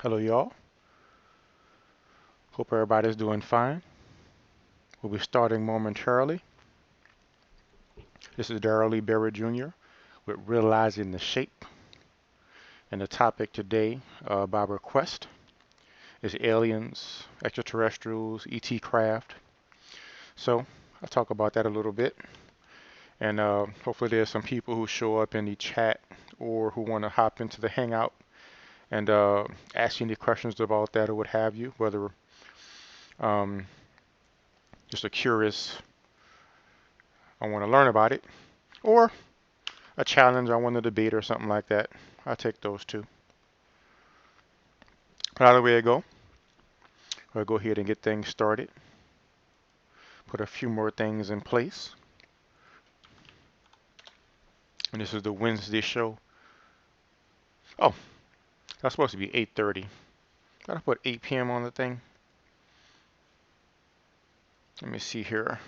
Hello, y'all. Hope everybody's doing fine. We'll be starting momentarily. This is Darrell Lee Berry Jr. with Realizing the Shape. And the topic today, by request, is aliens, extraterrestrials, ET craft. So I'll talk about that a little bit. And hopefully there's some people who show up in the chat or who want to hop into the hangout and ask you any questions about that or what have you, whether um, just a curious, I want to learn about it, or a challenge, I want to debate or something like that. I'll take those two. But either way I go, I'll go ahead and get things started. Put a few more things in place. And this is the Wednesday show. Oh, that's supposed to be 8:30. Gotta put 8 p.m. on the thing. Let me see here.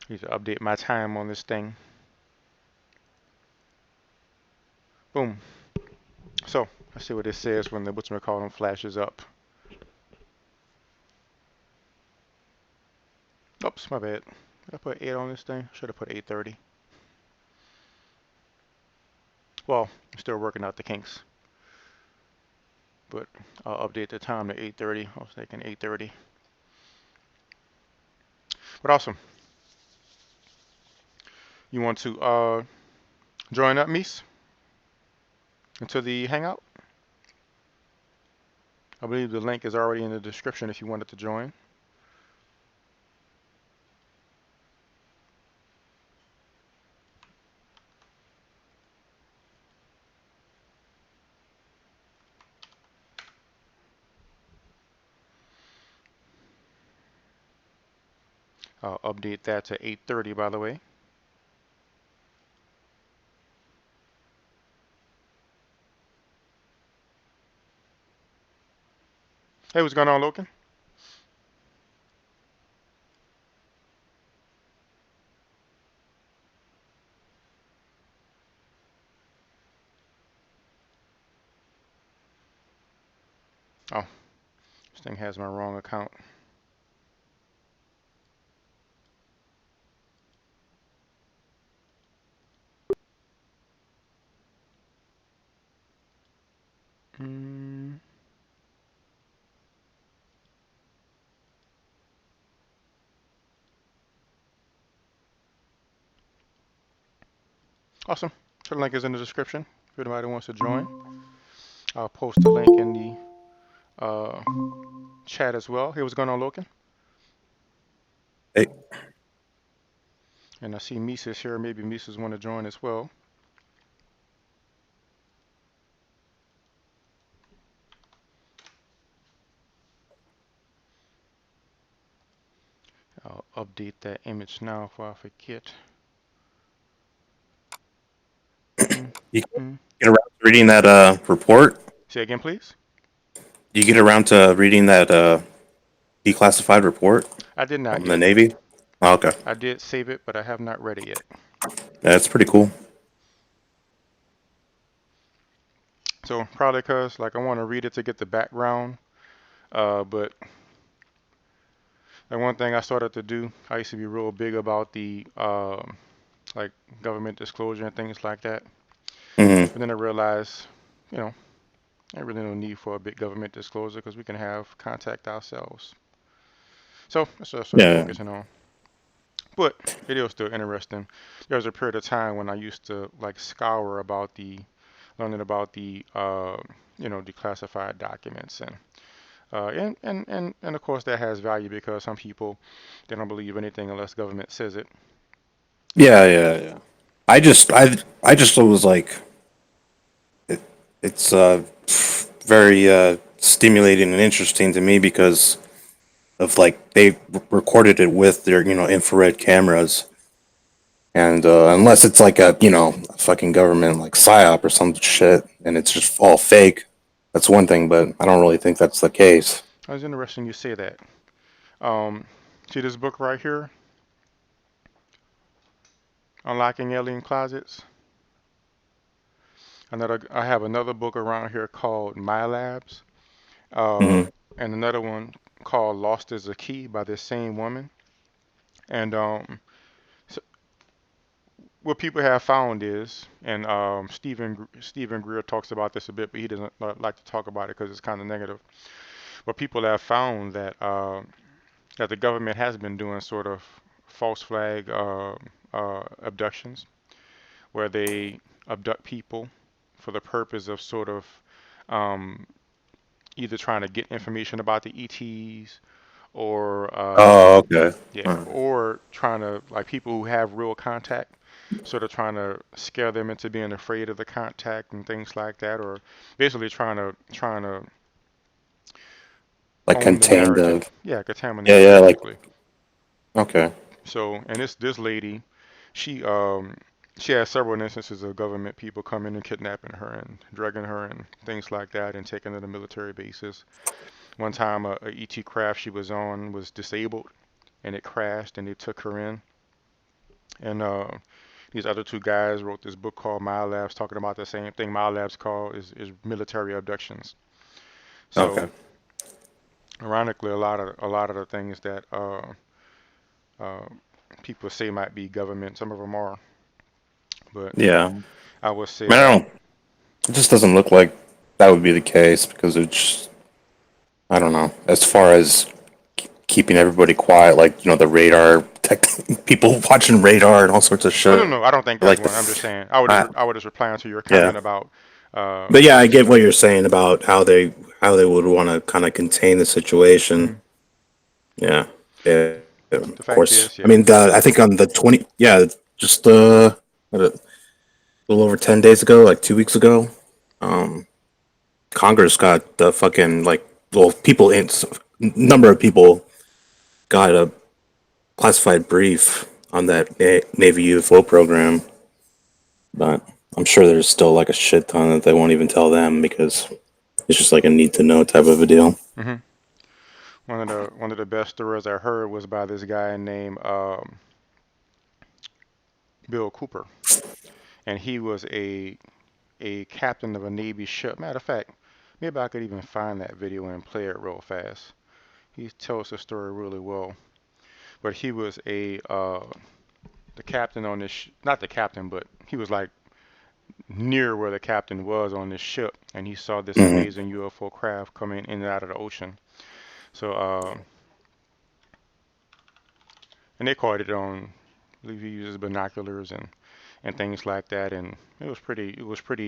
Need to update my time on this thing. Boom. So let's see what it says when the whatchamacallit flashes up. Oops, my bad. Did I put 8 on this thing? Should have put 8:30. Well, I'm still working out the kinks. But I'll update the time to 8:30. I was thinking 8:30. But awesome. You want to join up, Mies, into the Hangout? I believe the link is already in the description if you wanted to join. I'll update that to 8:30, by the way. Hey, what's going on, Logan? Oh, this thing has my wrong account. Mm. Awesome. So the link is in the description if anybody wants to join. I'll post the link in the chat as well. Hey, what's going on, Logan? Hey, And I see Mises here. Maybe Mises want to join as well. I'll update that image now before I forget. Mm, you mm. get around to reading that report? Say again, please. You get around to reading that declassified report I did not from the yet. Navy? Oh, okay, I did save it, but I have not read it yet. that's pretty cool. So probably because like I want to read it to get the background. But like one thing I started to do, I used to be real big about the like government disclosure and things like that. Hmm. But then I realized, you know, ain't really no need for a big government disclosure because we can have contact ourselves. So that's what I started Yeah, focusing on. But it is still interesting. There was a period of time when I used to like scour about the learning about the declassified documents and of course that has value because some people they don't believe anything unless government says it. yeah. I just was like, it, it's very stimulating and interesting to me because of like they recorded it with their infrared cameras, and unless it's like a fucking government like psyop or some shit, and it's just all fake, that's one thing. But I don't really think that's the case. It's interesting you say that. Um, See this book right here, Unlocking Alien Closets. I have another book around here called My Labs, uh, Hmm. and another one called Lost as a Key by this same woman. And so what people have found is, and Stephen Greer talks about this a bit, but he doesn't like to talk about it because it's kind of negative. But people have found that the government has been doing sort of false flag abductions, where they abduct people for the purpose of sort of um, either trying to get information about the ETs or Oh, okay. yeah, Huh. or trying to like people who have real contact, sort of trying to scare them into being afraid of the contact and things like that, or basically trying to Like own the contained narrative. of. Yeah, Yeah, contaminate it yeah. Like basically. okay. So, and this lady, she um she has several instances of government people coming and kidnapping her and dragging her and things like that and taking her to military bases. One time, a ET craft she was on was disabled and it crashed and they took her in. And these other two guys wrote this book called My Labs, talking about the same thing. My Labs called is military abductions. So, Okay. ironically, a lot of the things that uh, people say might be government, some of them are. But Yeah. I would I mean, say, I don't. It just doesn't look like that would be the case because it's. I don't know. As far as keeping everybody quiet, like the radar tech, people watching radar and all sorts of oh no, shit. no, I don't think that's Like one. I'm just saying, I would just I, I would just replying to your yeah. comment about But yeah, I just get what you're saying about how they would want to kind of contain the situation. mhm. Yeah, yeah, The of fact course. is, I yeah. mean, I think on the 20, yeah, just a little over 10 days ago, like 2 weeks ago, um, Congress got the fucking people in number of people got a classified brief on that Navy UFO program, but I'm sure there's still like a shit ton that they won't even tell them because it's just like a need to know type of a deal. hmm one of the best stories I heard was by this guy named Bill Cooper, and he was a captain of a Navy ship. Matter of fact, maybe I could even find that video and play it real fast. He tells the story really well. But he was a the captain on this, not the captain, but he was like near where the captain was on this ship, and he saw this Hmm. amazing UFO craft coming in and out of the ocean. So, and they caught it on, I believe he uses binoculars and things like that, and it was pretty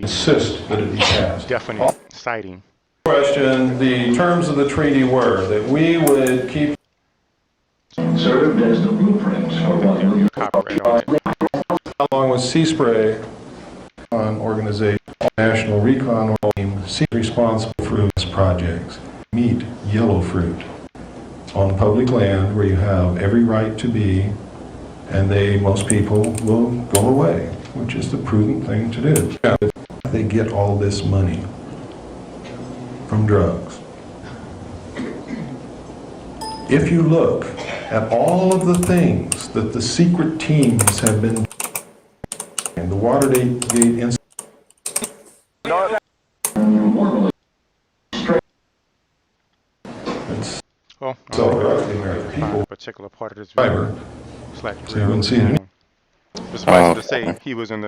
Insist that it be passed. definite sighting. Question, the terms of the treaty were that we would keep served as the blueprint for what will Copyright on it. along with Sea Spray organization, National Recon Team, responsible for these projects. Meet yellow fruit on public land where you have every right to be, and most people will go away, which is the prudent thing to do. They get all this money from drugs. If you look at all of the things that the secret teams have been doing, the Watergate incident, it's Well, I don't so think I the can American find people, a particular part of this video. fiber, It's like so you wouldn't 3 hours see it. long. But suffice it Oh, to say, okay. he was on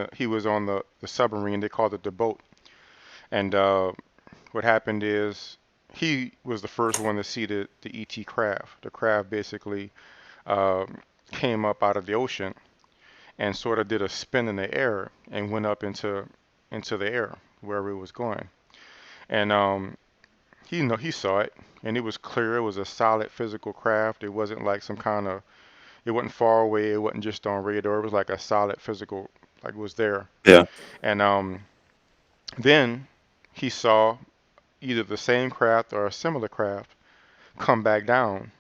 the submarine. They called it the boat. And what happened is he was the first one to see the ET craft. The craft basically came up out of the ocean and sort of did a spin in the air and went up into the air wherever it was going. And he saw it and it was clear. It was a solid physical craft. It wasn't like some kind of it wasn't far away. It wasn't just on radar. It was like a solid physical, like it was there. Yeah. And then he saw either the same craft or a similar craft come back down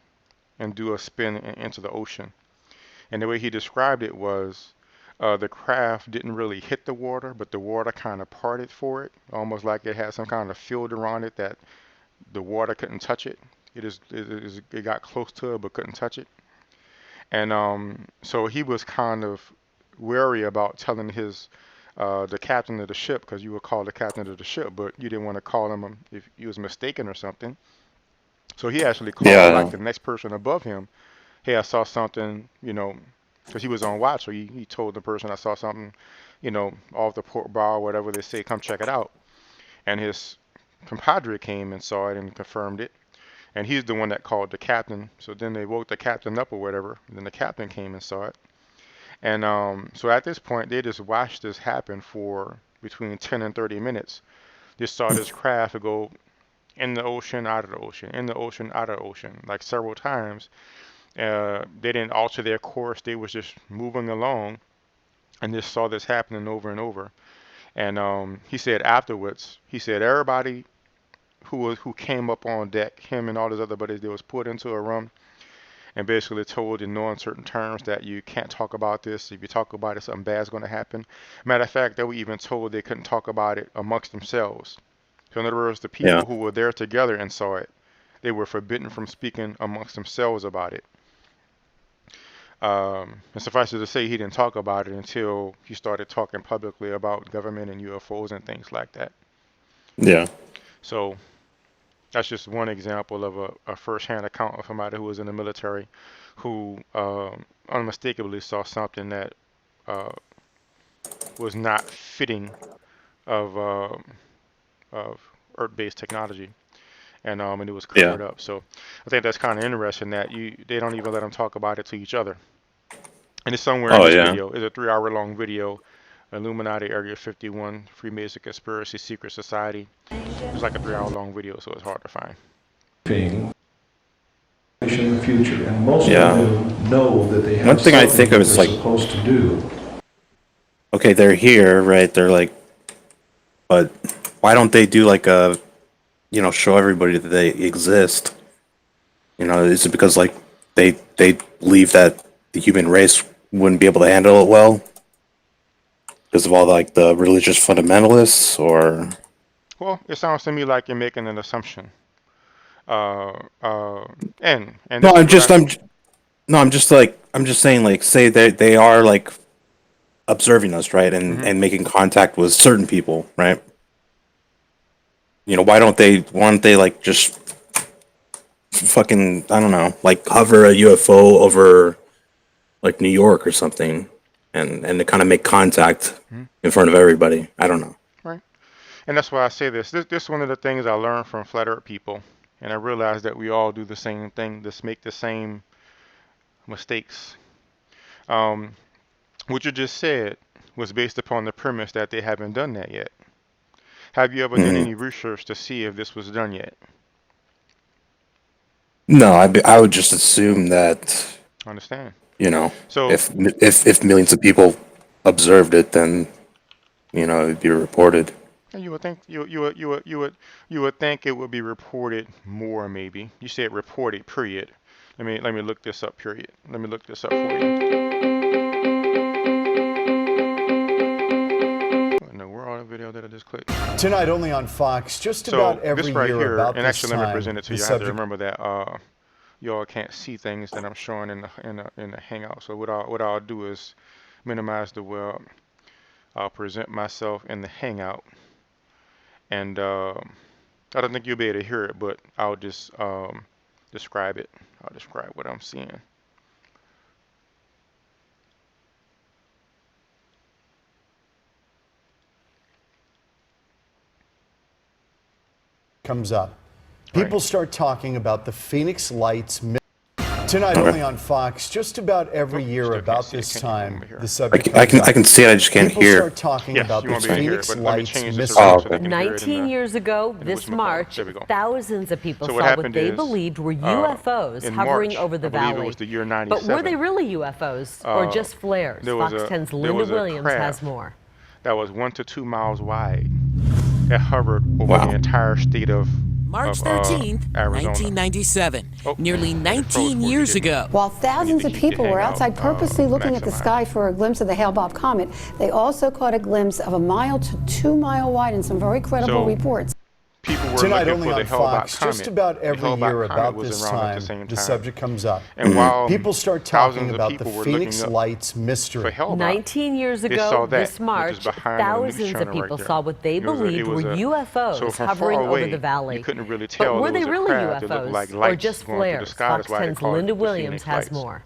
and do a spin into the ocean. And the way he described it was the craft didn't really hit the water, but the water kind of parted for it, almost like it had some kind of filter on it that the water couldn't touch it. It got close to it but couldn't touch it. And so he was kind of wary about telling his the captain of the ship, because you were called the captain of the ship, but you didn't want to call him if you was mistaken or something. So he actually called like Yeah. the next person above him. Hey, I saw something, because he was on watch. So he told the person, I saw something, off the port bar, or whatever they say, come check it out. And his compadre came and saw it and confirmed it. And he's the one that called the captain. So then they woke the captain up or whatever. And then the captain came and saw it. And so at this point, they just watched this happen for between 10 and 30 minutes. They saw this craft go in the ocean, out of the ocean, in the ocean, out of the ocean, like several times. They didn't alter their course. They was just moving along and just saw this happening over and over. And he said afterwards, he said everybody who came up on deck, him and all his other buddies, they was put into a room and basically told in no uncertain terms that you can't talk about this. If you talk about it, something bad's going to happen. Matter of fact, they were even told they couldn't talk about it amongst themselves. So in other words, the Yeah. people who were there together and saw it, they were forbidden from speaking amongst themselves about it. And suffice it to say, he didn't talk about it until he started talking publicly about government and UFOs and things like that. Yeah. So that's just one example of a first-hand account of somebody who was in the military who unmistakably saw something that was not fitting of Earth-based technology, and it was Yeah. covered up. So I think that's kind of interesting that they don't even let them talk about it to each other. And it's somewhere in Oh this yeah. video. It's a 3-hour long video. Illuminati Area 51, Freemason Conspiracy, Secret Society. It's like a 3-hour long video, so it's hard to find. In the future, and most Yeah. of them know that they have One thing I something think that of is they're like, supposed to do. okay, they're here, right? They're like, but why don't they do like a, show everybody that they exist? Is it because like they believe that the human race wouldn't be able to handle it well because of all like the religious fundamentalists, or? Well, it sounds to me like you're making an assumption. Uh, uh, and No, this is what I. I'm just saying, like, say they are like observing us, right, and Mhm. making contact with certain people, right? Why don't they like just fucking, I don't know, like hover a UFO over like New York or something, and to kind of make contact Mhm. in front of everybody. I don't know. Right. And that's why I say this. This is one of the things I learned from flat earth people, and I realized that we all do the same thing, just make the same mistakes. Um, what you just said was based upon the premise that they haven't done that yet. Have you ever done Hmm. any research to see if this was done yet? No, I would just assume that, Understand? you know, So if millions of people observed it, then it'd be reported. and you would think you would think it would be reported more maybe. You said reported, period. Let me look this up, period. Let me look this up for you. What in the world video did I just click? Tonight only on Fox, just So about every this right year here, about and this actually let me time, present it to the you. I have to subject remember that y'all can't see things that I'm showing in the Hangout. So what I'll do is minimize the web. I'll present myself in the Hangout, and I don't think you'll be able to hear it, but I'll just describe it. I'll describe what I'm seeing. comes up. Right. People start talking about the Phoenix Lights. Tonight Okay. only on Fox, just about every year still can't about see it. this Can you come time, over here? the subject I comes up. can see it. I just can't People hear. start talking Yes, about you the won't be able to hear it, Phoenix but let me Lights change this missile. around Oh, so they okay. can hear it in 19 the. years ago, in this whatchamacallit. March, There we go. thousands of people So what saw what happened they is, believed were UFOs in hovering March, over the I believe valley. it was the year But 97. were they really UFOs or just flares? there was Fox a 10's there Linda was a Williams has craft more. that was 1 to 2 miles wide that hovered over the Wow. entire state of March 13th, Arizona. 1997, Oh, nearly and it froze 19 for you, years didn't it? ago. While We need thousands to of keep the people were Hangout, outside purposely looking at the maximized. sky for a glimpse of the Hale-Bopp comet, they also caught a glimpse of a 1 to 2 mile wide in some very credible So- reports. people were Tonight looking only for the on Hale-Bopp Fox, comet. just about The every Hale-Bopp year comet about was this around at the time, same the time. subject comes up. And while People start thousands talking of about the people were looking Phoenix up Lights for mystery. Hale-Bopp, 19 years they saw ago, that, this which is March, behind on the news thousands of channel right people there. saw what they believed were So UFOs from far hovering over the away, you valley. couldn't really But tell were it they was a really craft. It looked like UFOs or lights just going through the flares? sky. That's Fox why they 10's called Linda it the Williams Phoenix has Lights. more.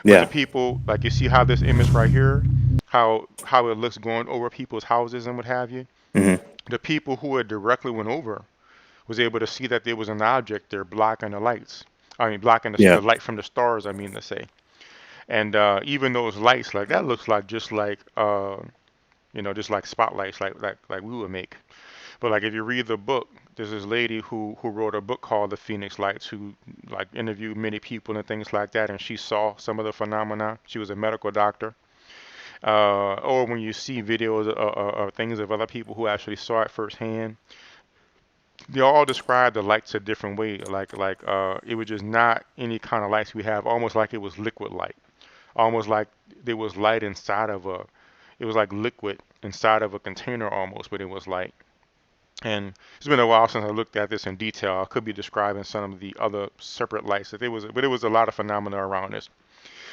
But the Yeah. people, like you see how this image right here, how it looks going over people's houses and what have you. Hmm. The people who had directly went over was able to see that there was an object there blocking the lights. I mean, blocking the Yeah. light from the stars, I mean to say. And even those lights, like that looks like just like just like spotlights, like we would make. But like if you read the book, there's this lady who wrote a book called The Phoenix Lights, who like interviewed many people and things like that, and she saw some of the phenomena. She was a medical doctor. Or when you see videos or things of other people who actually saw it firsthand, they all describe the lights a different way. Like it was just not any kind of lights we have, almost like it was liquid light, almost like there was light inside of a, it was like liquid inside of a container almost, but it was light. And it's been a while since I looked at this in detail. I could be describing some of the other separate lights that but it was a lot of phenomena around this.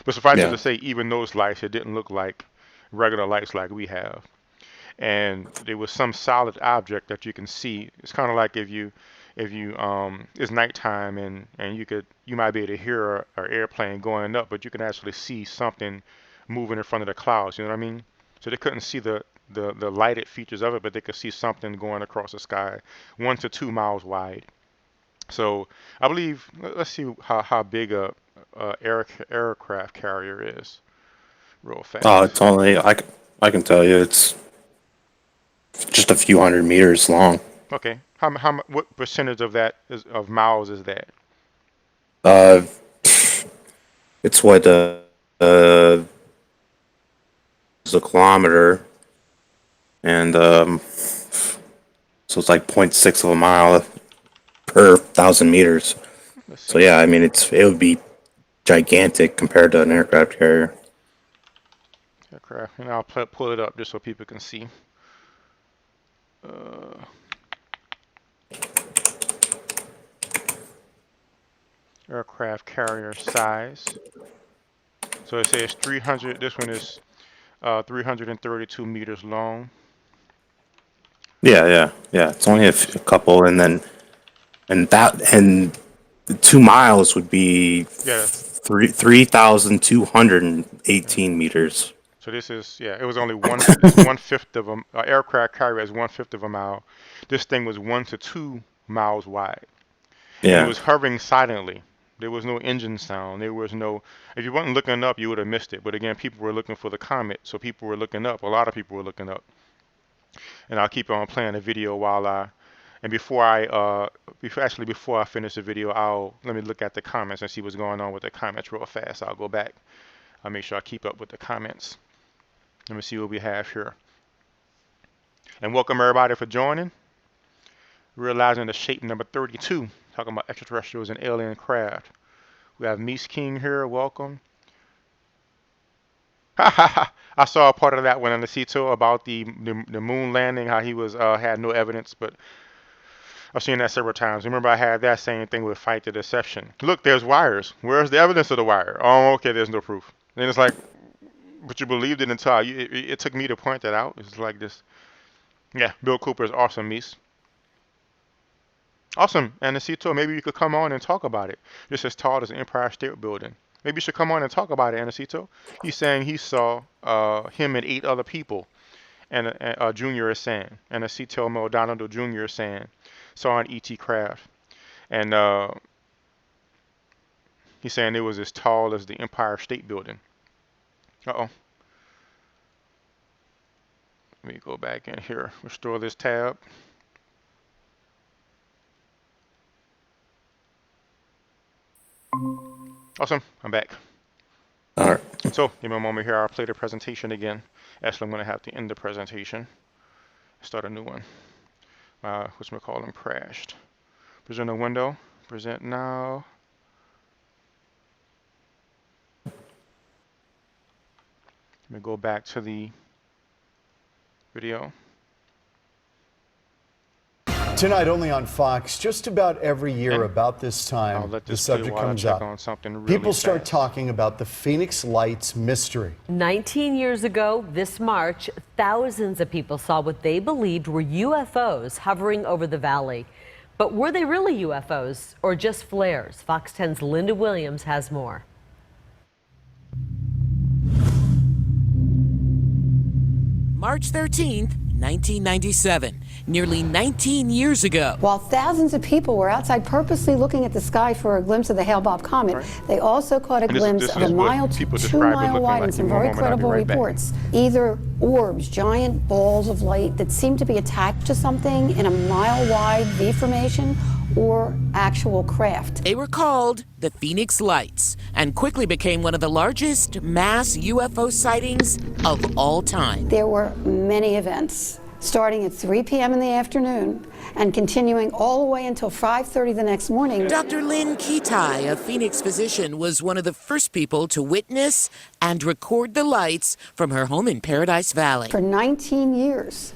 But suffice it Yeah. to say, even those lights, it didn't look like regular lights like we have. And there was some solid object that you can see. It's kind of like if you it's nighttime and you might be able to hear an airplane going up, but you can actually see something moving in front of the clouds. You know what I mean? So they couldn't see the lighted features of it, but they could see something going across the sky, 1 to 2 miles wide. So I believe, let's see how big a aircraft carrier is real Oh, fast. it's only I can tell you it's just a few hundred meters long. Okay, what percentage of that of miles is that? Uh, it's what is a kilometer, and so it's like point 0.6 of a mile per 1,000 meters. Let's So see. yeah, I mean it would be gigantic compared to an aircraft carrier. Aircraft, and I'll pull it up just so people can see. Uh, Aircraft carrier size. So it says 300. This one is 332 meters long. Yeah. It's only a couple, and the 2 miles would be Yeah, 3,218 meters. so this is, yeah, it was only it's 1/5 of a aircraft carrier is 1/5 of a mile. This thing was 1 to 2 miles wide, and it Yeah, was hovering silently. There was no engine sound. There was no. If you weren't looking up, you would have missed it. But again, people were looking for the comet, so people were looking up. A lot of people were looking up, and I'll keep on playing the video while I. And before I finish the video, let me look at the comments and see what's going on with the comments real fast. I'll go back. I'll make sure I keep up with the comments. Let me see what we have here. And welcome everybody for joining. Realizing the shape number 32, talking about extraterrestrials and alien craft. We have Meese King here, welcome. I saw a part of that one on the Cito about the moon landing, how he was had no evidence, but I've seen that several times. Remember I had that same thing with Fight the Deception. Look, there's wires. Where's the evidence of the wire? Oh, okay, there's no proof. And it's like, but you believed it until it took me to point that out. It's like this. Yeah, Bill Cooper is awesome, Meese. Awesome, Anacito. Maybe you could come on and talk about it. Just as tall as the Empire State Building. Maybe you should come on and talk about it, Anacito. He's saying he saw him and 8 other people, and Junior is saying, Anacito Maldonado Jr. is saying, saw an ET craft, and he's saying it was as tall as the Empire State Building. Uh-oh. Let me go back in here. Restore this tab. Awesome. I'm back. all right. So, give me a moment here. I'll play the presentation again. Actually, I'm going to have to end the presentation. Start a new one. Whatchamacallit crashed. Present a window. Present now. Let me go back to the video. Tonight, only on Fox, just about every year And about this I'll time, let the this play subject while I comes check up. on something really People start fast. talking about the Phoenix Lights mystery. 19 years ago, this March, thousands of people saw what they believed were UFOs hovering over the valley. But were they really UFOs or just flares? Fox 10's Linda Williams has more. March 13th, 1997, nearly 19 years ago. While thousands of people were outside purposely looking at the sky for a glimpse of the Hale-Bopp comet, Right. they also caught a And glimpse this of a is what mile to people 2 describe it mile looking wide like. in some In one very moment, I'll be credible right back. reports. Either orbs, giant balls of light that seemed to be attached to something in a mile-wide V formation, or actual craft. They were called the Phoenix Lights and quickly became one of the largest mass UFO sightings of all time. There were many events, starting at 3 p.m. in the afternoon and continuing all the way until 5:30 the next morning. Dr. Lynn Kitai, a Phoenix physician, was one of the first people to witness and record the lights from her home in Paradise Valley. For 19 years,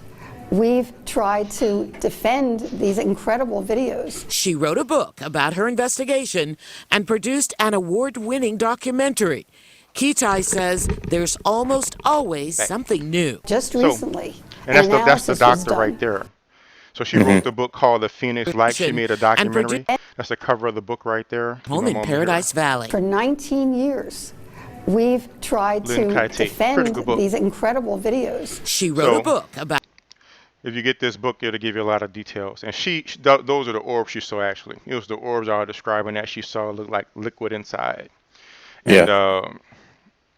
we've tried to defend these incredible videos. She wrote a book about her investigation and produced an award-winning documentary. Kitai says there's almost always something new. Just So, recently, And an that's the analysis was doctor done. right there. So she wrote the book called The Phoenix Lights. She made a And documentary. That's the cover of the book right there. Give Home me a in moment here. Paradise Valley. For 19 years, we've tried Lynn to Kite, defend critical book. these incredible videos. She wrote So- a book about If you get this book, it'll give you a lot of details. And those are the orbs she saw actually. It was the orbs I was describing that she saw look like liquid inside. And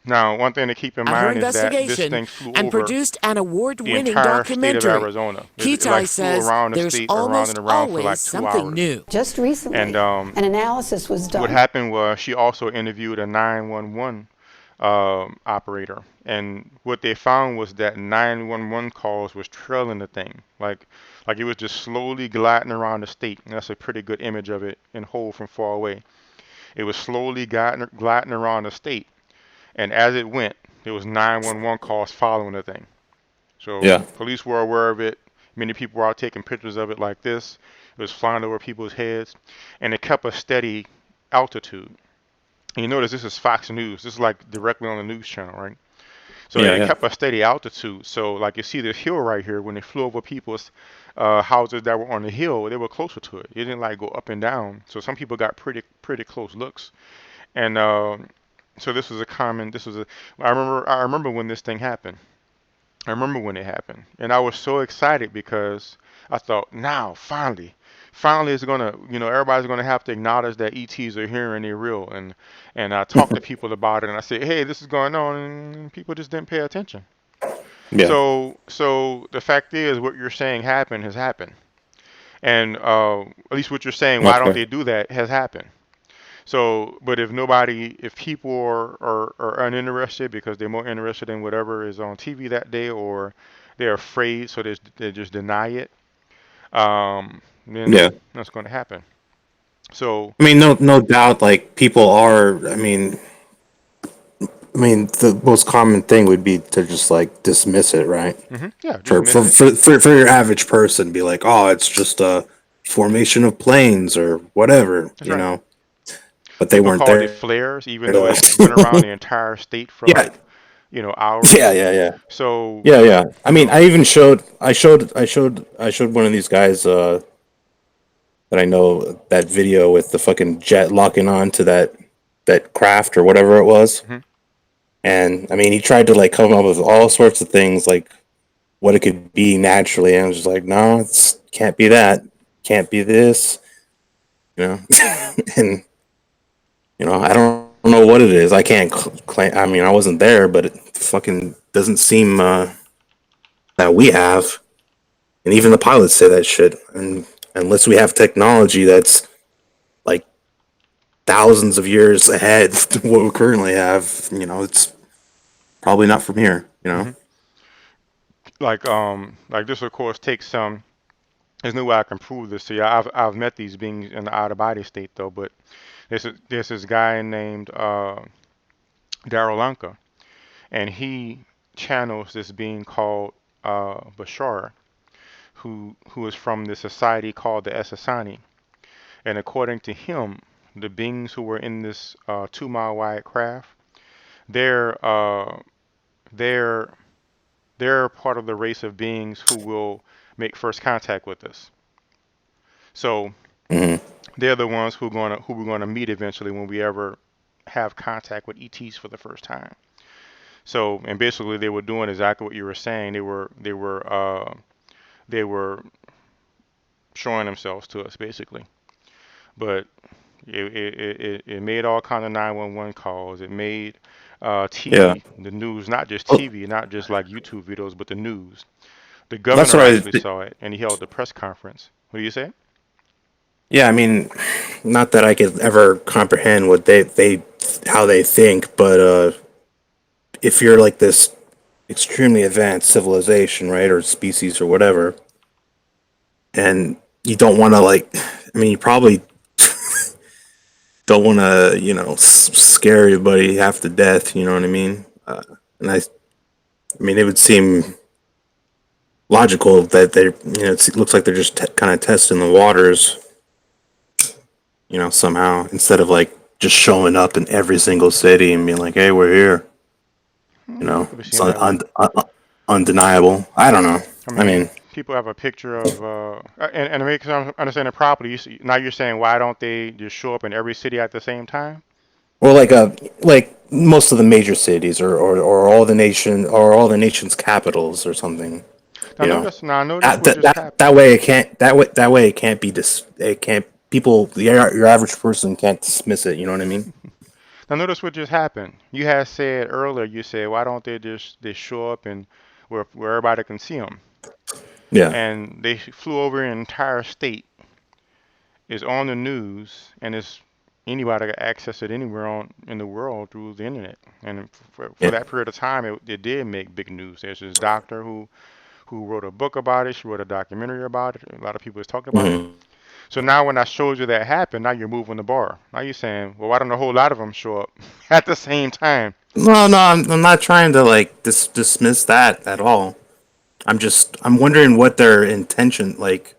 now, one thing to keep in her mind is that this investigation thing flew and over produced an the award-winning entire state of documentary. Arizona. It Kitai like flew says around the there's state, around almost and around for always like 2 something hours. new. Just recently, And an analysis was done. what happened was she also interviewed a 911 operator, and what they found was that 911 calls was trailing the thing, like it was just slowly gliding around the state. And that's a pretty good image of it in whole from far away. It was slowly gliding around the state, and as it went, there was 911 calls following the thing. So police were aware of it. Many people were out taking pictures of it like this. It was flying over people's heads, and it kept a steady altitude. And you notice this is Fox News. This is like directly on the news channel, right? So it kept a steady altitude. So like you see this hill right here, when they flew over people's houses that were on the hill, they were closer to it. It didn't like go up and down. So some people got pretty close looks. And so this was a common. I remember when this thing happened. I remember when it happened, and I was so excited because I thought, now finally it's gonna, everybody's gonna have to acknowledge that ETs are here and they're real. And I talked to people about it, and I said, hey, this is going on, and people just didn't pay attention. So the fact is, what you're saying has happened, and at least what you're saying, why don't they do that, has happened. So, but if people are uninterested because they're more interested in whatever is on TV that day, or they're afraid, so they just deny it, then that's going to happen. So, I mean, no doubt, like people are. I mean, the most common thing would be to just like dismiss it, right? yeah, For dismiss it. for your average person, be like, oh, it's just a formation of planes or whatever, That's right. But they People weren't called there. it flares, even though it went around the entire state for Yeah. hours. Yeah. So, Yeah. I mean, I showed one of these guys that I know that video with the fucking jet locking on to that craft or whatever it was. And I mean, he tried to like come up with all sorts of things like what it could be naturally, and I was just like, no, it can't be that, can't be this, and I don't know what it is. I can't claim. I mean, I wasn't there, but it fucking doesn't seem that we have. And even the pilots say that shit. And unless we have technology that's like thousands of years ahead to what we currently have, it's probably not from here. like this, of course, takes some. There's no way I can prove this to you. I've met these beings in the out of body state though, but there's this guy named Daryl Lanka, and he channels this being called Bashar, who is from the society called the Essassani. And according to him, the beings who were in this 2 mile wide craft, they're they're they're part of the race of beings who will make first contact with us. So Mhm. they're the ones who we're gonna meet eventually when we ever have contact with ETs for the first time. So, and basically they were doing exactly what you were saying. They were showing themselves to us basically. But it made all kind of 911 calls. It made Yeah. TV, the news, not just Well, TV, not just like YouTube videos, but the news. The that's governor what I. actually saw it, and he held the press conference. What do you say? Yeah, I mean, not that I could ever comprehend what they how they think, but if you're like this extremely advanced civilization, right, or species or whatever, and you don't want to like, I mean, you probably don't want to, scare everybody half to death. You know what I mean? And I mean, it would seem logical that it looks like they're just kind of testing the waters, somehow instead of like just showing up in every single city and being like, "Hey, we're here." It could be It's seen that way. undeniable. I don't know. I I mean, mean, people have a picture of, and to make sure I'm understanding properly, now you're saying why don't they just show up in every city at the same time? well, like most of the major cities, or all the nation's capitals, or something. Now You know, notice what just that happened. way it can't that way it can't be it can't people your average person can't dismiss it. You know what I mean? Now notice what just happened. You had said earlier, you said, why don't they show up and where everybody can see them? Yeah. And they flew over an entire state. It's on the news, and it's anybody can access it anywhere in the world through the internet. And for Yeah. that period of time, it did make big news. There's this doctor who wrote a book about it. She wrote a documentary about it. A lot of people was talking about it. hmm So now when I showed you that happened, now you're moving the bar. Now you're saying, well, why don't a whole lot of them show up at the same time? No, no, I'm not trying to like dismiss that at all. I'm wondering what their intention, like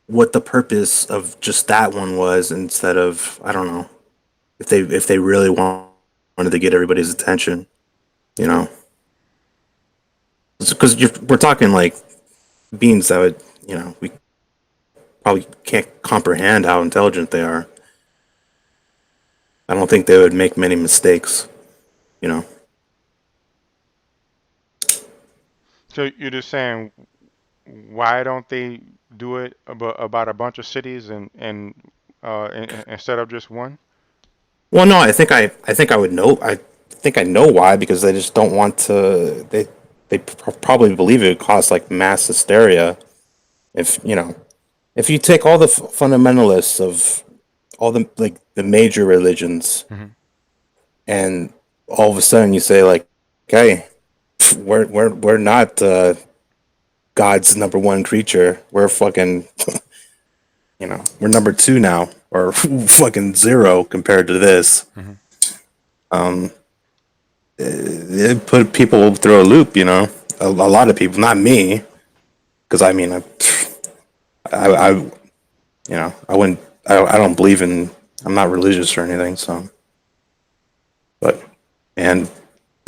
what the purpose of just that one was, instead of, I don't know, if they really wanted to get everybody's attention, you know, because we're talking like beings that would, we probably can't comprehend how intelligent they are. I don't think they would make many mistakes, you know. So you're just saying, why don't they do it about a bunch of cities instead of just one? Well, no, I think I would know. I think I know why, because they just don't want to. They probably believe it would cause like mass hysteria if if you take all the fundamentalists of all the like the major religions, Hmm. and all of a sudden you say like, okay, we're not God's number one creature. We're fucking we're number two now, or fucking zero compared to this. Hmm. It put people through a loop, a lot of people, not me, because I mean, I I wouldn't, I don't believe in, I'm not religious or anything, so, but, and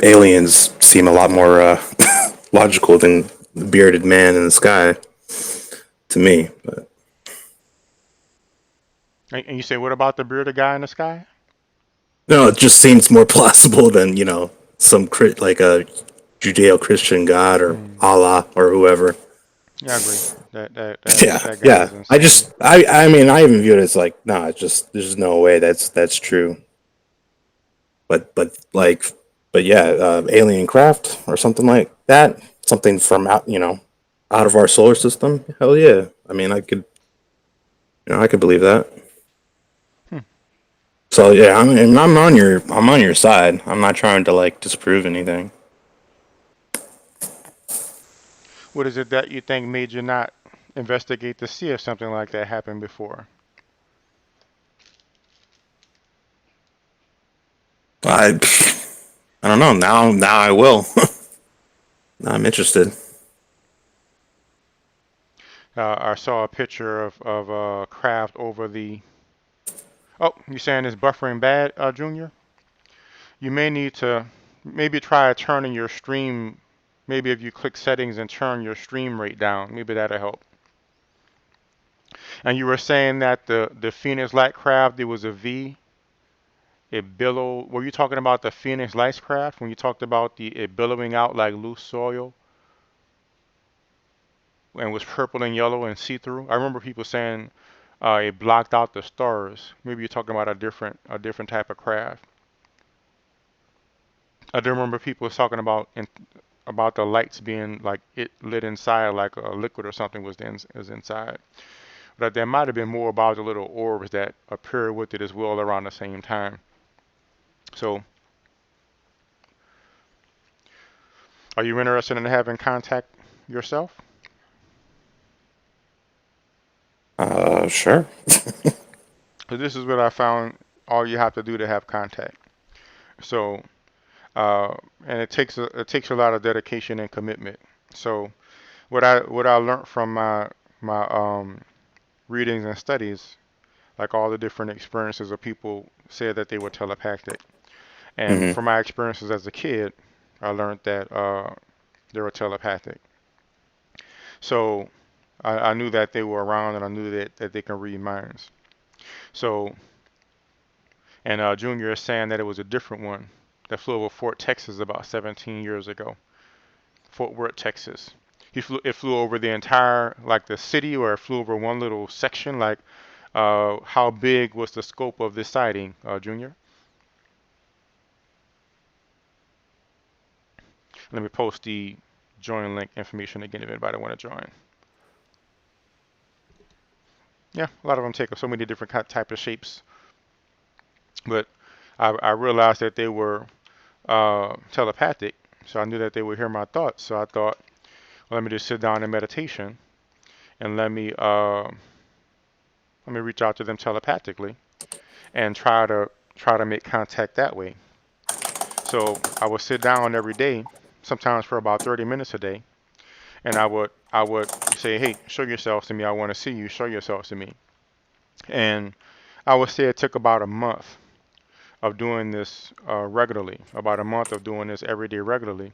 aliens seem a lot more logical than the bearded man in the sky to me, but And you say, what about the bearded guy in the sky? no, it just seems more plausible than, some like a Judeo-Christian god or Mm. Allah or whoever. Yeah, I agree. That Yeah, that guy yeah. is insane. I mean, I even view it as like, no, it's just there's no way that's true. Like, but yeah, alien craft or something like that, something from out of our solar system. Hell yeah. I mean, I could believe that. Hmm. So yeah, I'm on your side. I'm not trying to like disprove anything. What is it that you think made you not investigate to see if something like that happened before? I I don't know. Now I will. Now I'm interested. I saw a picture of a craft over the. Oh, you saying it's buffering bad, Junior? You may need to maybe try turning your stream. Maybe if you click settings and turn your stream rate down, maybe that'll help. And you were saying that the Phoenix Light craft, there was a V. It billowed. Were you talking about the Phoenix Lights craft when you talked about it billowing out like loose soil and was purple and yellow and see-through? I remember people saying it blocked out the stars. Maybe you're talking about a different type of craft. I do remember people talking about the lights being like it lit inside like a liquid or something was inside. But there might have been more about the little orbs that appear with it as well around the same time. So, are you interested in having contact yourself? Sure. So this is what I found. All you have to do to have contact. So, and it takes a lot of dedication and commitment. So, what I learned from my readings and studies, like all the different experiences of people said that they were telepathic. And Hmm. from my experiences as a kid, I learned that they were telepathic. So I knew that they were around, and I knew that they can read minds. So, and Junior is saying that it was a different one that flew over Fort Texas about 17 years ago. Fort Worth, Texas. It flew over the entire, like the city, or it flew over one little section. Like, how big was the scope of this sighting, Junior? Let me post the join link information again if anybody want to join. Yeah, a lot of them take so many different type of shapes, but I realized that they were telepathic, so I knew that they would hear my thoughts. So I thought, well, let me just sit down in meditation and let me reach out to them telepathically and try to make contact that way. So I would sit down every day, sometimes for about 30 minutes a day, and I would say, hey, show yourself to me. I want to see you. Show yourself to me. And I would say it took about a month of doing this regularly, about a month of doing this every day regularly,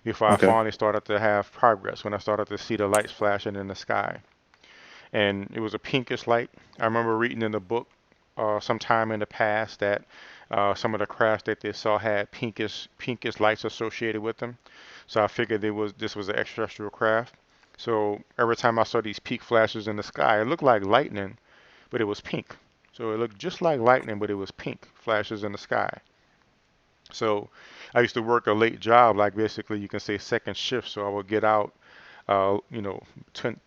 before I Okay. finally started to have progress, when I started to see the lights flashing in the sky. And it was a pinkish light. I remember reading in the book sometime in the past that some of the crafts that they saw had pinkish lights associated with them. So I figured this was an extraterrestrial craft. So every time I saw these peak flashes in the sky, it looked like lightning, but it was pink. So it looked just like lightning, but it was pink flashes in the sky. So I used to work a late job, like basically you can say second shift. So I would get out, 9, 10,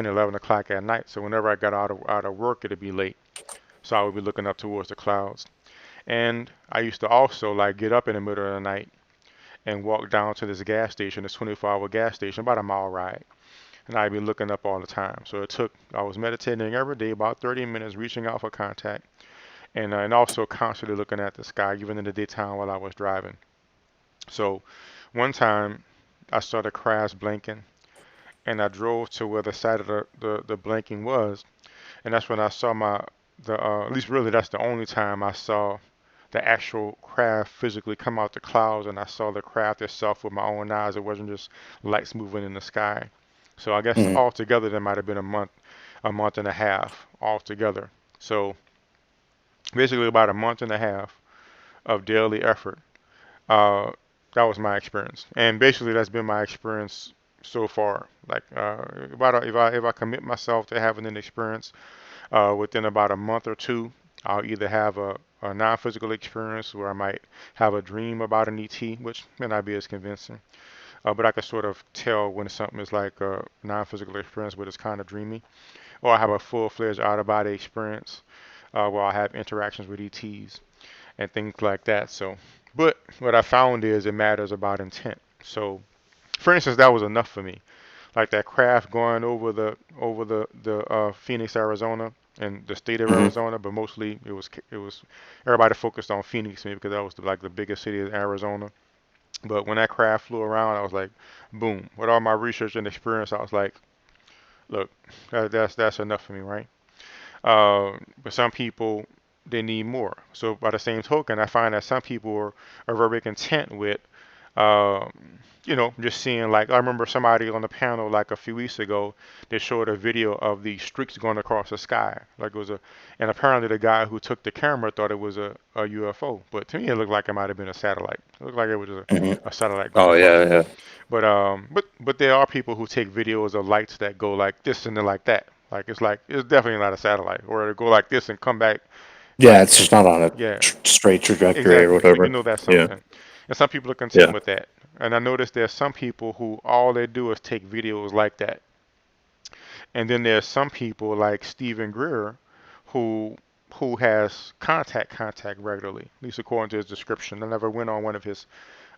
11 o'clock at night. So whenever I got out of work, it'd be late. So I would be looking up towards the clouds. And I used to also like get up in the middle of the night and walk down to this gas station, this 24-hour gas station, about a mile ride. And I'd be looking up all the time. So I was meditating every day, about 30 minutes, reaching out for contact, and also constantly looking at the sky, even in the daytime while I was driving. So one time I saw the crash blinking, and I drove to where the side of the blinking was, and that's when I saw at least really that's the only time I saw the actual craft physically come out the clouds, and I saw the craft itself with my own eyes. It wasn't just lights moving in the sky. So I guess Hmm. altogether there might have been a month and a half altogether. So basically about a month and a half of daily effort. Uh, that was my experience, and basically that's been my experience so far. Like if I commit myself to having an experience within about a month or two, I'll either have a non-physical experience where I might have a dream about an ET, which may not be as convincing, but I can sort of tell when something is like a non-physical experience, but it's kind of dreamy, or I have a full-fledged out-of-body experience where I have interactions with ETs and things like that. So, but what I found is it matters about intent. So, for instance, that was enough for me. Like that craft going over the Phoenix, Arizona, and the state of Hmm. Arizona, but mostly it was everybody focused on Phoenix maybe because that was like the biggest city in Arizona. But when that craft flew around, I was like, boom. With all my research and experience, I was like, Look, that's enough for me, right? But some people, they need more. So by the same token, I find that some people are very content with, um, just seeing, like, I remember somebody on the panel like a few weeks ago, they showed a video of the streaks going across the sky, like it was and apparently the guy who took the camera thought it was a UFO, but to me it looked like it might have been a satellite. It looked like it was Hmm. a satellite going Oh across. yeah, yeah, But there are people who take videos of lights that go like this and then like that. Like it's definitely not a satellite, or to go like this and come back, yeah. like It's just not on a yeah, straight trajectory or exactly. So you whatever. know that's Yeah, something. And some people are content yeah. with that. And I noticed there's some people who all they do is take videos like that. And then there's some people like Stephen Greer who has contact regularly, at least according to his description. I never went on one of his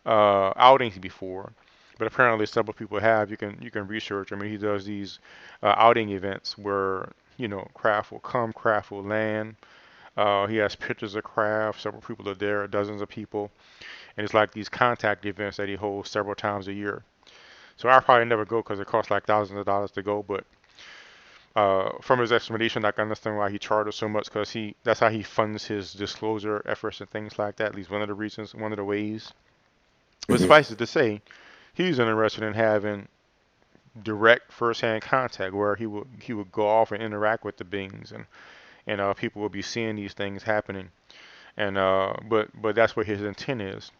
outings before, but apparently several people have. You can research. I mean, he does these outing events where craft will come, craft will land. He has pictures of craft. Several people are there, dozens of people, and it's like these contact events that he holds several times a year. So I probably never go because it costs like thousands of dollars to go. But from his explanation, I can understand why he charges so much, because that's how he funds his disclosure efforts and things like that. At least one of the reasons, one of the ways. But Hmm. suffice it to say, he's interested in having direct first-hand contact where he would go off and interact with the beings, and people will be seeing these things happening, and but that's what his intent is.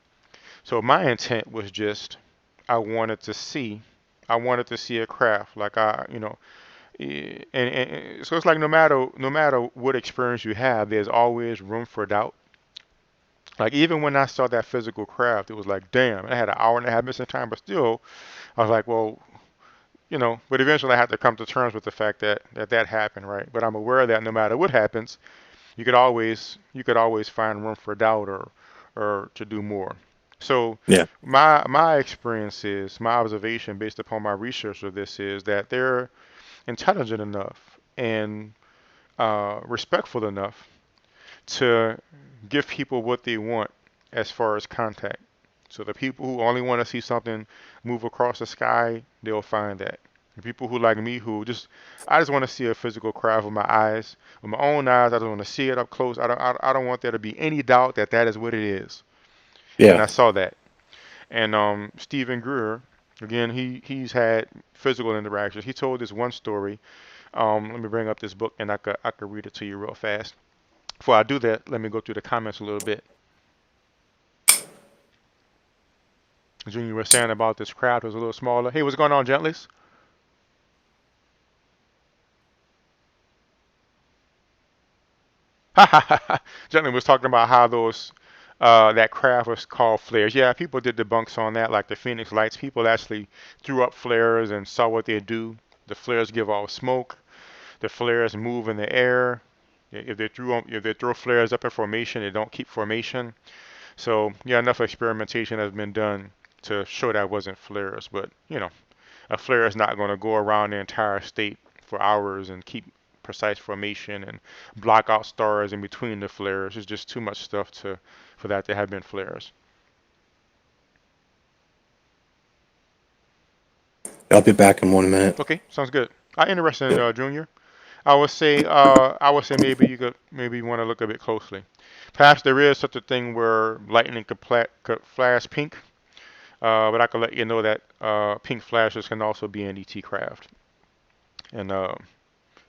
So my intent was just I wanted to see I wanted to see a craft like and so it's like no matter what experience you have, there's always room for doubt. Like even when I saw that physical craft, it was like, damn, I had an hour and a half missing time, but still I was like, well, but eventually I had to come to terms with the fact that happened, right? But I'm aware that no matter what happens, you could always find room for doubt or to do more. So Yeah. my experience is my observation based upon my research of this is that they're intelligent enough and respectful enough to give people what they want as far as contact. So the people who only want to see something move across the sky, they'll find that. The people who like me, I just want to see a physical craft with my eyes, with my own eyes. I just want to see it up close. I don't want there to be any doubt that that is what it is. And Yeah. I saw that. And Stephen Greer, again, he's had physical interactions. He told this one story. Let me bring up this book and I could read it to you real fast. Before I do that, let me go through the comments a little bit. Junior was saying about this crowd was a little smaller. Hey, what's going on, Gentleys? Gentleman was talking about how those that craft was called flares. Yeah, people did debunks on that, like the Phoenix Lights. People actually threw up flares and saw what they do. The flares give off smoke. The flares move in the air. If they throw flares up in formation, they don't keep formation. So yeah, enough experimentation has been done to show that wasn't flares. But a flare is not going to go around the entire state for hours and keep precise formation and block out stars in between the flares. It's just too much stuff for that to have been flares. I'll be back in 1 minute. Okay, sounds good. I'm interested in Yep. Junior. I would say maybe you want to look a bit closely. Perhaps there is such a thing where lightning could flash pink, but I could let you know that pink flashes can also be an ET craft. And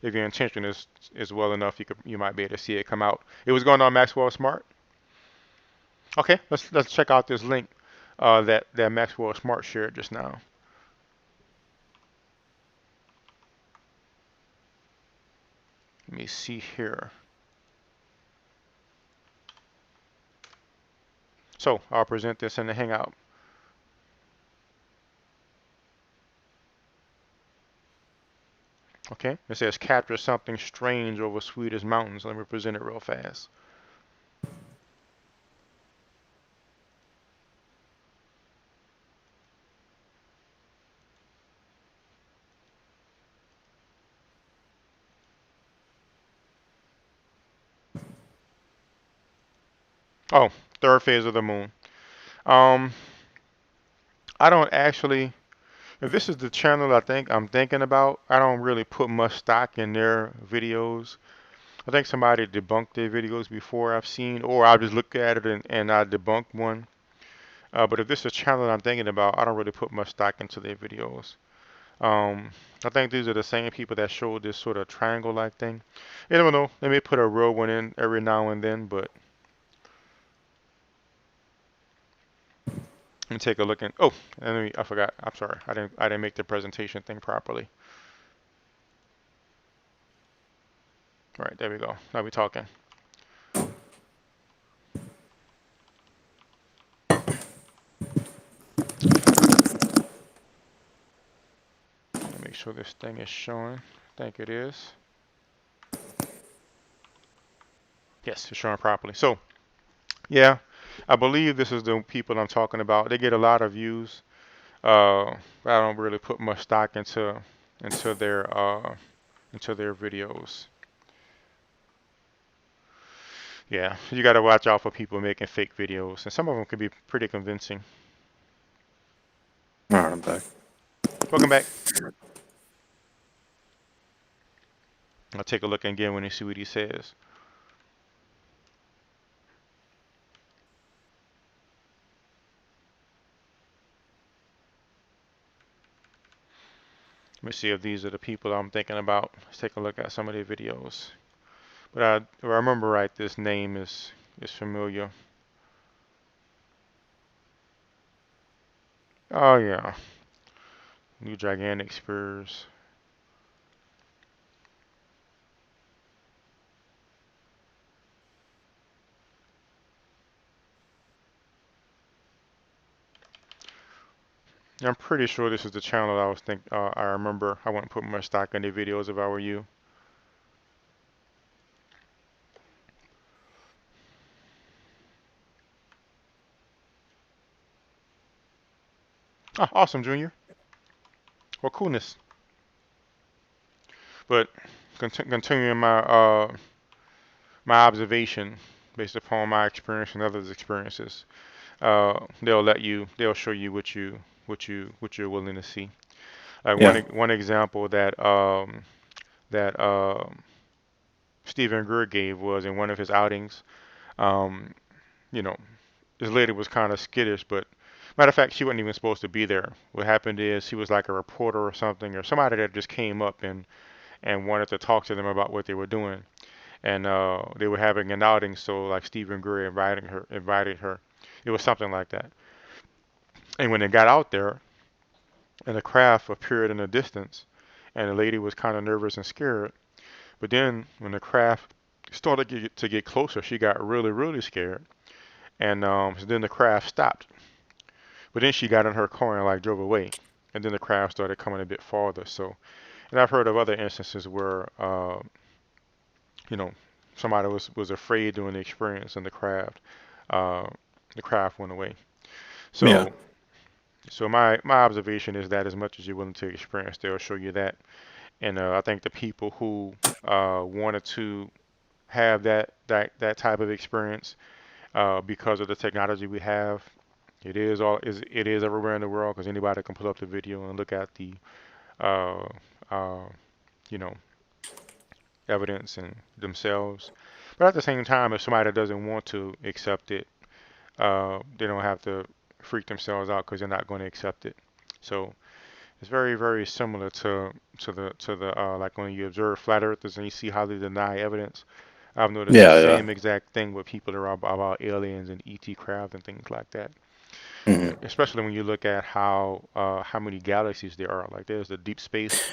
if your intention is well enough, you might be able to see it come out. It was going on Maxwell Smart. Okay, let's check out this link that Maxwell Smart shared just now. Let me see here. So I'll present this in the Hangout. Okay, it says capture something strange over Swedish mountains. Let me present it real fast. Oh, third phase of the moon. Um, I don't actually If this is the channel I'm thinking about, I don't really put much stock in their videos. I think somebody debunked their videos before I've seen, or I'll just look at it and I debunk one. But if this is a channel I'm thinking about, I don't really put much stock into their videos. I think these are the same people that showed this sort of triangle-like thing. You never know. They may put a real one in every now and then, but let me take a look and I forgot. I'm sorry. I didn't make the presentation thing properly. All right, there we go. Now we're talking. Make sure this thing is showing. I think it is. Yes, it's showing properly. So, yeah, I believe this is the people I'm talking about. They get a lot of views. I don't really put much stock into their videos. Yeah, you got to watch out for people making fake videos, and some of them can be pretty convincing. All right, I'm back. Welcome back. I'll take a look again when you see what he says. Let me see if these are the people I'm thinking about. Let's take a look at some of their videos. But if I remember right, this name is familiar. Oh yeah, new gigantic spurs. I'm pretty sure this is the channel I remember. I wouldn't put much stock in the videos if I were you. Oh, awesome, Junior. Well, coolness. But continuing my observation based upon my experience and others' experiences, they'll show you what you're willing to see. Yeah. One example that Stephen Greer gave was in one of his outings. Um, you know, this lady was kind of skittish, but matter of fact, she wasn't even supposed to be there. What happened is she was like a reporter or something, or somebody that just came up and wanted to talk to them about what they were doing, and they were having an outing. So like Stephen Greer invited her. It was something like that. And when they got out there, and the craft appeared in the distance, and the lady was kind of nervous and scared. But then when the craft started to get closer, she got really, really scared. And so then the craft stopped. But then she got in her car and like drove away. And then the craft started coming a bit farther. So, and I've heard of other instances where, you know, somebody was afraid during the experience and uh, the craft went away. Yeah. So my observation is that as much as you're willing to experience, they'll show you that. And I think the people who wanted to have that type of experience because of the technology we have. It is everywhere in the world because anybody can pull up the video and look at the uh, uh, you know evidence and themselves. But at the same time, if somebody doesn't want to accept it, they don't have to freak themselves out because they're not going to accept it. So it's very very similar to the like when you observe flat earthers and you see how they deny evidence. I've noticed the Yeah. Yeah. same exact thing with people that are about aliens and ET craft and things like that. Hmm. Especially when you look at how many galaxies there are. Like there's the deep space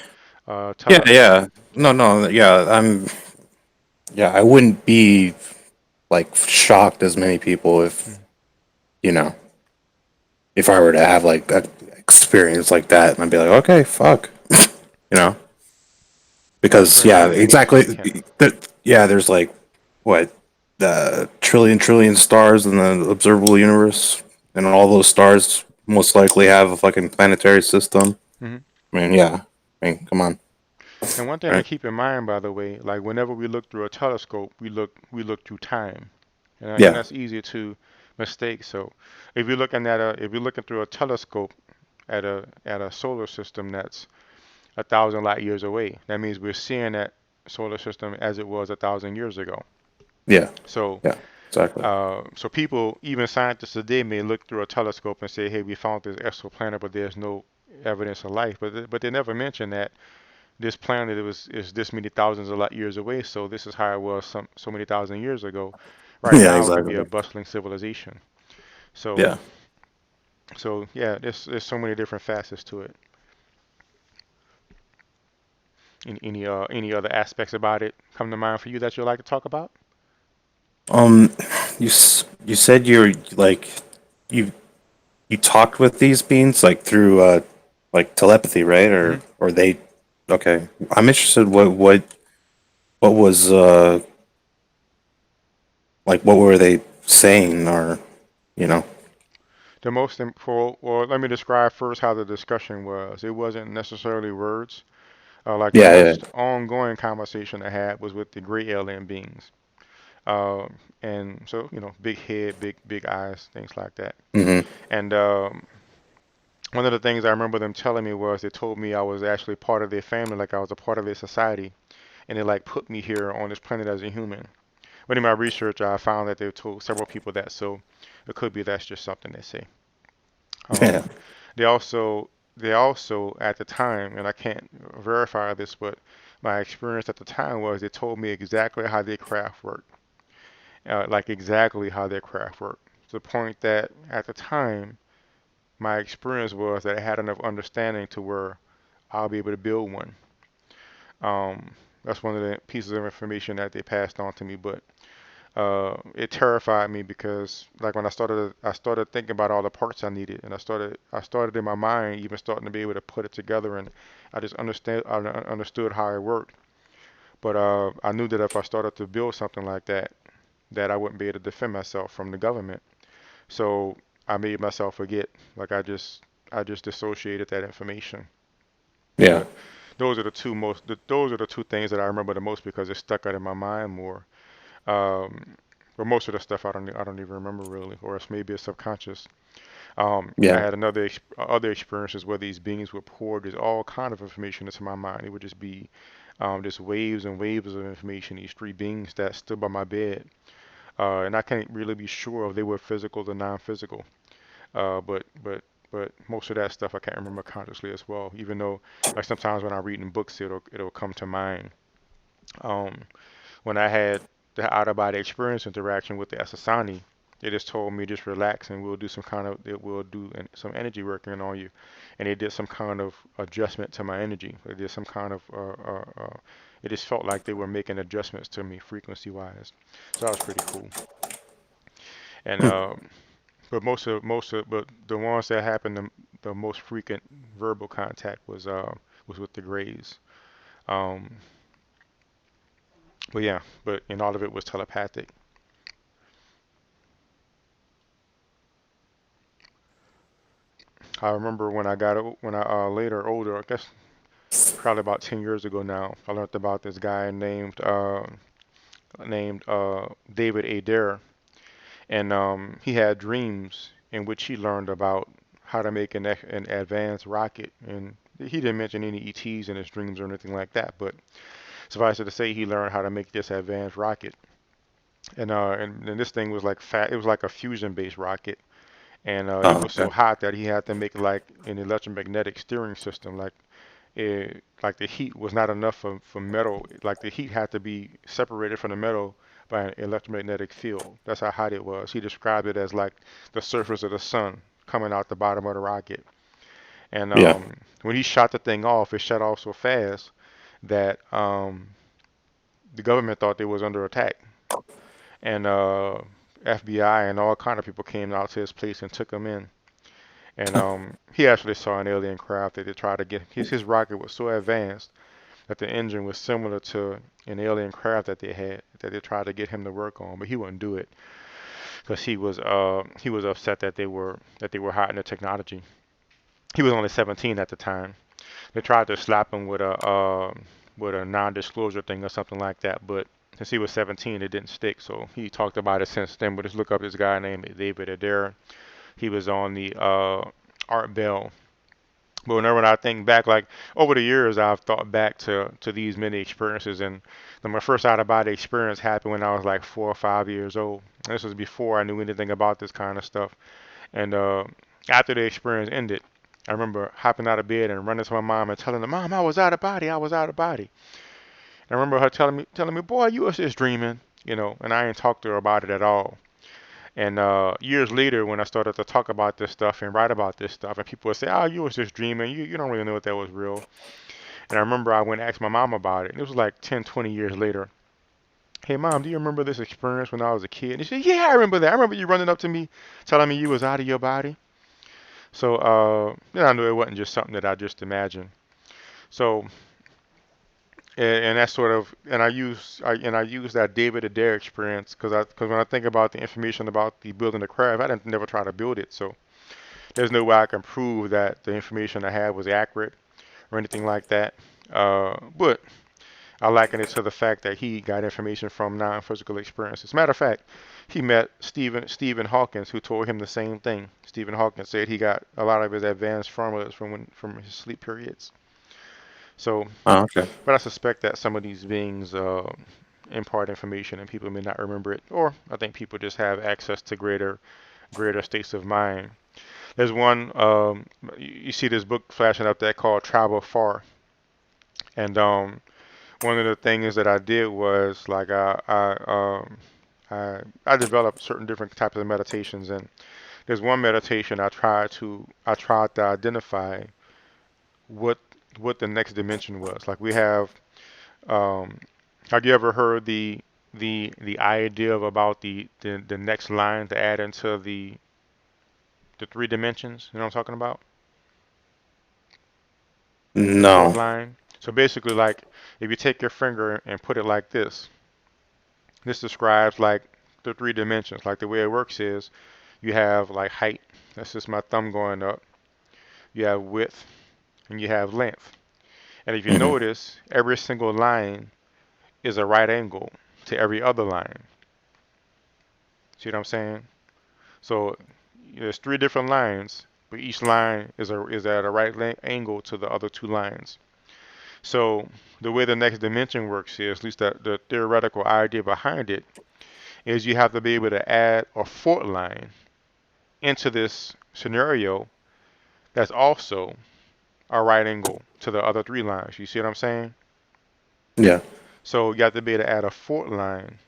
Yeah. tele. Yeah. No. No. Yeah. Yeah. I wouldn't be like shocked as many people if Mm. you know if I were to have like an experience like that, and I'd be like, okay, fuck, you know, That's because yeah, pretty exactly. significant. Yeah, there's like what the trillion stars in the observable universe, and all those stars most likely have a fucking planetary system. Hmm. I mean, yeah. I mean, come on, And one thing to right? keep in mind, by the way, like whenever we look through a telescope, we look through time, and Yeah. that's easy to mistake. So if you're looking through a telescope at a solar system that's 1,000 light years away. That means we're seeing that solar system as it was 1,000 years ago. Yeah. So, Yeah. Exactly. so people, even scientists today, may look through a telescope and say, "Hey, we found this exoplanet, but there's no evidence of life." But they never mention that this planet is this many thousands of light years away. So this is how it was so many thousand years ago. Right Yeah. now, it could be a Exactly. bustling civilization. So, Yeah. so yeah, there's so many different facets to it. Any other aspects about it come to mind for you that you'd like to talk about? Um, you said you're like you you talked with these beings like through like telepathy, right? Hmm. Or they okay. I'm interested what was like what were they saying or you know? The most important, well, let me describe first how the discussion was. It wasn't necessarily words. Like the Yeah, yeah. most ongoing conversation I had was with the gray alien beings. And so, big head, big eyes, things like that. Mm-hmm. And one of the things I remember them telling me was they told me I was actually part of their family, like I was a part of their society, and they like put me here on this planet as a human. But in my research, I found that they told several people that, so it could be that's just something they say. Yeah. Um, they also at the time, and I can't verify this, but my experience at the time was they told me exactly how their craft worked, like exactly how their craft worked. To the point that at the time, my experience was that I had enough understanding to where I'll be able to build one. That's one of the pieces of information that they passed on to me, but it terrified me because like when I started thinking about all the parts I needed, and I started in my mind even starting to be able to put it together, and I understood how it worked. But I knew that if I started to build something like that, that I wouldn't be able to defend myself from the government. So I made myself forget. Like I just dissociated that information. Yeah. But those are the two things that I remember the most because it stuck out in my mind more. Um, but most of the stuff I don't even remember really, or it's maybe it's subconscious. I Yeah. had other experiences where these beings would pour this all kind of information into my mind. It would just be just waves and waves of information. These three beings that stood by my bed, and I can't really be sure if they were physical or non-physical. But most of that stuff I can't remember consciously as well. Even though like sometimes when I read in books, it'll come to mind. Um, when I had the out of body experience interaction with the Asasani, they just told me just relax and we'll do some energy working on you, and they did some kind of adjustment to my energy. They did some kind of it just felt like they were making adjustments to me frequency wise, so that was pretty cool. And Hmm. but the ones that happened the most frequent verbal contact was with the Greys. Um, but yeah, but and all of it was telepathic. I remember when I later older, I guess probably about 10 years ago now, I learned about this guy named David Adair, and he had dreams in which he learned about how to make an advanced rocket, and he didn't mention any ETs in his dreams or anything like that, but suffice it to say, he learned how to make this advanced rocket, and this thing was like fat. It was like a fusion-based rocket, and it Oh, was so okay. hot that he had to make like an electromagnetic steering system, like the heat was not enough for metal. Like the heat had to be separated from the metal by an electromagnetic field. That's how hot it was. He described it as like the surface of the sun coming out the bottom of the rocket. And Yeah. when he shot the thing off, it shot off so fast that the government thought they was under attack. And FBI and all kind of people came out to his place and took him in. And he actually saw an alien craft that they tried to get. His rocket was so advanced that the engine was similar to an alien craft that they had that they tried to get him to work on, but he wouldn't do it because he was upset that they were hiding the technology. He was only 17 at the time. They tried to slap him with a non-disclosure thing or something like that, but since he was 17, it didn't stick. So he talked about it since then. But just look up this guy named David Adair. He was on the Art Bell But whenever I think back, like over the years, I've thought back to these many experiences, and my first out of body experience happened when I was like 4 or 5 years old. This was before I knew anything about this kind of stuff. And after the experience ended, I remember hopping out of bed and running to my mom and telling her, "Mom, I was out of body. I was out of body." And I remember her telling me, "Boy, you was just dreaming," and I ain't talked to her about it at all. And years later, when I started to talk about this stuff and write about this stuff, and people would say, "Oh, you was just dreaming. You don't really know if that was real." And I remember I went and asked my mom about it. And it was like 10, 20 years later. "Hey, Mom, do you remember this experience when I was a kid?" And she said, "Yeah, I remember that. I remember you running up to me, telling me you was out of your body." So then I knew it wasn't just something that I just imagined. So and that's sort of, and I use that David Adair experience because when I think about the information about the building the craft, I didn't never try to build it, so there's no way I can prove that the information I had was accurate or anything like that. But I liken it to the fact that he got information from non-physical experiences. Matter of fact, he met Stephen Hawkins, who told him the same thing. Stephen Hawkins said he got a lot of his advanced formulas from his sleep periods. So, Oh, okay. but I suspect that some of these beings impart information and people may not remember it, or I think people just have access to greater states of mind. There's one you see this book flashing up there called Travel Far, and one of the things that I did was like I developed certain different types of meditations, and there's one meditation I tried to identify what the next dimension was. Like we um, have you ever heard the idea of about the next line to add into the three dimensions? You know what I'm talking about? The fourth No. line. So basically, like if you take your finger and put it like this describes like the three dimensions. Like the way it works is you have like height. That's just my thumb going up. You have width and you have length. And if you Hmm. notice, every single line is a right angle to every other line. See what I'm saying? So there's three different lines, but each line is at a angle to the other two lines. So the way the next dimension works is, at least the theoretical idea behind it, is you have to be able to add a fourth line into this scenario that's also a right angle to the other three lines. You see what I'm saying? Yeah. So you have to be able to add a fourth line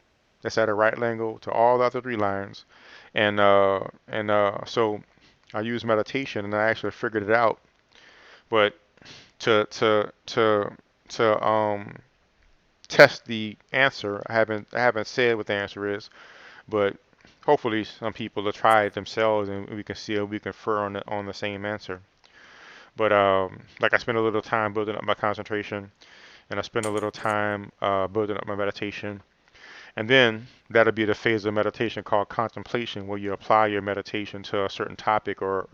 that's at a right angle to all the other three lines. So I use meditation and I actually figured it out. But to to to to test the answer, I haven't said what the answer is, but hopefully some people will try it themselves and we can see if we confer on the same answer. But like I spent a little time building up my concentration, and I spent a little time building up my meditation, and then that'll be the phase of meditation called contemplation, where you apply your meditation to a certain topic or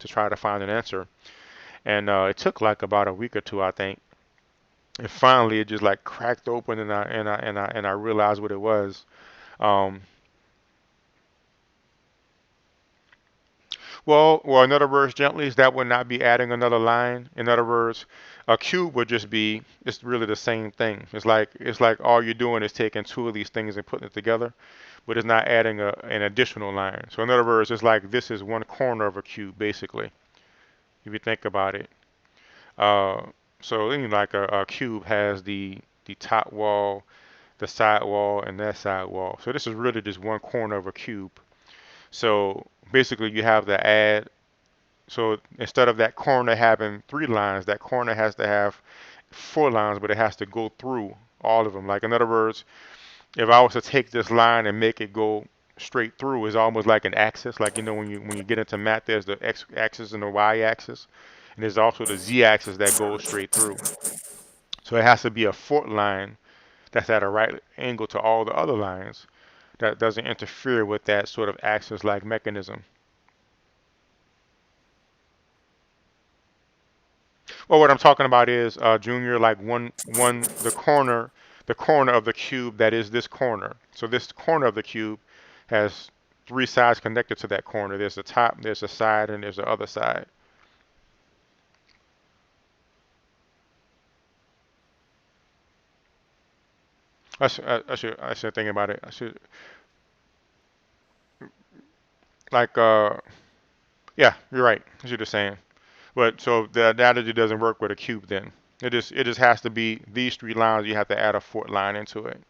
to try to find an answer. And it took like about a week or two, I think. And finally, it just like cracked open, and I realized what it was. Um, well, in other words, gently, is that would not be adding another line. In other words, a cube would just be, it's really the same thing. It's like all you're doing is taking two of these things and putting it together, but it's not adding an additional line. So in other words, it's like this is one corner of a cube, basically, if you think about it. Uh, so like a cube has the top wall, the side wall, and that side wall. So this is really just one corner of a cube. So basically, you have to add. So instead of that corner having three lines, that corner has to have four lines, but it has to go through all of them. Like in other words, if I was to take this line and make it go straight through, it's almost like an axis. Like when you get into math, there's the x axis and the y axis, and there's also the z axis that goes straight through. So it has to be a fourth line that's at a right angle to all the other lines that doesn't interfere with that sort of axis-like mechanism. Well, what I'm talking about is Junior, like the corner of the cube that is this corner. So this corner of the cube has three sides connected to that corner. There's the top, there's a side, and there's the other side. I should think about it. I should like yeah, you're right. That's what you're saying. But so the analogy doesn't work with a cube then. It just has to be these three lines. You have to add a fourth line into it.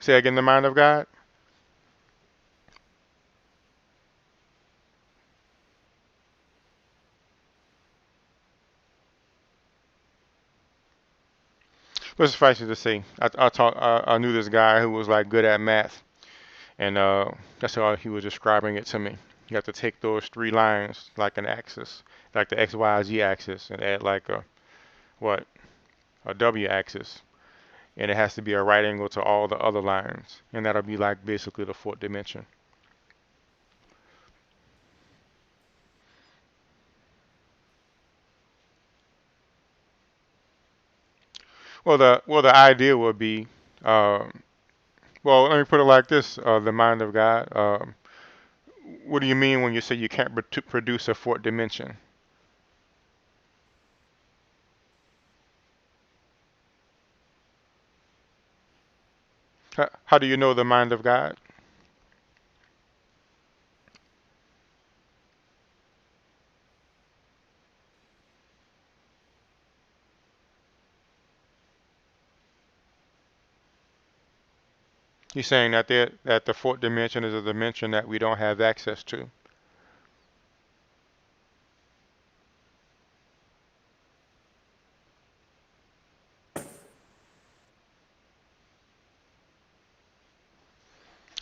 Say again, the mind of God. But suffice it to say, I knew this guy who was like good at math, and that's how he was describing it to me. You have to take those three lines like an axis, like the X, Y, Z axis, and add like what a W axis, and it has to be a right angle to all the other lines, and that'll be like basically the fourth dimension. Well, the idea would be, uh, well, let me put it like this: the mind of God. What do you mean when you say you can't produce a fourth dimension? How do you know the mind of God? He's saying that that the fourth dimension is a dimension that we don't have access to.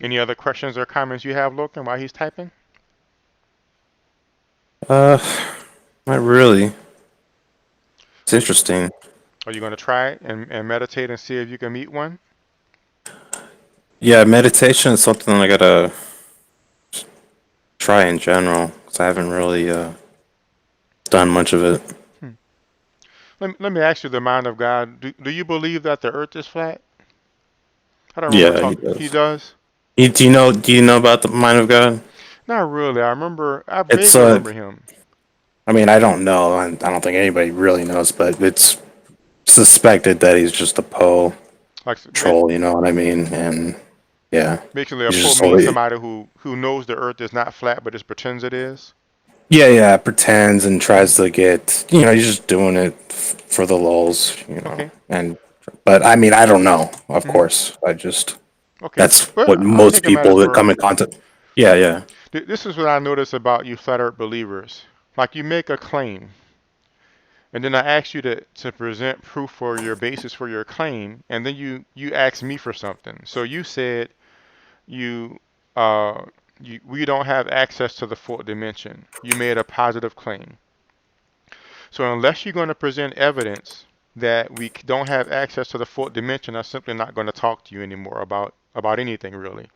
Any other questions or comments you have, Logan, while he's typing? Uh, not really. It's interesting. Are you going to try it and meditate and see if you can meet one? Yeah, meditation is something I gotta try in general because I haven't really done much of it. Hmm. Let me ask you, the mind of God. Do you believe that the Earth is flat? I don't remember Yeah, he talking. He does. does. Do you know about the mind of God? Not really. I remember. I It's vaguely remember him. I mean, I don't know. I don't think anybody really knows, but it's suspected that he's just a Poe Like troll. You know what I mean? And yeah, basically, a he's Poe just means always, somebody who knows the Earth is not flat, but just pretends it is. yeah, pretends and Hmm. tries to get, he's just doing it for the lulz. Okay. And but I mean, I don't know. Of Hmm. course, Okay. that's But what I'll most take him at people his that come word. in contact. Yeah, yeah. This is what I notice about you flat Earth believers. Like you make a claim, and then I ask you to present proof for your basis for your claim, and then you ask me for something. So you said you uh we don't have access to the fourth dimension. You made a positive claim. So unless you're going to present evidence that we don't have access to the fourth dimension, I'm simply not going to talk to you anymore about anything really.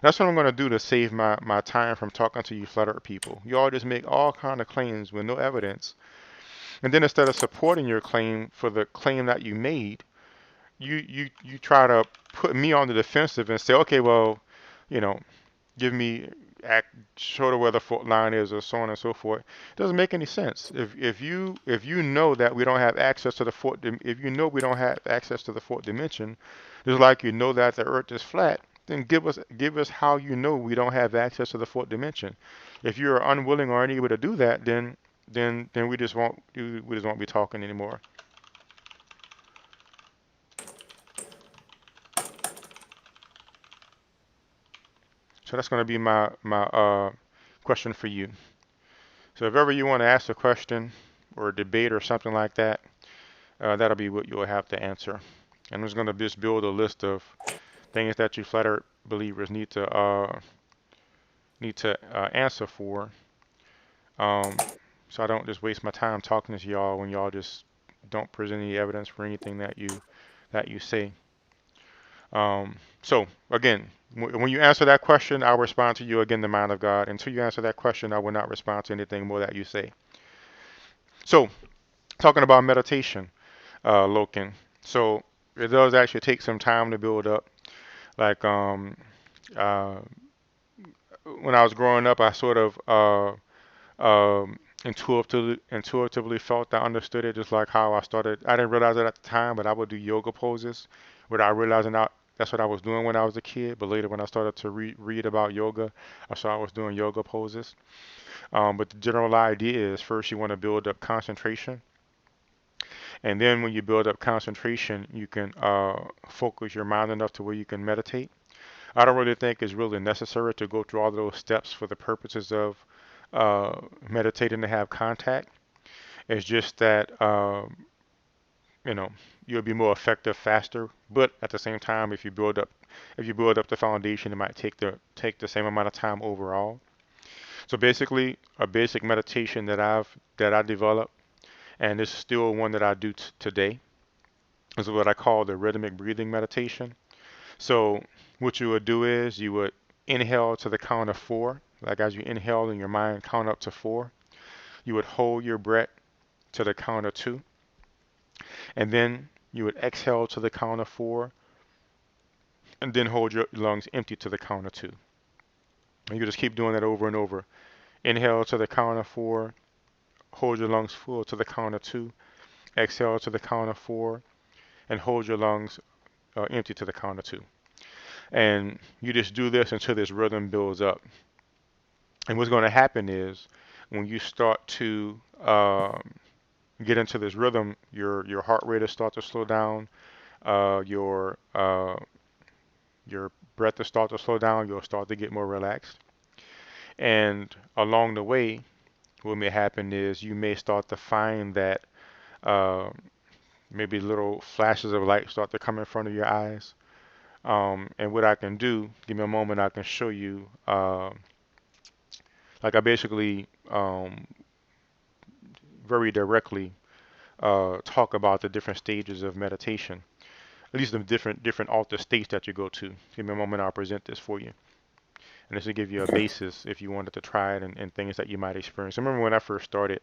That's what I'm going to do to save my time from talking to you flat earth people. You all just make all kind of claims with no evidence. And then instead of supporting your claim for the claim that you made, you try to put me on the defensive and say, okay, well, you know, give me act show where the fault line is or so on and so forth. It doesn't make any sense. If you know that we don't have access to the if you know we don't have access to the fourth dimension, just like you know that the earth is flat, then give us how you know we don't have access to the fourth dimension. If you're unwilling or unable to do that, then we just won't be talking anymore. So that's going to be my question for you. So if ever you want to ask a question or a debate or something like that, that'll be what you'll have to answer. And I'm just going to just build a list of things that you flat earth believers need to answer for, um, so I don't just waste my time talking to y'all when y'all just don't present any evidence for anything that you say. So again, when you answer that question, I'll respond to you again, the mind of God. Until you answer that question, I will not respond to anything more that you say. So talking about meditation, Loken. So it does actually take some time to build up. Like uh, when I was growing up, I sort of intuitively felt I understood it, just like how I started. I didn't realize it at the time, but I would do yoga poses without realizing that's what I was doing when I was a kid. But later, when I started to read about yoga, I saw I was doing yoga poses. But the general idea is first you want to build up concentration, and then when you build up concentration, you can focus your mind enough to where you can meditate. I don't really think it's really necessary to go through all of those steps for the purposes of meditating to have contact. It's just that you know you'll be more effective faster. But at the same time, if you build up the foundation, it might take the same amount of time overall. So basically, a basic meditation that I developed, and this is still one that I do today, is what I call the rhythmic breathing meditation. So what you would do is you would inhale to the count of four. Like as you inhale in your mind, count up to four. You would hold your breath to the count of two, and then you would exhale to the count of four, and then hold your lungs empty to the count of two. And you just keep doing that over and over. Inhale to the count of four, hold your lungs full to the count of two, exhale to the count of four, and hold your lungs empty to the count of two. And you just do this until this rhythm builds up. And what's going to happen is when you start to get into this rhythm, your heart rate will start to slow down, uh, your uh, your breath will start to slow down, you'll start to get more relaxed. And along the way, what may happen is you may start to find that uh, maybe little flashes of light start to come in front of your eyes. And what I can do, give me a moment, I can show you. Like I basically very directly talk about the different stages of meditation, at least the different altered states that you go to. Give me a moment, I'll present this for you. And this will give you a Okay. basis if you wanted to try it and things that you might experience. I remember when I first started,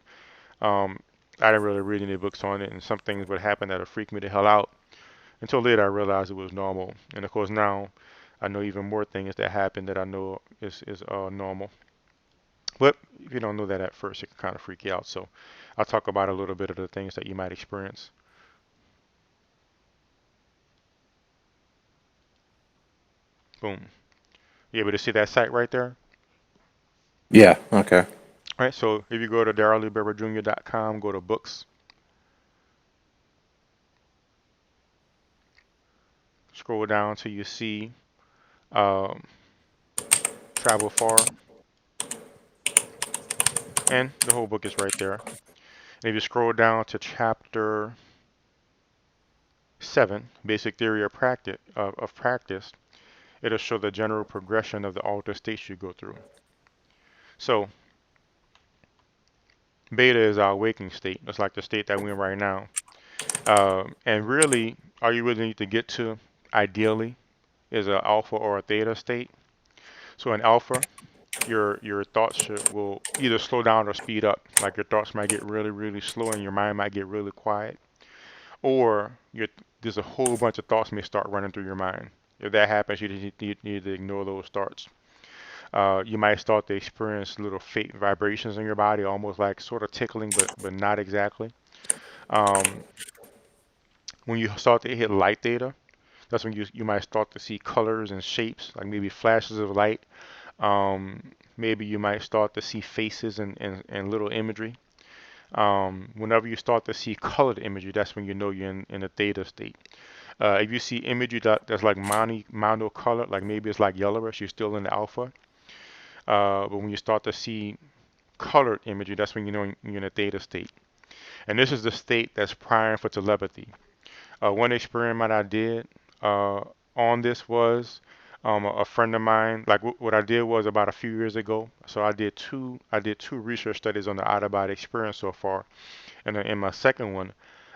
um, I didn't really read any books on it, and some things would happen that would freak me the hell out. Until later, I realized it was normal. And of course, now I know even more things that happen that I know is normal. But if you don't know that at first, it can kind of freak you out. So I'll talk about a little bit of the things that you might experience. Boom. You able to see that site right there? Yeah. Okay. All right. So if you go to darrellberberjr.com, go to books, scroll down till you see um, Travel Far, and the whole book is right there. And if you scroll down to chapter 7, Basic Theory of Practice, it'll show the general progression of the altered states you go through. So beta is our waking state. It's like the state that we're in right now. And really, all you really need to get to, ideally, is an alpha or a theta state. So in alpha, your thoughts will either slow down or speed up. Like your thoughts might get really, really slow and your mind might get really quiet. Or there's a whole bunch of thoughts may start running through your mind. If that happens, you need to ignore those thoughts. You might start to experience little faint vibrations in your body, almost like sort of tickling, but not exactly. Um, when you start to hit light theta, that's when you might start to see colors and shapes, like maybe flashes of light. Maybe you might start to see faces and little imagery. Whenever you start to see colored imagery, that's when you know you're in a theta state. If you see imagery that's like monocolored, like maybe it's like yellowish, you're still in the alpha. But when you start to see colored imagery, that's when you know you're in a theta state. And this is the state that's primed for telepathy. One experiment I did uh, on this was a friend of mine. Like what I did was about a few years ago. So I did two research studies on the out of body experience so far. And then in my second one,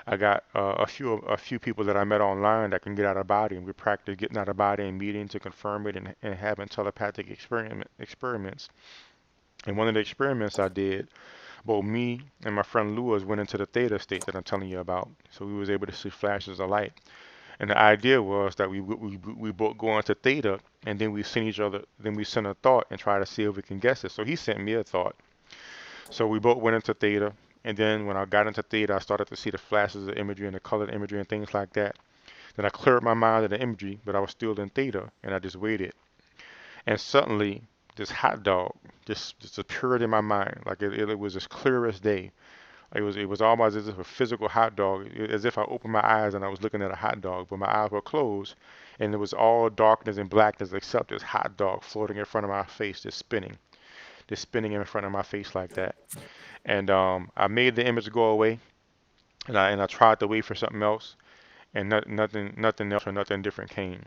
I got a few people that I met online that can get out of body, and we practiced getting out of body and meeting to confirm it and having telepathic experiments. And one of the experiments I did, both me and my friend Lewis went into the theta state that I'm telling you about. So we was able to see flashes of light. And the idea was that we both go into theta, and then we send each other, then we send a thought and try to see if we can guess it. So he sent me a thought. So we both went into theta, and then when I got into theta, I started to see the flashes of imagery and the colored imagery and things like that. Then I cleared my mind of the imagery, but I was still in theta, and I just waited. And suddenly, this hot dog just appeared in my mind, like it was as clear as day. It was almost as if a physical hot dog, as if I opened my eyes and I was looking at a hot dog, but my eyes were closed, and it was all darkness and blackness except this hot dog floating in front of my face, just spinning in front of my face like that. And I made the image go away, and I tried to wait for something else, and nothing else or nothing different came.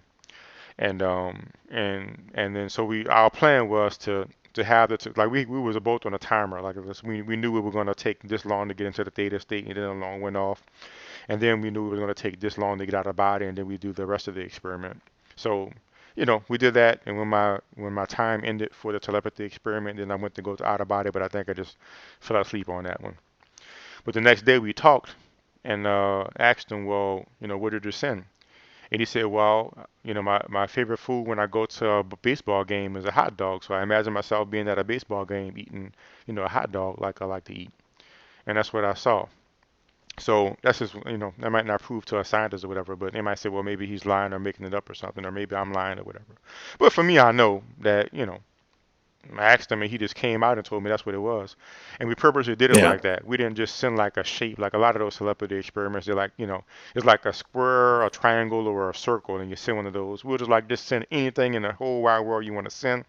And then so our plan was to have like we was both on a timer, like we knew we were going to take this long to get into the theta state, and then the alarm went off, and then we knew it was going to take this long to get out of the body, and then we do the rest of the experiment. So we did that, and when my time ended for the telepathy experiment, then I went to go to out of body, but I think I just fell asleep on that one. But the next day we talked, and asked him, well, what did you send? And he said, well, my favorite food when I go to a baseball game is a hot dog. So I imagine myself being at a baseball game eating, a hot dog like I like to eat. And that's what I saw. So that's just, that might not prove to a scientist or whatever, but they might say, well, maybe he's lying or making it up or something, or maybe I'm lying or whatever. But for me, I know that, I asked him and he just came out and told me that's what it was. And we purposely did it Yeah. like that. We didn't just send like a shape, like a lot of those telepathy experiments, they're like, it's like a square, a triangle, or a circle, and you send one of those. We'll just send anything in the whole wide world you want to send,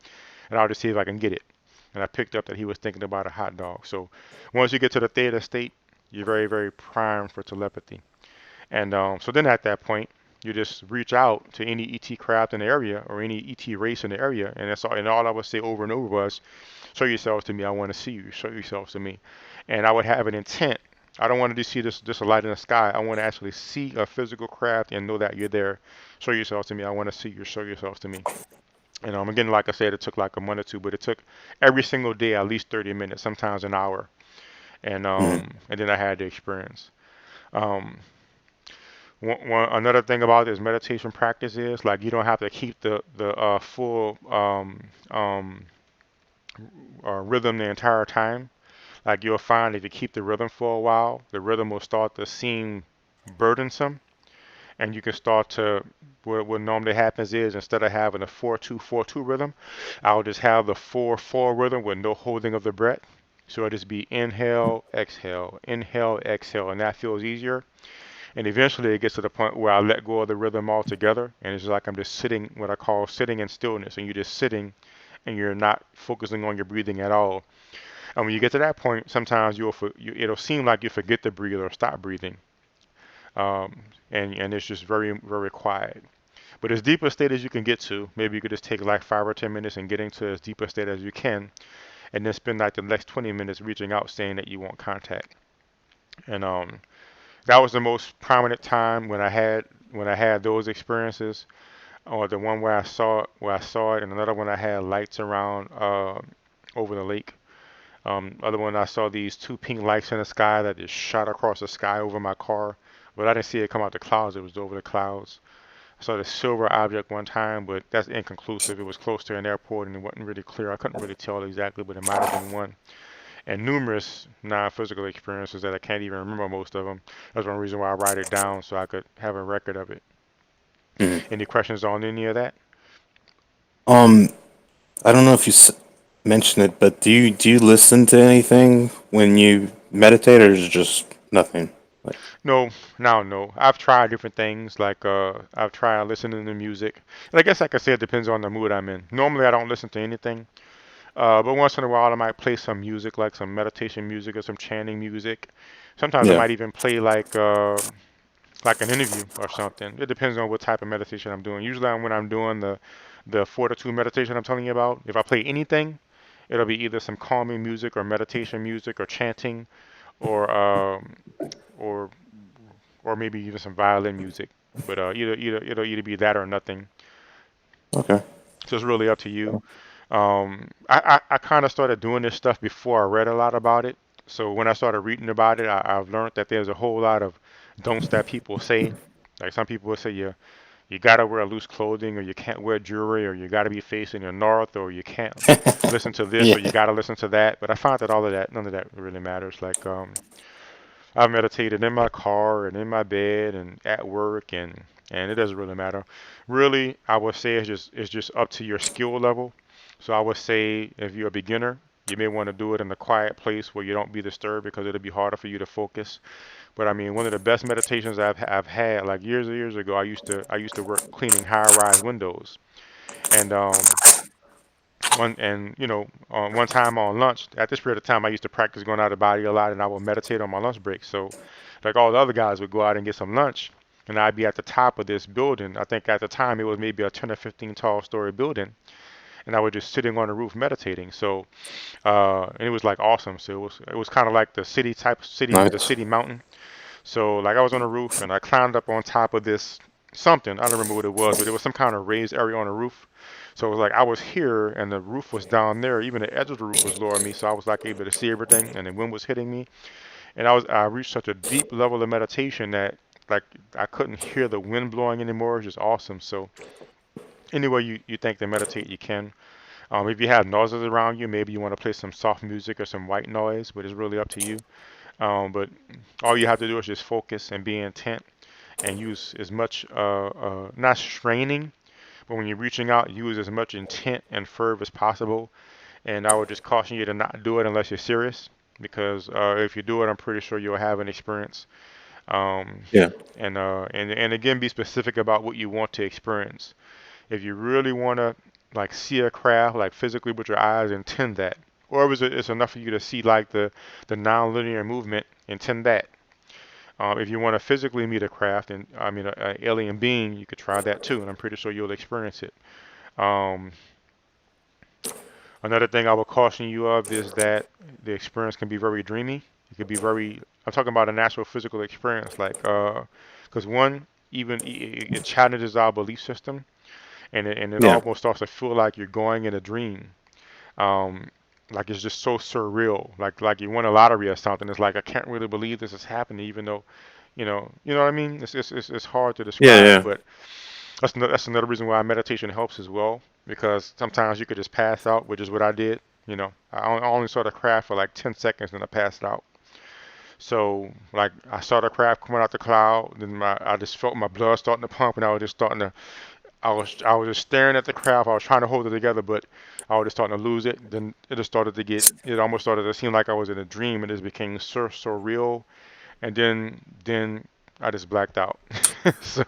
and I'll just see if I can get it. And I picked up that he was thinking about a hot dog. So once you get to the theta state, you're very, very primed for telepathy. And so then at that point, you just reach out to any ET craft in the area or any ET race in the area, and that's all. And all I would say over and over was, "Show yourselves to me. I want to see you. Show yourselves to me." And I would have an intent. I don't want to just see this a light in the sky. I want to actually see a physical craft and know that you're there. Show yourselves to me. I want to see you. Show yourselves to me. And again, like I said, it took like a month or two, but it took every single day at least 30 minutes, sometimes an hour. And Mhm. and then I had the experience. Um, another thing about this meditation practice is like you don't have to keep the full rhythm the entire time. Like you'll find if you keep the rhythm for a while, the rhythm will start to seem burdensome, and you can start to what normally happens is instead of having a 4-2-4-2 rhythm, I'll just have the 4-4 rhythm with no holding of the breath. So it'll just be inhale, exhale, and that feels easier. And eventually it gets to the point where I let go of the rhythm altogether, and it's like I'm just sitting, what I call sitting in stillness, and you're just sitting, and you're not focusing on your breathing at all. And when you get to that point, sometimes it'll seem like you forget to breathe or stop breathing, and it's just very, very quiet. But as deep a state as you can get to, maybe you could just take like 5 or 10 minutes and get into as deep a state as you can, and then spend like the next 20 minutes reaching out saying that you want contact. And that was the most prominent time when I had those experiences, or the one where I saw it, and another one I had lights around over the lake. Other one I saw these two pink lights in the sky that just shot across the sky over my car, but I didn't see it come out the clouds. It was over the clouds. I saw the silver object one time, but that's inconclusive. It was close to an airport and it wasn't really clear. I couldn't really tell exactly, but it might have been one. And numerous non-physical experiences that I can't even remember most of them. That's one reason why I write it down so I could have a record of it. Mhm. Any questions on any of that? Um, I don't know if you mentioned it, but do you listen to anything when you meditate, or is it just nothing? Like, No, now no. I've tried different things. Like I've tried listening to music. And I guess like I said, it depends on the mood I'm in. Normally I don't listen to anything. But once in a while I might play some music, like some meditation music or some chanting music. Sometimes I yeah. might even play like an interview or something. It depends on what type of meditation I'm doing. Usually when I'm doing the fortitude meditation I'm telling you about, if I play anything, it'll be either some calming music or meditation music or chanting or or or maybe even some violin music. But it'll either be that or nothing. Okay. So it's really up to you. I kind of started doing this stuff before I read a lot about it. So when I started reading about it, I've learned that there's a whole lot of don'ts that people say. Like some people will say you gotta wear loose clothing, or you can't wear jewelry, or you gotta be facing the north, or you can't listen to this, Yeah. or you gotta listen to that. But I found that all of that, none of that really matters. Like I've meditated in my car and in my bed and at work, and it doesn't really matter. Really, I would say it's just up to your skill level. So I would say if you're a beginner, you may want to do it in a quiet place where you don't be disturbed because it'll be harder for you to focus. But I mean, one of the best meditations I've had, like years and years ago, I used to work cleaning high-rise windows, and one time on lunch, at this period of time, I used to practice going out of body a lot, and I would meditate on my lunch break. So, like all the other guys would go out and get some lunch, and I'd be at the top of this building. I think at the time it was maybe a 10 or 15 tall story building, and I was just sitting on the roof meditating. So, and it was like awesome. So it was kind of like the city type city, the Nice. city mountain. So like I was on the roof and I climbed up on top of this something. I don't remember what it was, but it was some kind of raised area on the roof. So it was like I was here and the roof was down there. Even the edge of the roof was lower me, so I was like able to see everything, and the wind was hitting me. And I reached such a deep level of meditation that like I couldn't hear the wind blowing anymore. It was just awesome. So anyway, you think to meditate, you can. If you have noises around you, maybe you want to play some soft music or some white noise, but it's really up to you. But all you have to do is just focus and be intent and use as much, not straining, but when you're reaching out, use as much intent and fervor as possible. And I would just caution you to not do it unless you're serious, because if you do it, I'm pretty sure you'll have an experience. Um, Yeah. and again, be specific about what you want to experience. If you really want to like see a craft like physically with your eyes, intend that. Or is it's enough for you to see like the non-linear movement, intend that. If you want to physically meet a craft, and I mean an alien being, you could try that too, and I'm pretty sure you'll experience it. Um, Another thing I would caution you of is that the experience can be very dreamy. It could be very. I'm talking about a natural physical experience, like because one even it challenges our belief system, and it Yeah. almost starts to feel like you're going in a dream. Um, like it's just so surreal. Like you won a lottery or something. It's like I can't really believe this is happening, even though, you know what I mean. It's hard to Yeah. describe, Yeah. but that's another reason why meditation helps as well. Because sometimes you could just pass out, which is what I did. I only saw the craft for like 10 seconds, and I passed out. So like I saw the craft coming out the cloud, then I just felt my blood starting to pump, and I was just starting to I was just staring at the craft. I was trying to hold it together, but I was just starting to lose it. Then it just started to get. It almost started to seem like I was in a dream, and it just became so real. And then I just blacked out. so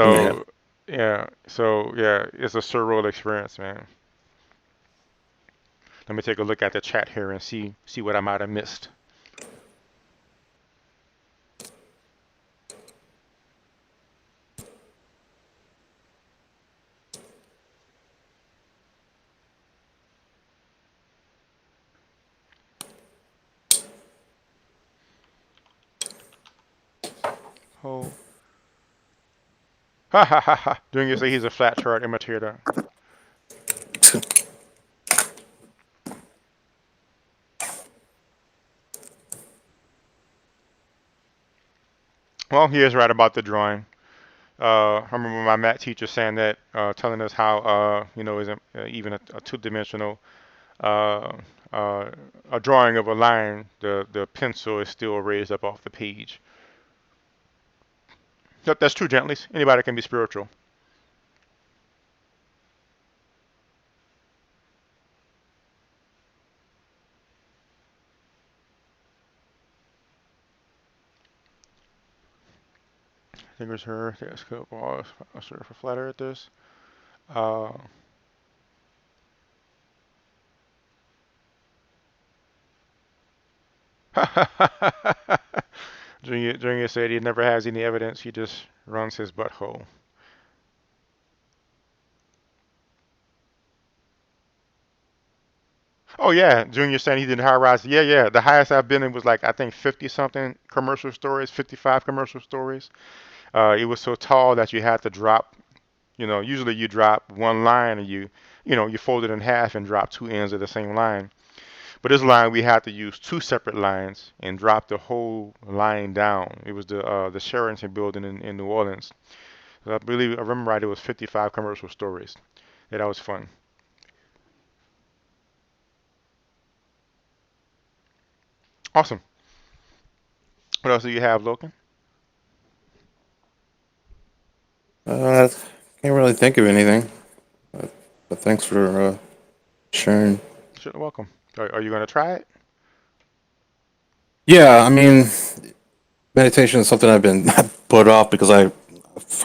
Yeah. so yeah, it's a surreal experience, man. Let me take a look at the chat here and see what I might have missed. Oh, ha ha ha ha! Doing you say he's a flat chart imitator? Well, he is right about the drawing. I remember my math teacher saying that, telling us how, isn't even a two-dimensional uh, uh, a drawing of a line, the pencil is still raised up off the page. Yep, that's true, gentleys. Anybody can be spiritual. I think it was her. Yes, was sort of flatter at this. Uh, Junior said he never has any evidence. He just runs his butthole. Oh yeah, Junior saying he did high rise. Yeah, yeah. The highest I've been in was like I think 50 something commercial stories, 55 commercial stories. It was so tall that you had to drop. Usually you drop one line and you fold it in half and drop two ends of the same line. But this line we had to use two separate lines and drop the whole line down. It was the Sheraton building in New Orleans. I believe I remember right, it was 55 commercial stories. Yeah, that was fun. Awesome. What else do you have, Logan? Can't really think of anything, but thanks for sharing. Sure, welcome. Are you going to try it? Yeah, I mean, meditation is something I've been put off because I've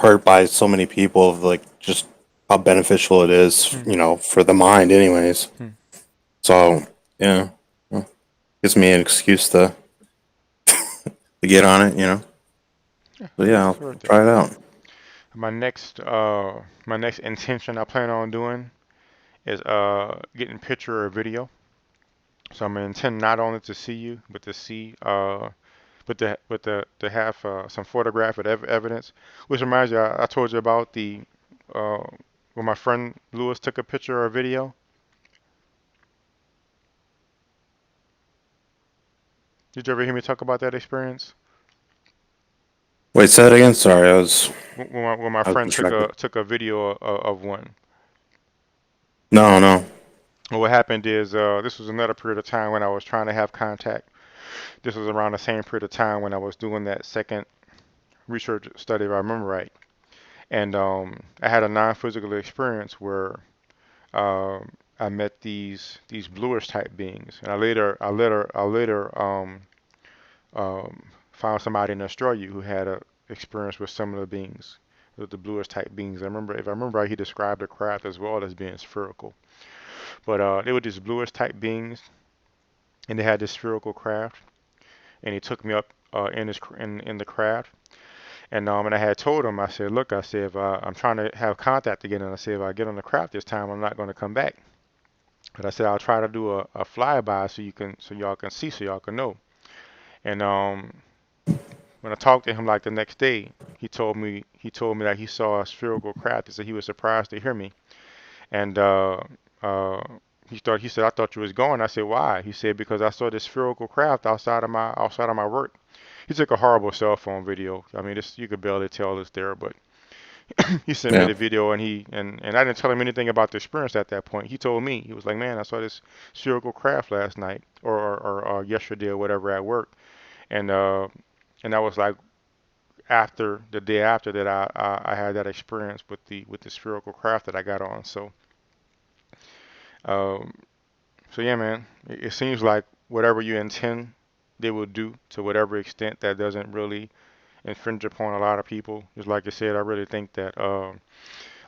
heard by so many people of like just how beneficial it is, Hmm. for the mind, anyways. Hmm. So yeah, well, gives me an excuse to get on it. Yeah, So yeah, I'll it's worth it. try it out. My next intention I plan on doing is getting picture or video. So I'm gonna intend not only to see you, but to see to have some photographic evidence. Which reminds you, I told you about the uh, when my friend Lewis took a picture or video. Did you ever hear me talk about that experience? Wait, say it again. Sorry, I was When my I was friend took distracted. a video of one. No, no. Well, what happened is this was another period of time when I was trying to have contact. This was around the same period of time when I was doing that second research study, if I remember right. And I had a non-physical experience where I met these bluish type beings, and I later found somebody in Australia who had a experience with similar beings, with the bluish type beings. If I remember right, he described the craft as well as being spherical. But they were these bluish type beings, and they had this spherical craft, and he took me up in the craft. And I had told him, I said, look, I said, if I'm trying to have contact again, and I said, if I get on the craft this time, I'm not going to come back. But I said, I'll try to do a flyby so y'all can see, so y'all can know. And when I talked to him like the next day, he told me that he saw a spherical craft. He said he was surprised to hear me. And uh, he said, I thought you was gone. I said, why? He said, because I saw this spherical craft outside of my work. He took a horrible cell phone video. I mean, this you could barely tell it's there, but he sent me Yeah, the video, and I didn't tell him anything about the experience at that point. He told me, he was like, man, I saw this spherical craft last night or yesterday or whatever at work, and uh, and that was like after the day after that I had that experience with the spherical craft that I got on. Um, so yeah, man, it seems like whatever you intend, they will do to whatever extent that doesn't really infringe upon a lot of people. Just like I said, I really think that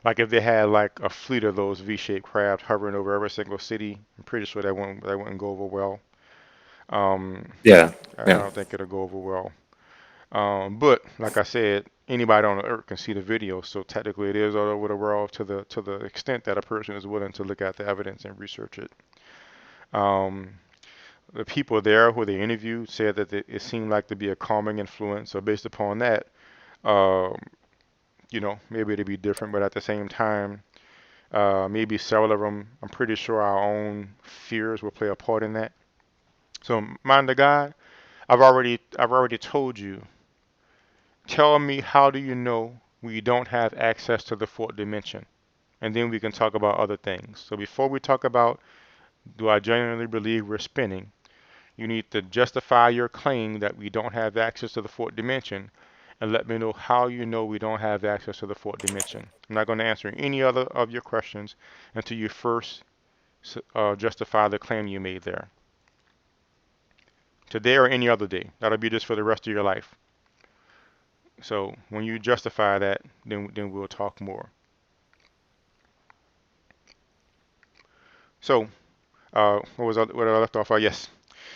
like if they had like a fleet of those V-shaped craft hovering over every single city, I'm pretty sure that wouldn't go over well. Um, yeah, I yeah, don't think it'll go over well. But like I said, anybody on the earth can see the video, so technically it is all over the world to the extent that a person is willing to look at the evidence and research it. Um, the people there who they interviewed said that it seemed like to be a calming influence. So based upon that, um, maybe it'd be different, but at the same time, maybe several of them, I'm pretty sure our own fears will play a part in that. So mind the God, I've already told you. Tell me, how do you know we don't have access to the fourth dimension? And then we can talk about other things. So before we talk about do I genuinely believe we're spinning, you need to justify your claim that we don't have access to the fourth dimension and let me know how you know we don't have access to the fourth dimension. I'm not going to answer any other of your questions until you first justify the claim you made there. Today or any other day. That'll be just for the rest of your life. So when you justify that, then we'll talk more. So what I left off? Yes.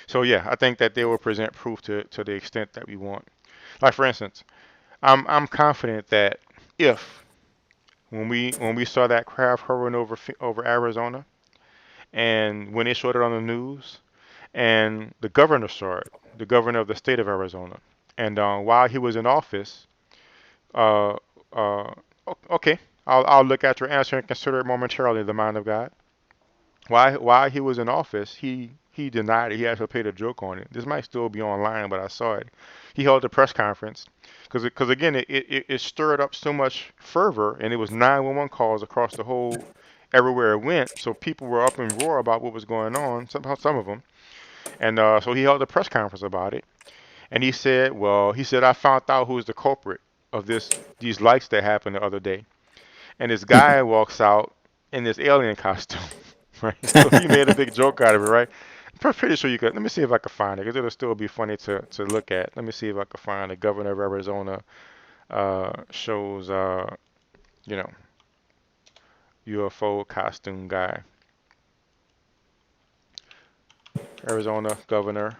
So yeah, I think that they will present proof to the extent that we want. Like for instance, I'm confident that if when we saw that craft hovering over Arizona, and when they showed it on the news, and the governor saw it, the governor of the state of Arizona, and while he was in office, uh, okay, I'll look at your answer and consider it momentarily, the mind of God. While he was in office, he he denied it. He actually played a joke on it. This might still be online, but I saw it. He held a press conference because again, it stirred up so much fervor, and it was 911 calls across the whole everywhere it went. So people were up in roar about what was going on. Some of them, and so he held a press conference about it, and he said, well, he said I found out who's the culprit of these lights that happened the other day, and this guy walks out in this alien costume. Right, so he made a big joke out of it, right? I'm pretty sure you could. Let me see if I can find it, because it'll still be funny to look at. Let me see if I can find the governor of Arizona shows, you know, UFO costume guy. Arizona governor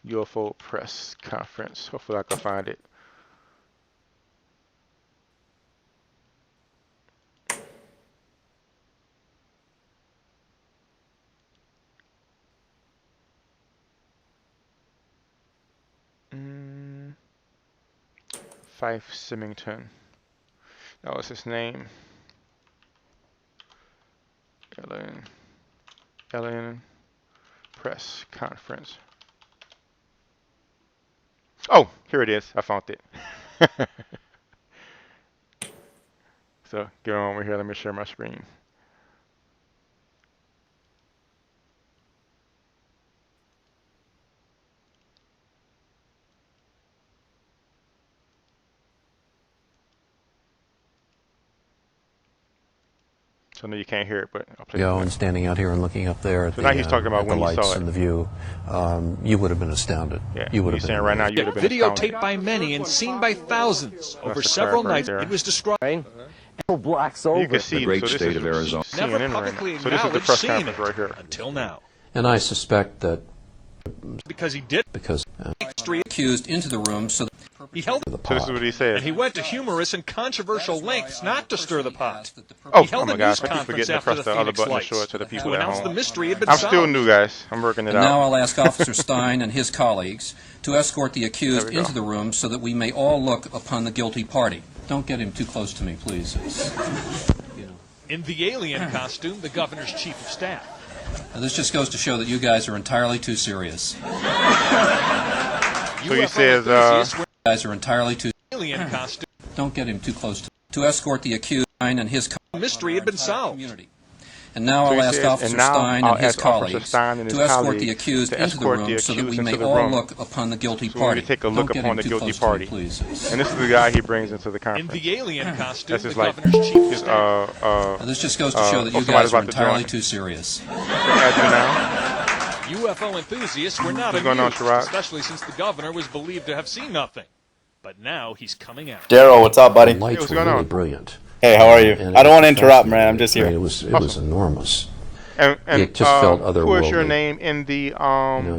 UFO press conference. Hopefully I can find it. Fife Symington. That was his name. Alien press conference. Oh, here it is. I found it. So go on over here. Let me share my screen. So I know you can't hear it, but I'll play it. And standing out here and looking up there at So now he's talking about when the he saw lights it. and the view, you would have been astounded. Yeah, you would he's have saying been right now you would have been astounded. Videotaped by many and seen by thousands over the several crap right nights. there. It was described. Blacks You over. can see The great so this state is of Arizona. Never CNN right publicly now. So this is the acknowledged press seeing conference it right here. until now. And I suspect that Because he did. because accused into the room so that He held the So this is pot. what he said. and he went to humorous and controversial lengths not to stir the pot. Oh, He held my a gosh, news I keep conference forgetting to after press the the other Phoenix button to lights show it to the people to at announce home. the mystery had been I'm solved. still new, guys. I'm working it And now out. I'll ask Officer Stein and his colleagues to escort the accused There we go. into the room so that we may all look upon the guilty party. Don't get him too close to me, please. In the alien costume, the governor's chief of staff. Now, this just goes to show that you guys are entirely too serious. So he says, You guys are entirely too... Alien costume. Don't get him too close to escort the accused Stein and his Mystery had been solved. community. And now So I'll he ask says, Officer and now Stein I'll and his ask Officer colleagues Stein and his to escort the colleagues accused to into the escort the room so that accused we may into the all room. look upon the guilty so we're going party. to take a Don't look get upon him the too guilty close to me, party. please. And this is the guy he brings into the In conference. the alien costume, That's the his like governor's chief of his staff. Now, this just goes to show that you somebody's guys are about to entirely join. too serious. So as you know, UFO enthusiasts were not What's going on, amused, Sherrod? especially since the governor was believed to have seen nothing. But now he's coming out. Daryl, what's up, buddy? The lights what's were going really on? brilliant. Hey, how are you? And I don't it want to was interrupt, man. I'm fascinating. just I mean, here. it was enormous. and It just felt who is your otherworldly. name in the You know,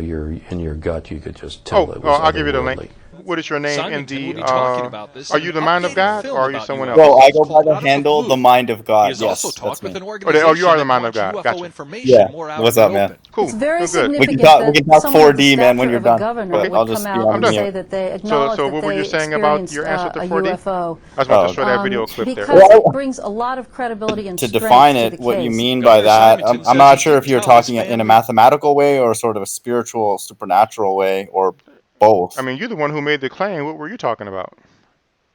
in your gut, you could just tell it was I'll give you the link. otherworldly. What is your name in Simonton the? will be talking about this Are in you an the Mind of updated God, film or are you about someone UFOs. else? Well, I go by the Out of the handle, blue. the Mind of He God. has Yes, also that's talked me. with an Oh, organization you are the that Mind of wants God. UFO Gotcha. information Yeah. more out What's in up, the man? open. Cool. It's very Good, good. We significant can talk. We that can talk someone at the 4D, man, when stature you're of a done. governor But would I'll just come be out on and done. say mute. that they acknowledge so that what were they you saying about experienced your answer to a 4D? UFO. I just want to show that video clip there. Because it brings a lot of credibility and To strength define to it, the what you case. mean by Governor that, Simonton I'm says not he sure if didn't you're tell his talking in a family. mathematical way or sort of a spiritual, supernatural way, or both. I mean, you're the one who made the claim. What were you talking about?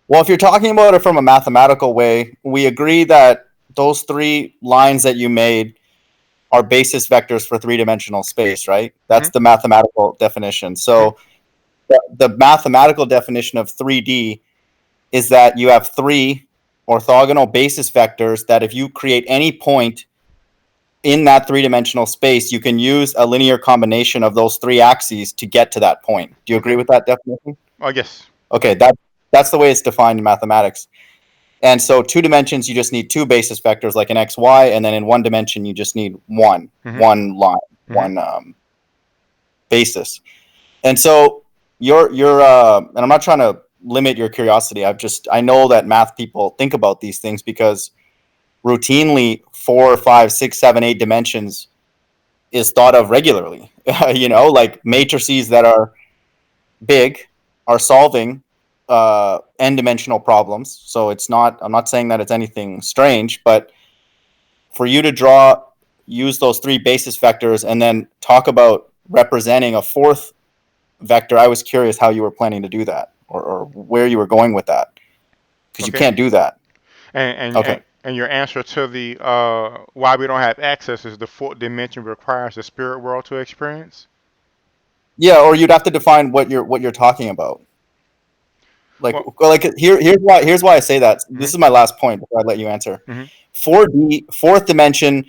Well, if you're talking about it from a mathematical way, we agree that those three lines that you made are basis vectors for three-dimensional space, right? That's the mathematical definition. So the mathematical definition of 3D is that you have three orthogonal basis vectors that if you create any point in that three-dimensional space, you can use a linear combination of those three axes to get to that point. Do you agree with that definition? Oh, yes. Okay, that's the way it's defined in mathematics. And so 2 dimensions, you just need two basis vectors like an x, y, and then in 1 dimension, you just need one line, one basis. And so you're and I'm not trying to limit your curiosity. I know that math people think about these things because routinely 4, 5, 6, 7, 8 dimensions is thought of regularly. You know, like matrices that are big are solving n-dimensional problems. So I'm not saying that it's anything strange, but for you to draw use those three basis vectors and then talk about representing a fourth vector, I was curious how you were planning to do that, or where you were going with that, because you can't do that. And your answer to the why we don't have access is the fourth dimension requires the spirit world to experience. Yeah, or you'd have to define what you're talking about. Here's why I say that. This is my last point before I let you answer. 4D, fourth dimension.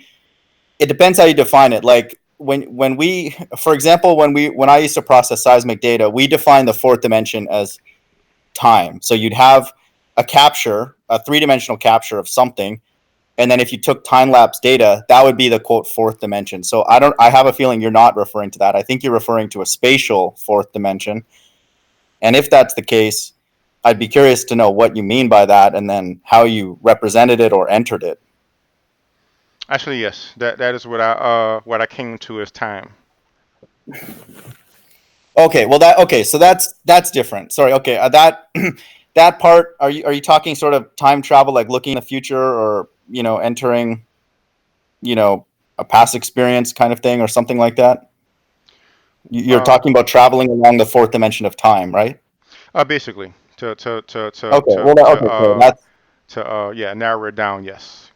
It depends how you define it. Like when we, for example, when I used to process seismic data, we define the fourth dimension as time. So you'd have a capture, a three-dimensional capture of something, and then if you took time-lapse data, that would be the quote fourth dimension. So I have a feeling you're not referring to that. I think you're referring to a spatial fourth dimension. And if that's the case, I'd be curious to know what you mean by that, and then how you represented it or entered it. Actually, yes, that is what I came to as time. Okay, well so that's different. Sorry. Okay, that part. Are you talking sort of time travel, like looking in the future, or entering, a past experience kind of thing, or something like that? You're talking about traveling along the fourth dimension of time, right? Basically, to narrow it down. Yes.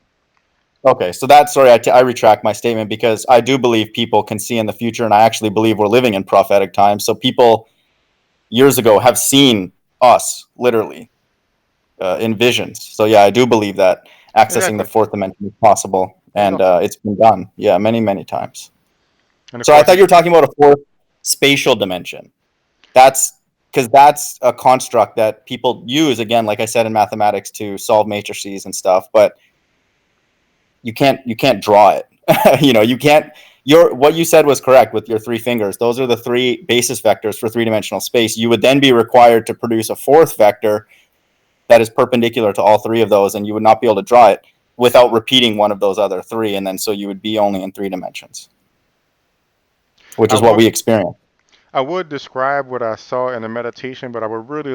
Okay, so I retract my statement, because I do believe people can see in the future, and I actually believe we're living in prophetic times. So people years ago have seen us literally in visions. So yeah, I do believe that accessing the fourth dimension is possible, and it's been done, many, many times. So I thought you were talking about a fourth spatial dimension. That's because that's a construct that people use, again, like I said, in mathematics to solve matrices and stuff, but you can't draw it. You can't. What you said was correct with your three fingers. Those are the three basis vectors for three-dimensional space. You would then be required to produce a fourth vector that is perpendicular to all three of those, and you would not be able to draw it without repeating one of those other three, and then so you would be only in 3 dimensions, which is what we experience. I would describe what I saw in the meditation, but I would really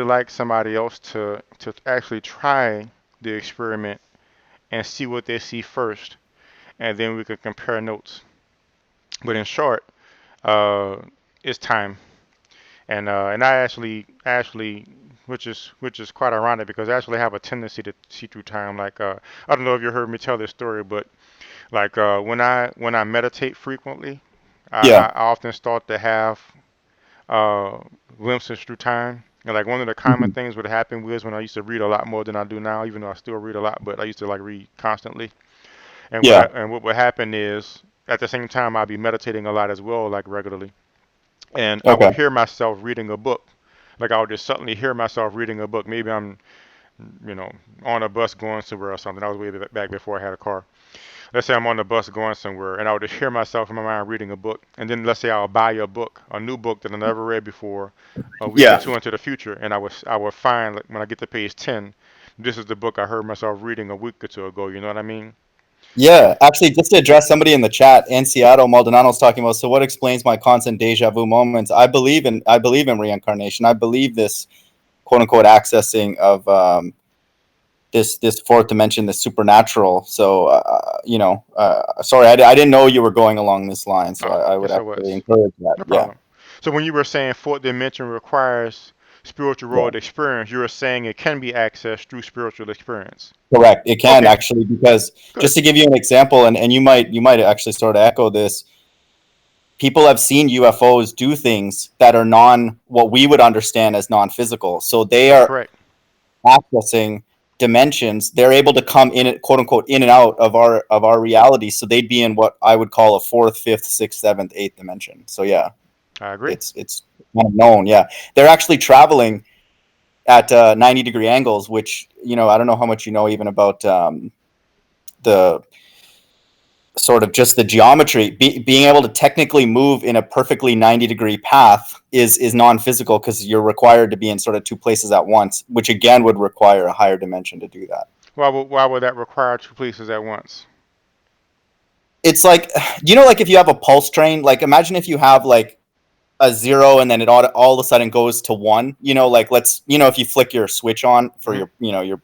like somebody else to actually try the experiment and see what they see first, and then we could compare notes. But in short, it's time, and I actually, which is quite ironic, because I actually have a tendency to see through time. Like I don't know if you heard me tell this story, but like when I meditate frequently, I often start to have glimpses through time. And like one of the common things would happen was when I used to read a lot more than I do now, even though I still read a lot, but I used to like read constantly. And what would happen is at the same time I'd be meditating a lot as well, like regularly. And I would hear myself reading a book. Like I would just suddenly hear myself reading a book. Maybe I'm, on a bus going somewhere or something. That was way back before I had a car. Let's say I'm on the bus going somewhere, and I would just hear myself in my mind reading a book. And then let's say I'll buy a new book that I never read before, a week or two into the future, and I would find, like, when I get to page 10, this is the book I heard myself reading a week or two ago. You know what I mean? Yeah, actually, just to address somebody in the chat, in Seattle, Maldonado is talking about. So, what explains my constant deja vu moments? I believe in reincarnation. I believe this quote unquote accessing of this fourth dimension, this supernatural. So, sorry, I didn't know you were going along this line. So I would actually encourage that. No problem. So when you were saying fourth dimension requires spiritual world experience, you were saying it can be accessed through spiritual experience. Correct. It can actually, because just to give you an example, and you might actually sort of echo this. People have seen UFOs do things that are what we would understand as non-physical. So they are accessing dimensions. They're able to come in, quote unquote, in and out of our reality. So they'd be in what I would call a fourth, fifth, sixth, seventh, eighth dimension. So yeah, I agree. It's kind of known. Yeah, they're actually traveling at 90-degree angles, which I don't know how much you know even about the sort of just the geometry. Being able to technically move in a perfectly 90-degree path is non-physical, because you're required to be in sort of two places at once, which again would require a higher dimension to do that. Why would that require two places at once? It's like, like if you have a pulse train, like imagine if you have like a 0 and then it all of a sudden goes to 1, like if you flick your switch on for your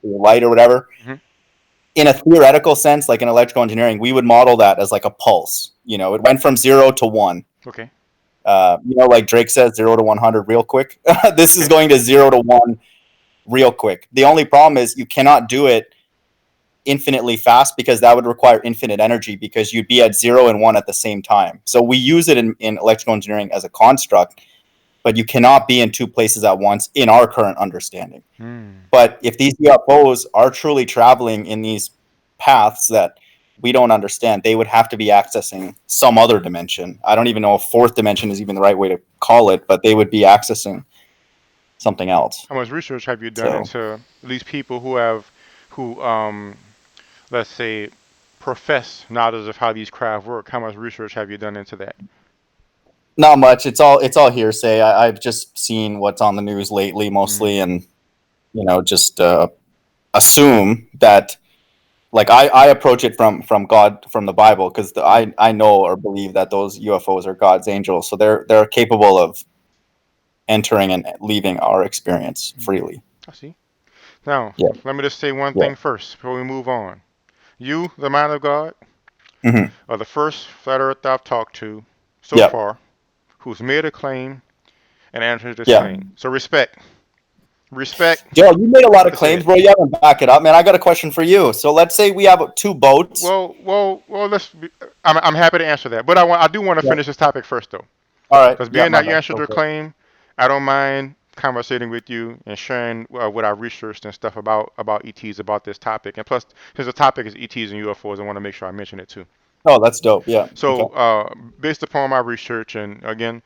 light or whatever, in a theoretical sense, like in electrical engineering, we would model that as like a pulse. You know, it went from 0 to 1. Okay. You know, like Drake says, 0 to 100 real quick. This is going to 0 to 1 real quick. The only problem is you cannot do it infinitely fast, because that would require infinite energy, because you'd be at 0 and 1 at the same time. So we use it in electrical engineering as a construct, but you cannot be in two places at once in our current understanding. But if these UFOs are truly traveling in these paths that we don't understand, they would have to be accessing some other dimension. I don't even know if fourth dimension is even the right way to call it, but they would be accessing something else. How much research have you done into these people who let's say, profess knowledge of how these craft work? How much research have you done into that? Not much. It's all hearsay. I've just seen what's on the news lately, mostly, and you know, just assume that. Like I approach it from God, from the Bible, because I know or believe that those UFOs are God's angels, so they're capable of entering and leaving our experience freely. I see. Now, Yeah. let me just say one thing first before we move on. You, the man of God, are the first flat earth I've talked to so far who's made a claim and answered this claim. So respect. Joe, you made a lot of claims, bro. You haven't back it up, man. I got a question for you. So let's say we have 2 boats. Well. I'm happy to answer that, but I do want to finish this topic first, though. All right. Because being that you answered your claim, I don't mind conversating with you and sharing what I researched and stuff about ETs, about this topic. And plus, since the topic is ETs and UFOs, I want to make sure I mention it too. Oh, that's dope. Yeah. So, based upon my research, and again,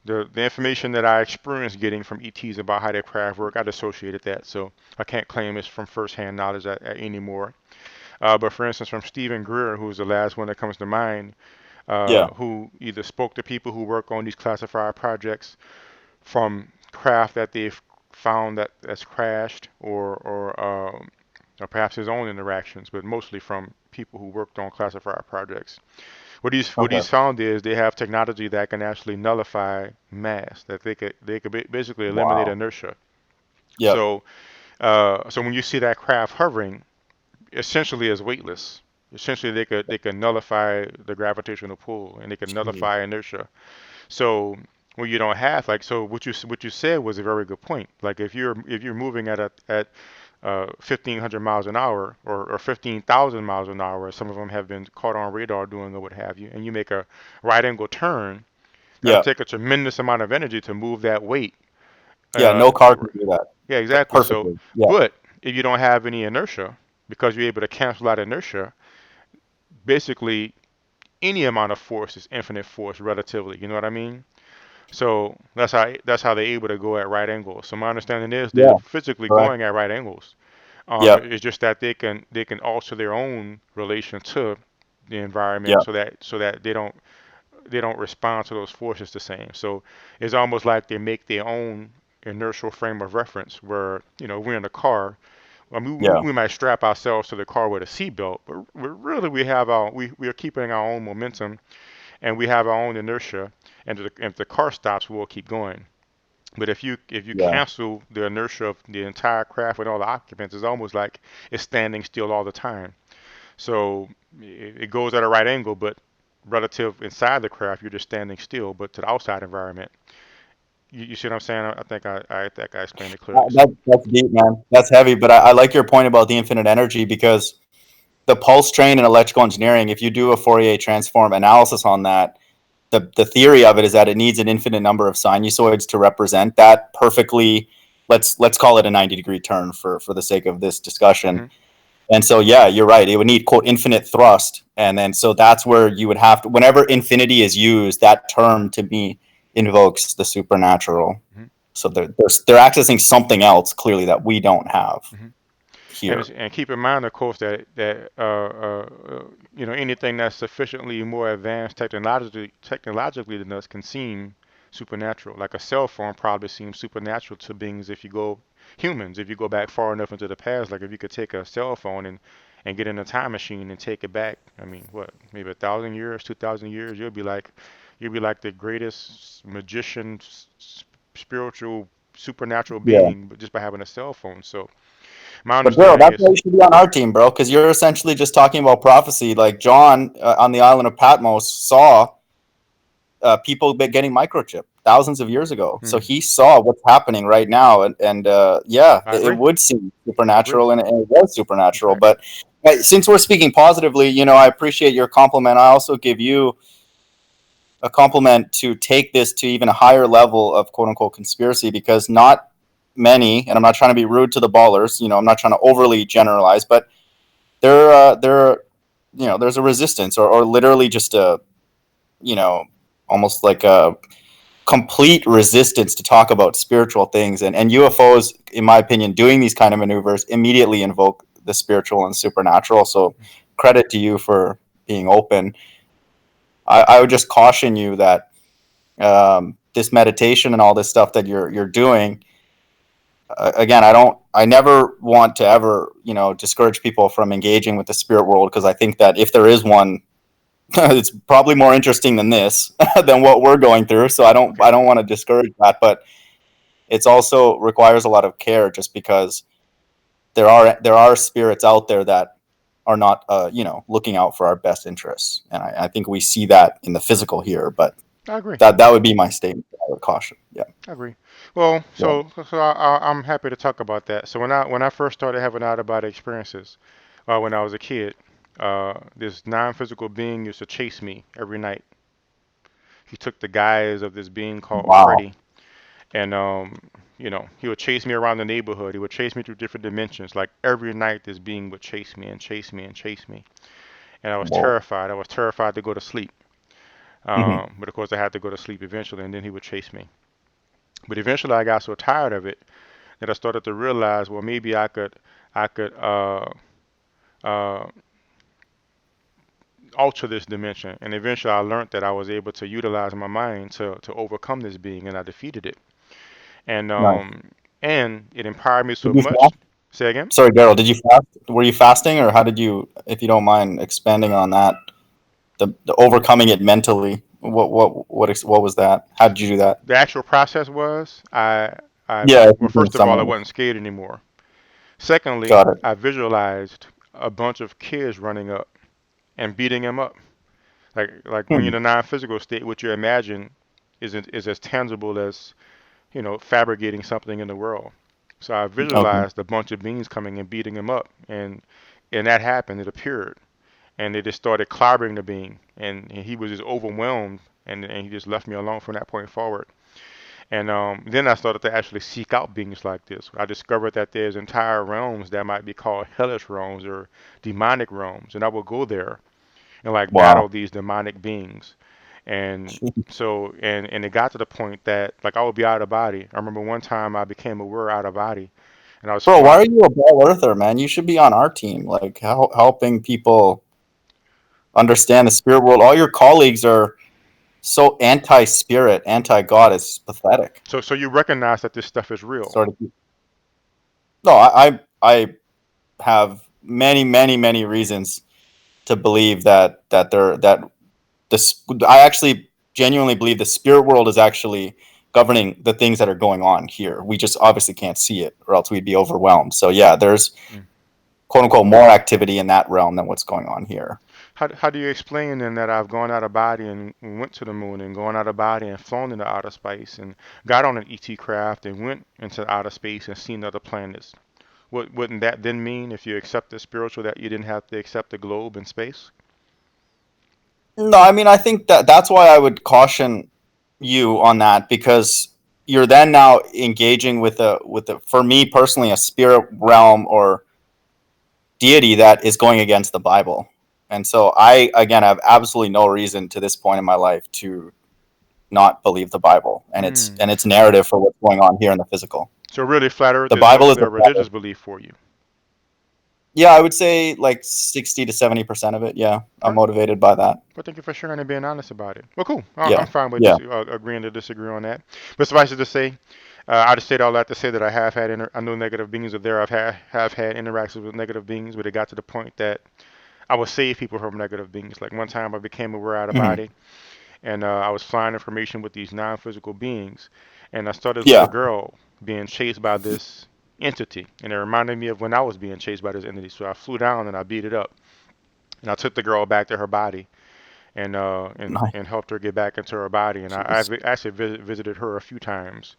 the information that I experienced getting from ETs about how their craft work, I'd associated that. So I can't claim it's from firsthand knowledge anymore. But for instance, from Stephen Greer, who's the last one that comes to mind, who either spoke to people who work on these classified projects from craft that they've found that's crashed, or perhaps his own interactions, but mostly from people who worked on classified projects. What he's found is they have technology that can actually nullify mass, that they could basically eliminate inertia. Yeah. So when you see that craft hovering, essentially is weightless. Essentially, they could nullify the gravitational pull, and they can nullify inertia. So when you don't have what you said was a very good point. Like if you're moving at 1,500 miles an hour or 15,000 miles an hour, some of them have been caught on radar doing or what have you, and you make a right angle turn, that'll take a tremendous amount of energy to move that weight. No car can do that. Yeah, exactly. Perfectly. So, but if you don't have any inertia, because you're able to cancel out inertia, basically any amount of force is infinite force relatively. You know what I mean? So that's how they're able to go at right angles. So my understanding is they're physically going at right angles. It's just that they can alter their own relation to the environment so that they don't respond to those forces the same. So it's almost like they make their own inertial frame of reference where, we're in a car. I mean, we might strap ourselves to the car with a seatbelt, but really we are keeping our own momentum, and we have our own inertia, and if the car stops, we'll keep going. But if you cancel the inertia of the entire craft with all the occupants, it's almost like it's standing still all the time. So it goes at a right angle, but relative inside the craft, you're just standing still. But to the outside environment, you see what I'm saying? I think I explained it clearly. That's deep, man. That's heavy. But I like your point about the infinite energy, because the pulse train in electrical engineering, if you do a Fourier transform analysis on that, the theory of it is that it needs an infinite number of sinusoids to represent that perfectly. Let's call it a 90-degree turn for the sake of this discussion. And so, yeah, you're right. It would need, quote, infinite thrust. And then so that's where you would have to, whenever infinity is used, that term to me invokes the supernatural. So they're accessing something else clearly that we don't have here. And keep in mind, of course, that anything that's sufficiently more advanced technologically than us can seem supernatural. Like a cell phone probably seems supernatural to beings if you go back far enough into the past. Like if you could take a cell phone and get in a time machine and take it back, I mean, maybe 1,000 years, 2,000 years, you'll be like the greatest magician, spiritual, supernatural being, but just by having a cell phone. So My But bro, understanding that's is why you should be on our team, bro, because you're essentially just talking about prophecy. Like John on the island of Patmos saw people getting microchipped thousands of years ago. So he saw what's happening right now, and yeah, I it agree. would seem I agree. supernatural, and it was supernatural. Okay. But since we're speaking positively, I appreciate your compliment. I also give you a compliment to take this to even a higher level of quote unquote conspiracy, because not many, and I'm not trying to be rude to the ballers, I'm not trying to overly generalize, but there's a resistance, or literally just a, almost like a complete resistance to talk about spiritual things, and UFOs, in my opinion, doing these kind of maneuvers immediately invoke the spiritual and supernatural. So credit to you for being open. I would just caution you that this meditation and all this stuff that you're doing, again, I never want to ever, discourage people from engaging with the spirit world, because I think that if there is one, it's probably more interesting than this, than what we're going through. So I don't want to discourage that, but it's also requires a lot of care, just because there are spirits out there that are not, looking out for our best interests. And I think we see that in the physical here, but I agree. that would be my statement. I would caution. Yeah. I agree. Well, I'm happy to talk about that. So when I first started having out of body experiences, when I was a kid, this non-physical being used to chase me every night. He took the guise of this being called Freddy, and he would chase me around the neighborhood. He would chase me through different dimensions. Like every night, this being would chase me and chase me and chase me, and I was terrified. I was terrified to go to sleep. But of course, I had to go to sleep eventually, and then he would chase me. But eventually, I got so tired of it that I started to realize, well, maybe I could uh, alter this dimension. And eventually, I learned that I was able to utilize my mind to overcome this being, and I defeated it. And Nice. and it empowered me so Did you much. fast? Say again? Sorry, Daryl, did you fast? Were you fasting, or how did you, if you don't mind expanding on that, the overcoming it mentally? What was that? How did you do that? The actual process was Yeah, if well, you can first of all, I summarize. wasn't scared anymore. Secondly, Got it. I visualized a bunch of kids running up and beating him up. Like when you're in a non-physical state, what you imagine is as tangible as fabricating something in the world. So I Okay. visualized a bunch of beings coming and beating him up, and that happened. It appeared, and they just started clobbering the being, and he was just overwhelmed, and he just left me alone from that point forward. And then I started to actually seek out beings like this. I discovered that there's entire realms that might be called hellish realms or demonic realms, and I would go there and like battle Wow. these demonic beings. And so, and it got to the point that like I would be out of body. I remember one time I became aware out of body, and I was Bro, why flying. are you a ball earther, man? You should be on our team, like helping people understand the spirit world. All your colleagues are so anti-spirit, anti-God. It's pathetic. So you recognize that this stuff is real. Sort of. No, I have many, many, many reasons to believe that this. I actually genuinely believe the spirit world is actually governing the things that are going on here. We just obviously can't see it, or else we'd be overwhelmed. So yeah, there's quote unquote more activity in that realm than what's going on here. How do you explain then that I've gone out of body and went to the moon and gone out of body and flown into outer space and got on an ET craft and went into outer space and seen other planets? Wouldn't that then mean if you accept the spiritual that you didn't have to accept the globe and space? No, I mean, I think that's why I would caution you on that, because you're then now engaging with for me personally, a spirit realm or deity that is going against the Bible. And so I, again, have absolutely no reason to this point in my life to not believe the Bible and its narrative for what's going on here in the physical. So really, flat Earth The is Bible is mostly the a religious belief for you. Yeah, I would say like 60 to 70% of it. Yeah, I'm motivated by that. Well, thank you for sharing and being honest about it. Well, cool. Yeah, I'm fine with yeah. agreeing to disagree on that. But suffice it to say, I just said all that to say that I have had I know negative beings are there. Have had interactions with negative beings, but it got to the point that I would save people from negative beings. Like one time, I became aware out of body, and I was flying information with these non-physical beings, and I started this little girl being chased by this entity, and it reminded me of when I was being chased by this entity. So I flew down and I beat it up, and I took the girl back to her body, and Nice. and helped her get back into her body. And I Jeez. actually visited her a few times,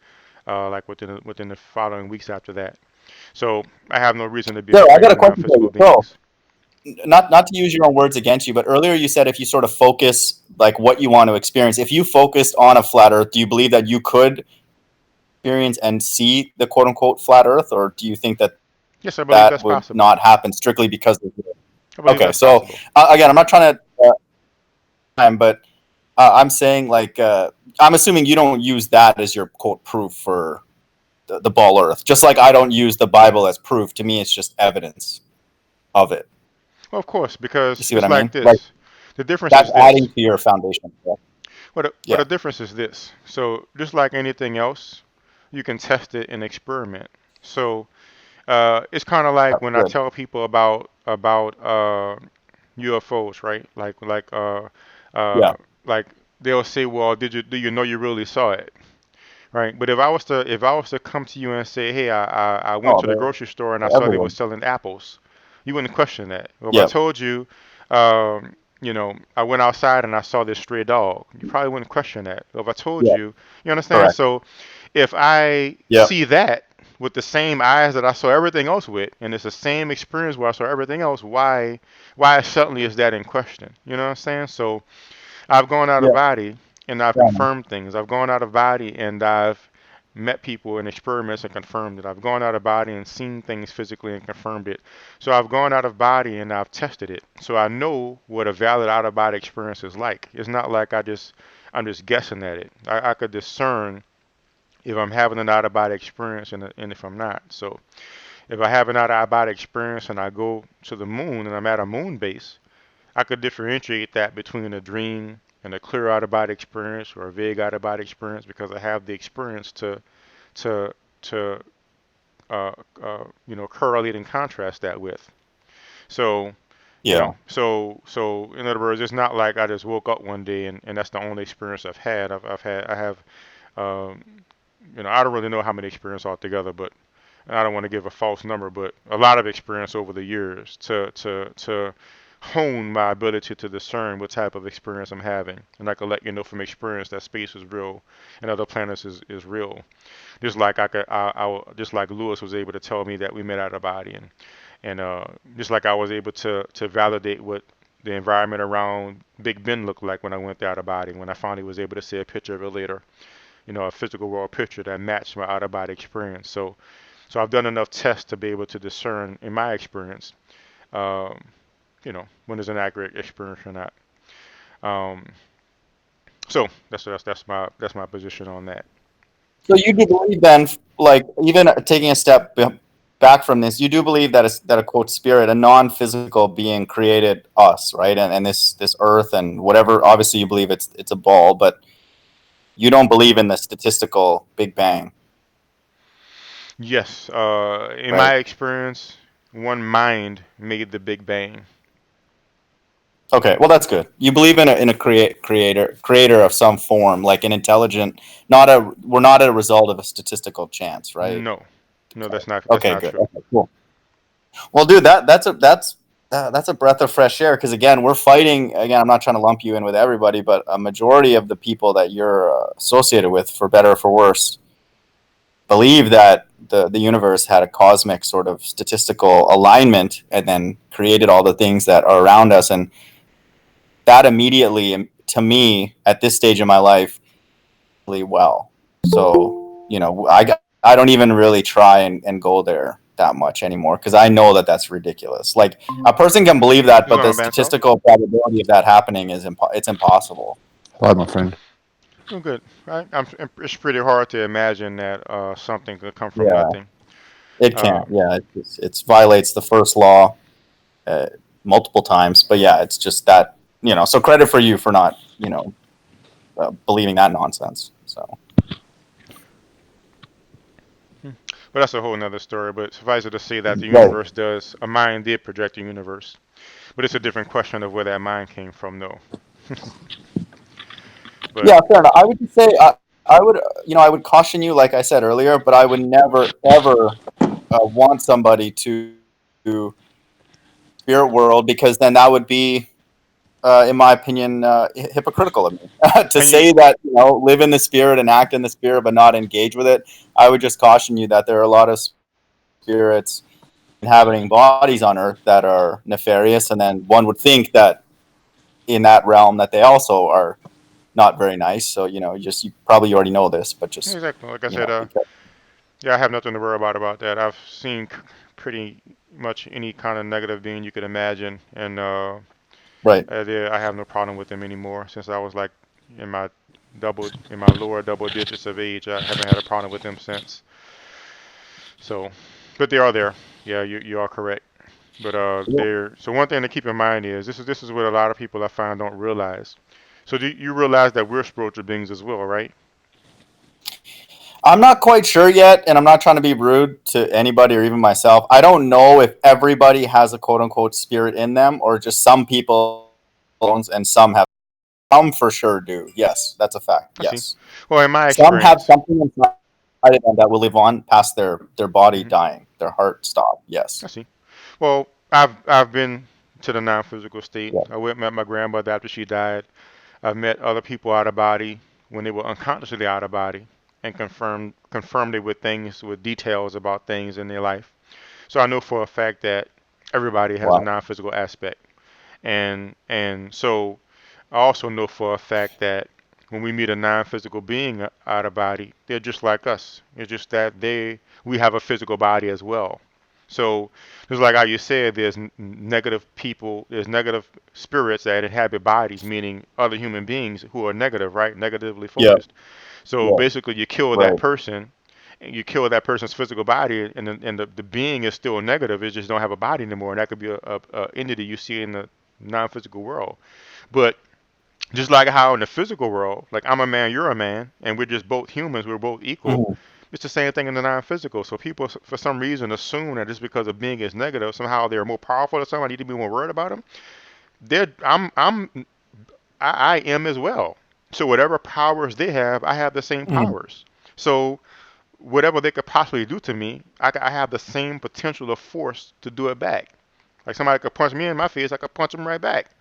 like within the following weeks after that. So I have no reason to be There, I afraid got a of question for non-physical you. So, beings. not to use your own words against you, but earlier you said if you sort of focus like what you want to experience, if you focused on a flat Earth, do you believe that you could experience and see the quote unquote flat Earth, or do you think that Yes, I believe that that's would possible. not happen strictly because of the... I believe Okay, that's so possible. again, I'm not trying to but I'm saying like I'm assuming you don't use that as your quote proof for the ball Earth, just like I don't use the Bible as proof. To me, it's just evidence of it. Well, of course, You because see what it's I like mean? Like this. The difference that's is adding this. to your foundation. But Yeah. the difference is this. So just like anything else, you can test it and experiment. So it's kind of like when I Good. tell people about UFOs, right? Yeah. Like they'll say, "Well, do you know you really saw it?" Right? But if I was to come to you and say, "Hey, I went Oh, to the they're grocery store and I saw they were everywhere. selling apples," you wouldn't question that. Or if I Yep. told you, I went outside and I saw this stray dog, you probably wouldn't question that. Or if I told Yeah. you, you understand? Correct. So if I Yep. see that with the same eyes that I saw everything else with, and it's the same experience where I saw everything else, why suddenly is that in question? You know what I'm saying? So I've gone out of Yeah. body and I've Fair enough. confirmed things. I've gone out of body and I've met people in experiments and confirmed it. I've gone out of body and seen things physically and confirmed it. So I've gone out of body and I've tested it. So I know what a valid out of body experience is like. It's not like I'm just guessing at it. I could discern if I'm having an out of body experience and if I'm not. So if I have an out of body experience and I go to the moon and I'm at a moon base, I could differentiate that between a dream and a clear out of body experience or a vague out of body experience because I have the experience to to correlate and contrast that with. So Yeah. so in other words, it's not like I just woke up one day and that's the only experience I've had. I have um, I don't really know how many experience altogether, but I don't want to give a false number, but a lot of experience over the years to hone my ability to discern what type of experience I'm having. And I can let you know from experience that space is real and other planets is real. Just like just like Lewis was able to tell me that we met out of body, and just like I was able to validate what the environment around Big Ben looked like when I went out of body. When I finally was able to see a picture of it later, a physical world picture that matched my out of body experience. So I've done enough tests to be able to discern, in my experience, um, when there's an accurate experience or not. Um, so that's my position on that. So you do believe then, like even taking a step back from this, you do believe that a quote spirit, a non-physical being, created us, right? And this Earth and whatever. Obviously, you believe it's a ball, but you don't believe in the statistical Big Bang, Yes, in right? my experience, one mind made the Big Bang. Okay, well that's good. You believe in a creator of some form, like an intelligent, we're not a result of a statistical chance, right? No, no, that's Okay, not good. true. Okay, cool. Well, dude, that's a breath of fresh air because again, we're fighting. Again, I'm not trying to lump you in with everybody, but a majority of the people that you're associated with, for better or for worse, believe that the universe had a cosmic sort of statistical alignment and then created all the things that are around us, and that immediately, to me, at this stage of my life, really well. So I don't even really try and go there that much anymore because I know that that's ridiculous. Like a person can believe that, What's but going the on, Bandsaw? statistical probability of that happening is it's impossible. Hi, my friend. Oh, good. It's pretty hard to imagine that something could come from Yeah, nothing. it Uh, can't. Yeah, it violates the first law uh, multiple times. But yeah, it's just that So credit for you for not believing that nonsense. So. but that's a whole nother story. But suffice it to say that the Right. universe a mind did project the universe. But it's a different question of where that mind came from, though. But Yeah, fair enough. I would just say I would I would caution you, like I said earlier, but I would never ever want somebody to spirit world, because then that would be, in my opinion, hypocritical of me to say that, live in the spirit and act in the spirit but not engage with it. I would just caution you that there are a lot of spirits inhabiting bodies on Earth that are nefarious, and then one would think that in that realm that they also are not very nice. So you probably already know this, but just exactly like I said. Yeah, I have nothing to worry about that. I've seen pretty much any kind of negative being you could imagine, and right. I have no problem with them anymore. Since I was like in my lower double digits of age, I haven't had a problem with them since. So, but they are there. Yeah, you are correct. But so one thing to keep in mind is this is what a lot of people I find don't realize. So do you realize that we're spiritual beings as well, right? I'm not quite sure yet, and I'm not trying to be rude to anybody or even myself. I don't know if everybody has a quote unquote spirit in them, or just some people and some have. Some for sure do. Yes, that's a fact. I see. Yes. Well, in my Some have experience, something inside of them that will live on past their body dying, their heart stop. Yes. I see. Well, I've been to the non-physical state. Yeah. I went and met my grandmother after she died. I've met other people out of body when they were unconsciously out of body, and confirmed it with details about things in their life. So I know for a fact that everybody has a Wow. non-physical aspect, and so I also know for a fact that when we meet a non-physical being out of body, they're just like us. It's just that we have a physical body as well. So just like how you said, there's negative people, there's negative spirits that inhabit bodies, meaning other human beings who are negative, right? Negatively Yeah. focused. So Yeah. basically, you kill that Right. person, and you kill that person's physical body, and the being is still negative. It just don't have a body anymore, and that could be a entity you see in the non-physical world. But just like how in the physical world, like I'm a man, you're a man, and we're just both humans, we're both equal. Mhm. It's the same thing in the non-physical. So people, for some reason, assume that just because a being is negative, somehow they're more powerful or something. I need to be more worried about them. I am as well. So whatever powers they have, I have the same Mhm. powers. So whatever they could possibly do to me, I have the same potential of force to do it back. Like somebody could punch me in my face, I could punch them right back,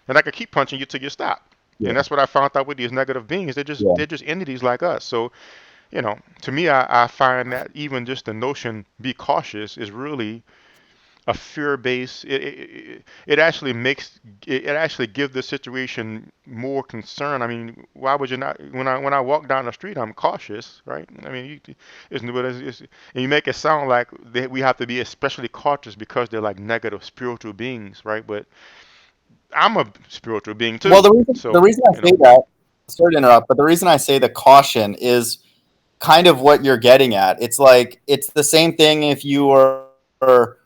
and I could keep punching you till you stop. Yeah. And that's what I found out with these negative beings. Yeah. They're just entities like us. So to me, I find that even just the notion be cautious is really a fear-based. It actually it actually gives the situation more concern. I mean, why would you not? When I walk down the street, I'm cautious, right? I mean, and you make it sound like we have to be especially cautious because they're like negative spiritual beings, right? But I'm a spiritual being Well, too. the So, reason I say that, sorry to interrupt, but the reason I say the caution is kind of what you're getting at. It's like it's the same thing if you were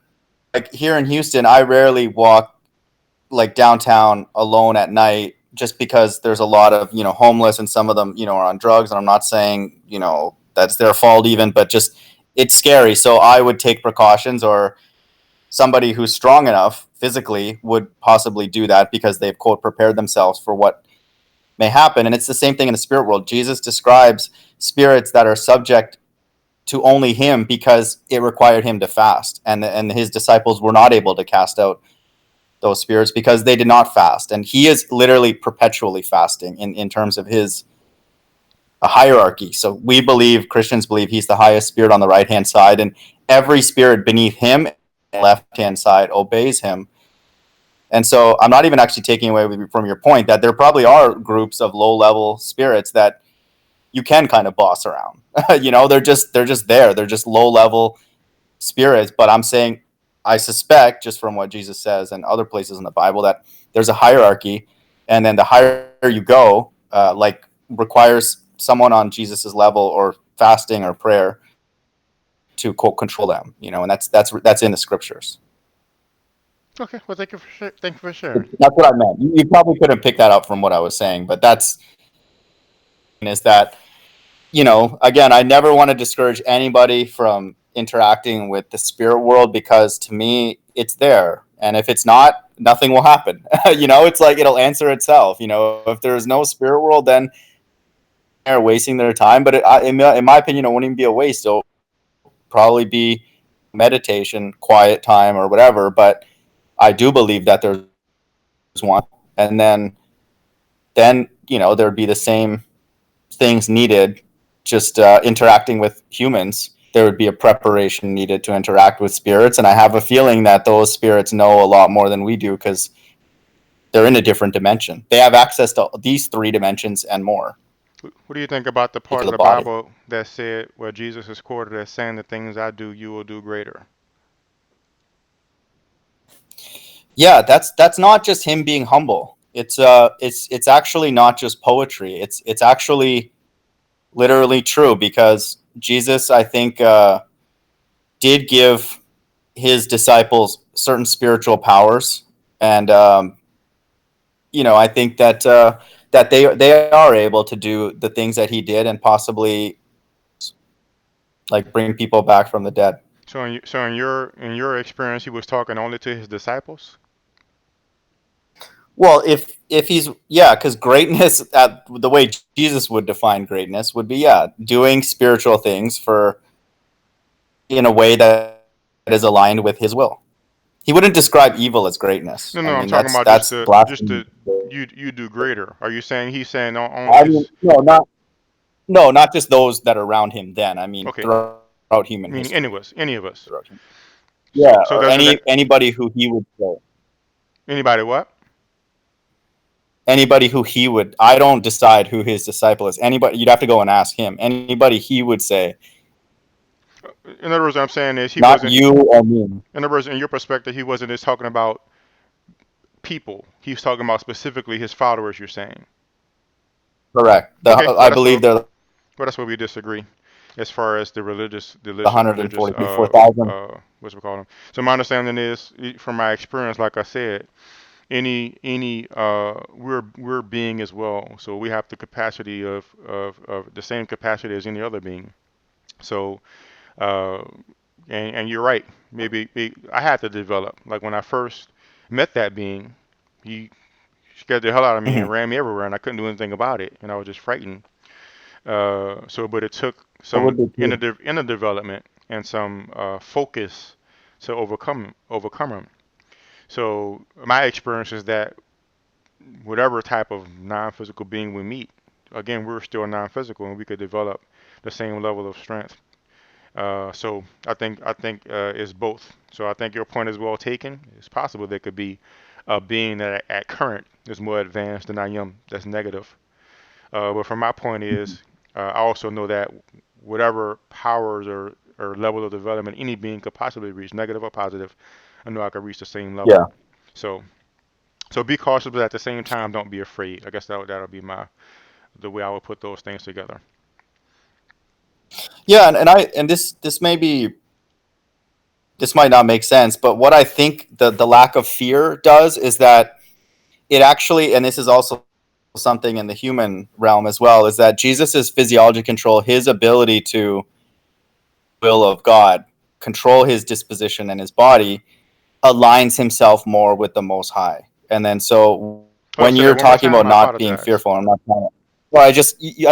like here in Houston. I rarely walk like downtown alone at night just because there's a lot of homeless, and some of them are on drugs, and I'm not saying that's their fault even, but just it's scary. So I would take precautions, or somebody who's strong enough physically would possibly do that because they've quote prepared themselves for what may happen. And it's the same thing in the spirit world. Jesus describes spirits that are subject to only him because it required him to fast, and his disciples were not able to cast out those spirits because they did not fast. And he is literally perpetually fasting in terms of his a hierarchy. So Christians believe he's the highest spirit on the right hand side, and every spirit beneath him left hand side obeys him. And so I'm not even actually taking away from your point that there probably are groups of low level spirits that you can kind of boss around. They're just there. They're just low level spirits. But I'm saying, I suspect, just from what Jesus says and other places in the Bible, that there's a hierarchy, and then the higher you go, requires someone on Jesus's level or fasting or prayer to quote control them. And that's in the scriptures. okay. Well, thank you for sharing. That's what I meant. You probably couldn't pick that up from what I was saying, but is that, again, I never want to discourage anybody from interacting with the spirit world, because to me, it's there. And if it's not, nothing will happen. It's like it'll answer itself. If there's no spirit world, then they're wasting their time. But in my opinion, it wouldn't even be a waste. It'll probably be meditation, quiet time, or whatever. But I do believe that there's one, and then there'd be the same things needed, just interacting with humans. There would be a preparation needed to interact with spirits, and I have a feeling that those spirits know a lot more than we do because they're in a different dimension. They have access to these 3 dimensions and more. What do you think about the part of the body. Bible that said, where Jesus is quoted as saying, "The things I do, you will do greater"? Yeah, that's not just him being humble. It's actually not just poetry. It's actually literally true, because Jesus, I think, did give his disciples certain spiritual powers, and I think that that they are able to do the things that he did, and possibly like bring people back from the dead. So in your experience, he was talking only to his disciples? Well, if he's, because greatness, the way Jesus would define greatness, would be doing spiritual things in a way that is aligned with his will. He wouldn't describe evil as greatness. No, I'm talking about just the you do greater. Are you saying he's saying only? Not just those that are around him. Then throughout human history. Any of us. Yeah. So or anybody who he would say. Anybody what? Anybody who he would. I don't decide who his disciple is. Anybody, you'd have to go and ask him. Anybody he would say. In other words, what I'm saying is not wasn't you or me. In other words, in your perspective, he wasn't just talking about people. He was talking about specifically his followers. You're saying. Correct. I believe they're. Well, that's where we disagree, as far as the religious. 144,000. What's we call them? So my understanding is, from my experience, like I said, any we're being as well. So we have the capacity of the same capacity as any other being. So. And you're right. Maybe I had to develop. Like when I first met that being, he scared the hell out of me and ran me everywhere, and I couldn't do anything about it, and I was just frightened. But it took some inner development and some focus to overcome him. So my experience is that whatever type of non-physical being we meet, again, we're still non-physical, and we could develop the same level of strength. So I think it's both. So I think your point is well taken. It's possible there could be a being that at current is more advanced than I am. That's negative. But from my point is, I also know that whatever powers or level of development any being could possibly reach, negative or positive, I know I could reach the same level. Yeah. So be cautious, but at the same time, don't be afraid. I guess that'll be the way I would put those things together. Yeah, and this might not make sense, but what I think the lack of fear does is that it actually, and this is also something in the human realm as well, is that Jesus's physiology control, his ability to will of God, control his disposition and his body, aligns himself more with the Most High. And then so when you're talking about not being fearful, I'm not trying to. Well, I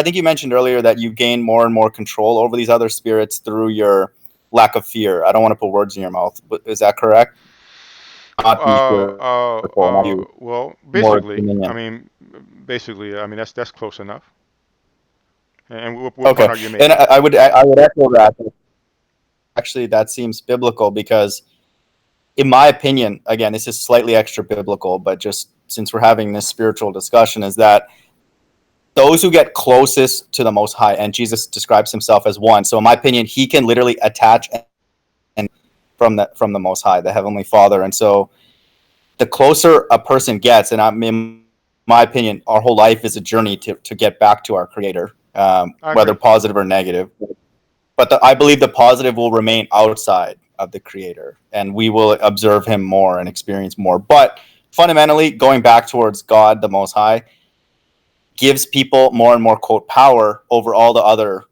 think you mentioned earlier that you gain more and more control over these other spirits through your lack of fear. I don't want to put words in your mouth, but is that correct? Well, basically, that's close enough. And what point are you making? And I would echo that. Actually, that seems biblical because, in my opinion, again, this is slightly extra biblical, but just since we're having this spiritual discussion, is that those who get closest to the Most High, and Jesus describes himself as one. So in my opinion, he can literally attach and from the Most High, the Heavenly Father. And so the closer a person gets, and in my opinion, our whole life is a journey to get back to our Creator, whether positive or negative. But I believe the positive will remain outside of the Creator, and we will observe him more and experience more. But fundamentally, going back towards God, the Most High, gives people more and more, quote, power over all the other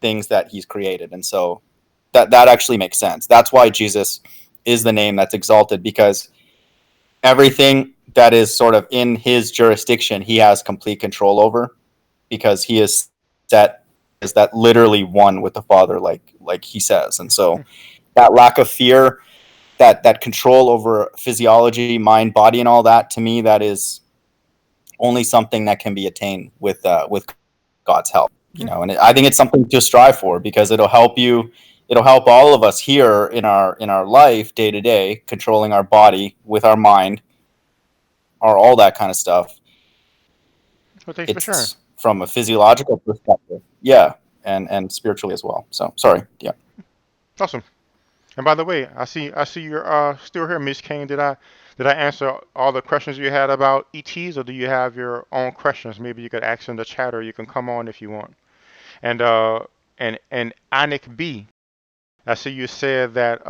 things that he's created. And so that actually makes sense. That's why Jesus is the name that's exalted, because everything that is sort of in his jurisdiction, he has complete control over, because he is that literally one with the Father, like he says. And so that lack of fear, that control over physiology, mind, body, and all that, to me, that is only something that can be attained with God's help. And I think it's something to strive for, because it'll help you. It'll help all of us here in our life day to day, controlling our body with our mind, or all that kind of stuff. Well, thanks for sharing. From a physiological perspective, yeah, and spiritually as well. So sorry, yeah. Awesome. And by the way, I see you're still here, Miss Kane. Did I answer all the questions you had about ETs, or do you have your own questions? Maybe you could ask in the chat, or you can come on if you want. And Anik B, I see you said that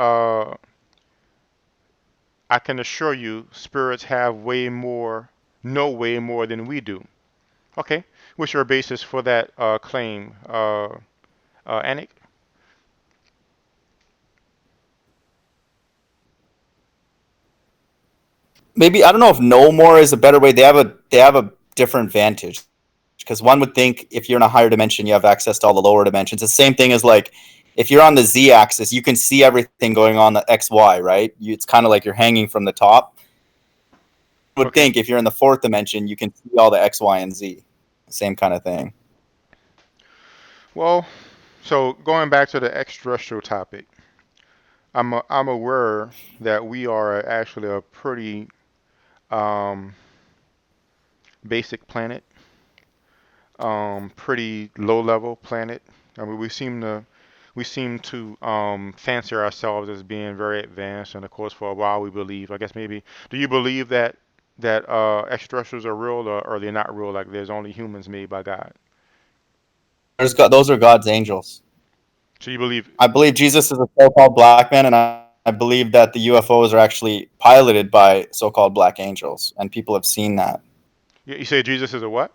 I can assure you spirits know way more than we do. Okay, what's your basis for that claim, Anik? Maybe, I don't know if know more is a better way. They have a different vantage, because one would think if you're in a higher dimension, you have access to all the lower dimensions. It's the same thing as, like, if you're on the Z-axis, you can see everything going on the XY, right? It's kind of like you're hanging from the top. I would think if you're in the fourth dimension, you can see all the X, Y, and Z. Same kind of thing. Well, so going back to the extraterrestrial topic, I'm aware that we are actually a pretty basic planet, pretty low level planet. I mean, we seem to fancy ourselves as being very advanced, and of course, for a while we believe. I guess maybe. Do you believe that extraterrestrials are real, or they're not real? Like there's only humans made by God. Those are God's angels. So you believe? I believe Jesus is a so-called black man, and I believe that the UFOs are actually piloted by so-called black angels, and people have seen that. You say Jesus is a what?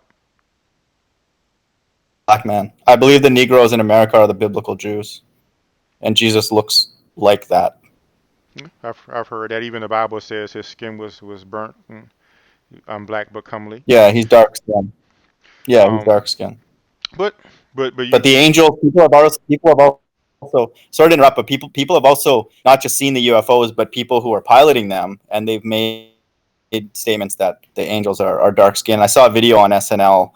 Black man. I believe the Negroes in America are the biblical Jews, and Jesus looks like that. I've heard that. Even the Bible says his skin was burnt. I'm black but comely. Yeah, he's dark skinned. Yeah, he's dark skinned. But the angels, people have also, sorry to interrupt, but people have also not just seen the UFOs, but people who are piloting them, and they've made statements that the angels are dark skinned. I saw a video on SNL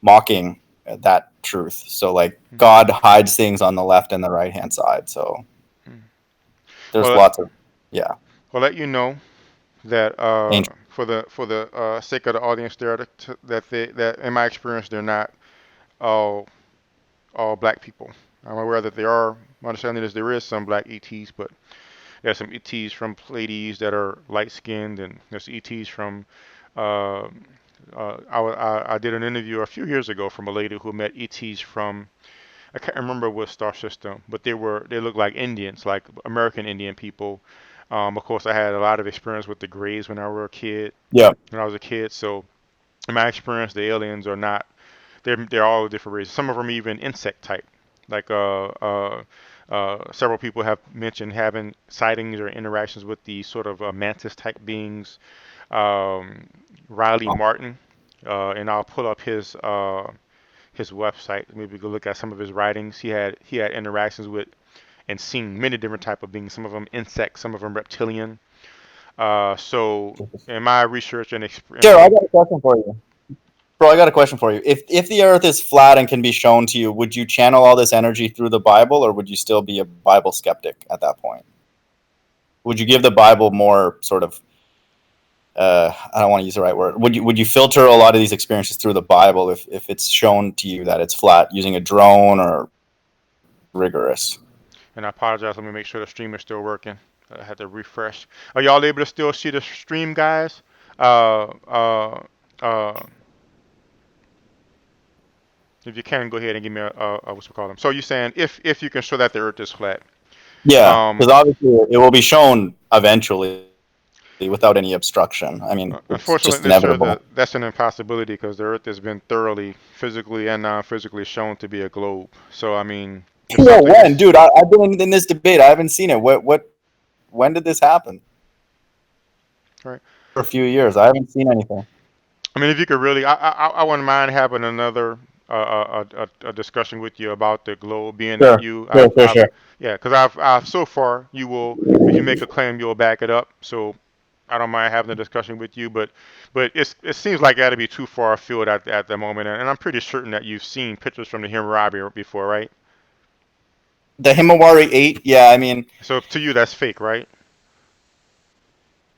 mocking that truth. So, like, God hides things on the left and the right hand side. So there's lots of, yeah. I'll let you know that for the sake of the audience there, that in my experience they're not all black people. I'm aware that my understanding is there is some black ETs, but there's some ETs from Pleiades that are light skinned, and there's ETs from I did an interview a few years ago from a lady who met ETs from, I can't remember what star system, but they looked like Indians, like American Indian people. Of course, I had a lot of experience with the Greys when I was a kid. Yeah. When I was a kid, so in my experience, the aliens are not. They're all different races. Some of them even insect type. Like several people have mentioned having sightings or interactions with the sort of mantis type beings. Riley Martin, and I'll pull up his website. Maybe we could look at some of his writings. He had interactions with and seen many different type of beings. Some of them insects, some of them reptilian. So in my research and experience, Sure, I got a question for you. Bro, I got a question for you. If the Earth is flat and can be shown to you, would you channel all this energy through the Bible, or would you still be a Bible skeptic at that point? Would you give the Bible more sort of, I don't want to use the right word. Would you filter a lot of these experiences through the Bible if it's shown to you that it's flat using a drone or rigorous? And I apologize. Let me make sure the stream is still working. I had to refresh. Are y'all able to still see the stream, guys? If you can, go ahead and give me what's we call them. So you're saying if you can show that the Earth is flat? Yeah, because obviously it will be shown eventually without any obstruction. I mean, unfortunately, it's just inevitable. That's an impossibility because the Earth has been thoroughly, physically and non-physically shown to be a globe. So I mean, yeah, when, dude? I've been in this debate. I haven't seen it. When did this happen? Right. For a few years, I haven't seen anything. I mean, if you could really, I wouldn't mind having another a discussion with you about the globe, being that Sure, you, sure, sure, sure. yeah, because I've so far you will, if you make a claim, you'll back it up. So I don't mind having a discussion with you, but it seems like that'd be too far afield at the moment, and I'm pretty certain that you've seen pictures from the Himawari before, right? The Himawari 8, yeah, I mean, So to you, that's fake, right?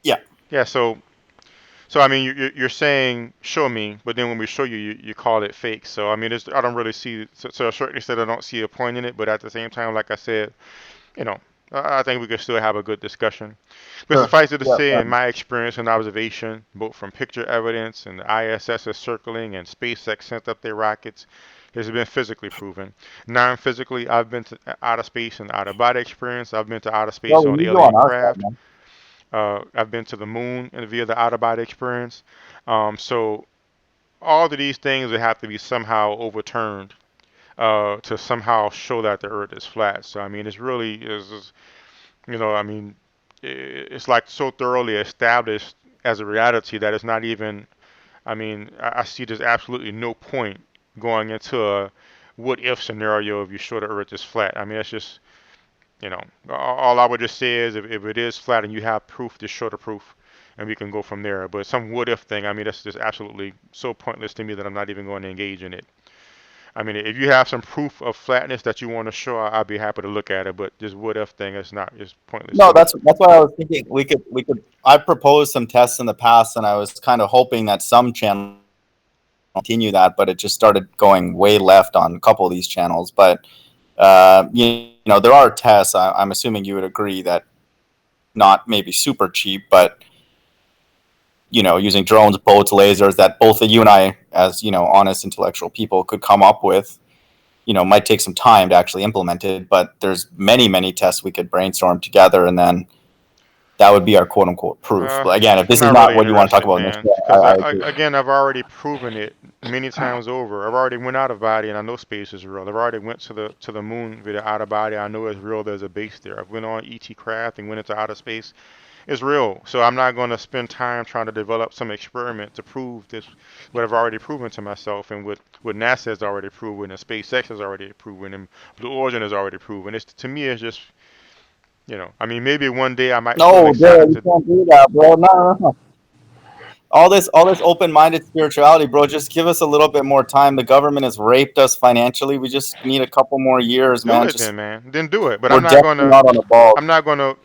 yeah. Yeah. So I mean, you're saying show me, but then when we show you, you call it fake. So I mean, I don't really see. So a certain extent, I don't see a point in it. But at the same time, like I said, you know, I think we could still have a good discussion. But Sure. suffice it to Yeah, say, in my experience and observation, both from picture evidence and the ISS is circling and SpaceX sent up their rockets, has been physically proven. Non-physically, I've been to outer space and out of body experience. I've been to outer space well, on you go alien on our side, craft. man. I've been to the moon and via the out of body experience. So all of these things would have to be somehow overturned to somehow show that the Earth is flat. So I mean, it's really is I mean, it's like so thoroughly established as a reality that it's not even. I mean, I see there's absolutely no point going into a what if scenario if you show the Earth is flat. I mean, it's just all I would just say is if it is flat and you have proof, just show the proof, and we can go from there. But some what if thing, I mean, that's just absolutely so pointless to me that I'm not even going to engage in it. I mean, if you have some proof of flatness that you want to show, I'd be happy to look at it. But this what if thing is not, it's pointless to No, me. that's why I was thinking we could. I proposed some tests in the past, and I was kind of hoping that some channel continue that, but it just started going way left on a couple of these channels. But you know, there are tests. I'm assuming you would agree that not maybe super cheap, but you know, using drones, boats, lasers that both you and I, as you know, honest intellectual people, could come up with. You know, might take some time to actually implement it, but there's many tests we could brainstorm together, and then that would be our quote unquote proof. But again, if I'm this is not not really what you want to talk interested, about in this, man, because I agree. again, I've already proven it many times over. I've already went out of body, and I know space is real. I've already went to the moon with the out of body. I know it's real. There's a base there. I've went on ET craft and went into outer space. It's real. So I'm not going to spend time trying to develop some experiment to prove this, what I've already proven to myself, and what NASA has already proven, and SpaceX has already proven, and Blue Origin has already proven. It's to me, it's just I mean, maybe one day I might feel No, bro, excited you to. can't do that, bro. No. All this open-minded spirituality, bro. Just give us a little bit more time. The government has raped us financially. We just need a couple more years, Do man. it then, Just man. Then do it. But we're I'm not definitely gonna. not on the ball. I'm not gonna.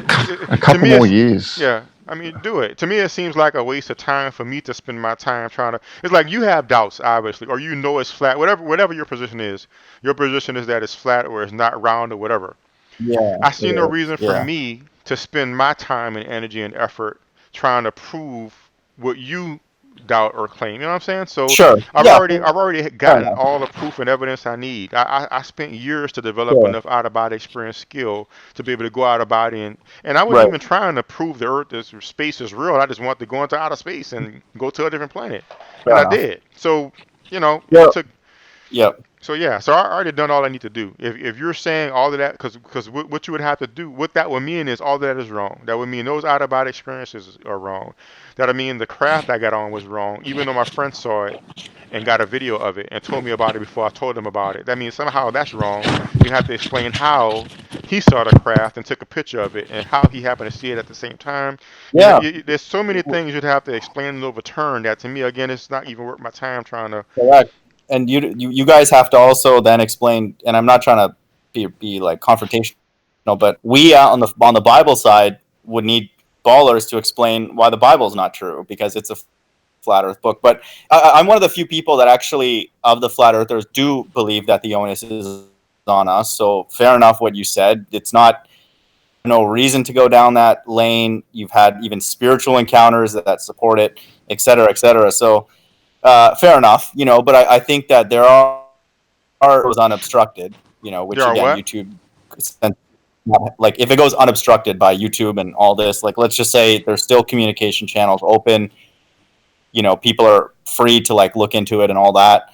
A To couple me, more it's years. yeah. I mean, do it. To me, it seems like a waste of time for me to spend my time trying to. It's like you have doubts, obviously, or you know it's flat. Whatever your position is, your position is that it's flat or it's not round or whatever. Yeah, I see it no is. reason for Yeah, me to spend my time and energy and effort trying to prove what you doubt or claim. You know what I'm saying? So sure. Yeah, I've already fair gotten enough. all the proof and evidence I need. I spent years to develop Sure. enough out of body experience skill to be able to go out of body and I wasn't Right. even trying to prove the Earth is space is real. I just wanted to go into outer space and go to a different planet, and Fair I enough. did. So Yeah. it took Yeah. so yeah, so I already done all I need to do. If you're saying all of that, because what you would have to do, what that would mean is all of that is wrong. That would mean those out of body experiences are wrong. That would mean the craft I got on was wrong, even though my friend saw it and got a video of it and told me about it before I told him about it. That means somehow that's wrong. You have to explain how he saw the craft and took a picture of it and how he happened to see it at the same time. Yeah. There's so many things you'd have to explain and overturn that to me again it's not even worth my time trying to. Correct. And you guys have to also then explain. And I'm not trying to be like confrontational, but we on the Bible side would need ballers to explain why the Bible's not true because it's a flat Earth book. But I'm one of the few people that actually of the flat earthers do believe that the onus is on us. So fair enough what you said. It's not no reason to go down that lane. You've had even spiritual encounters that support it, et cetera, et cetera. So fair enough, you know, but I think that there are those unobstructed, you know, There which are again, what? YouTube, like if it goes unobstructed by YouTube and all this, like let's just say there's still communication channels open, you know, people are free to like look into it and all that.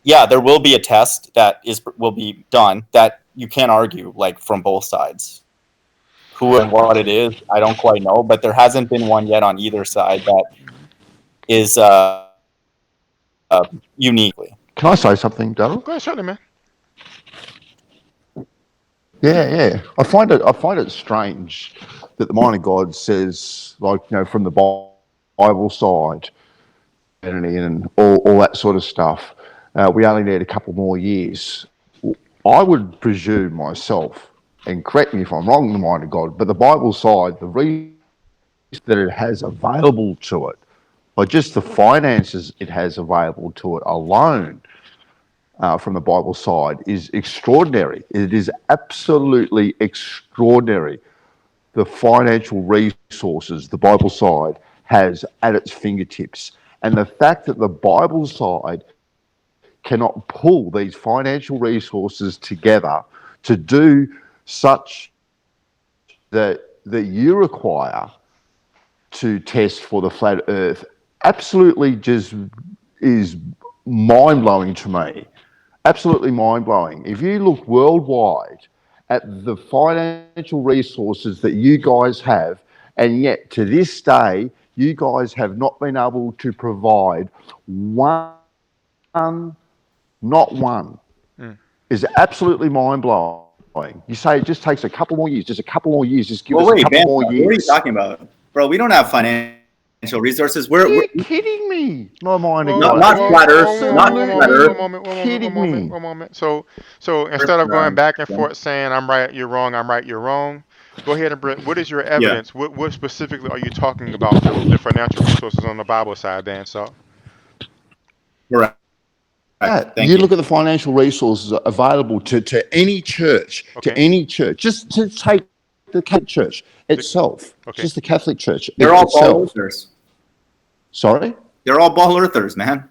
Yeah, there will be a test that will be done that you can't argue like from both sides. Who and what it is, I don't quite know, but there hasn't been one yet on either side that is uniquely. Can I say something, Daryl? Go ahead, certainly, man. Yeah. I find it strange that the Mind of God says, like, from the Bible side, and all that sort of stuff. We only need a couple more years. I would presume myself, and correct me if I'm wrong, the Mind of God, but the Bible side, the reason that it has available to it, or just the finances it has available to it alone, from the Bible side, is extraordinary. It is absolutely extraordinary. The financial resources the Bible side has at its fingertips. And the fact that the Bible side cannot pull these financial resources together to do such that you require to test for the flat earth absolutely just is mind-blowing to me. Absolutely mind-blowing. If you look worldwide at the financial resources that you guys have, and yet to this day, you guys have not been able to provide one, not one, is absolutely mind-blowing. You say it just takes a couple more years, just a couple more years, just give us a couple more years. What are you talking about? Bro, we don't have financial resources. Are you kidding me? Not flat Earth. Not flat Earth. One moment. So instead of going back and forth saying I'm right, you're wrong, I'm right, you're wrong, go ahead and bring. What is your evidence? Yeah. What specifically are you talking about the financial resources on the Bible side, Dan? So. Correct. You look at the financial resources available to any church, to any church. Just to take the Catholic Church itself, just the Catholic Church. They're all ball earthers. Sorry? They're all ball earthers, man.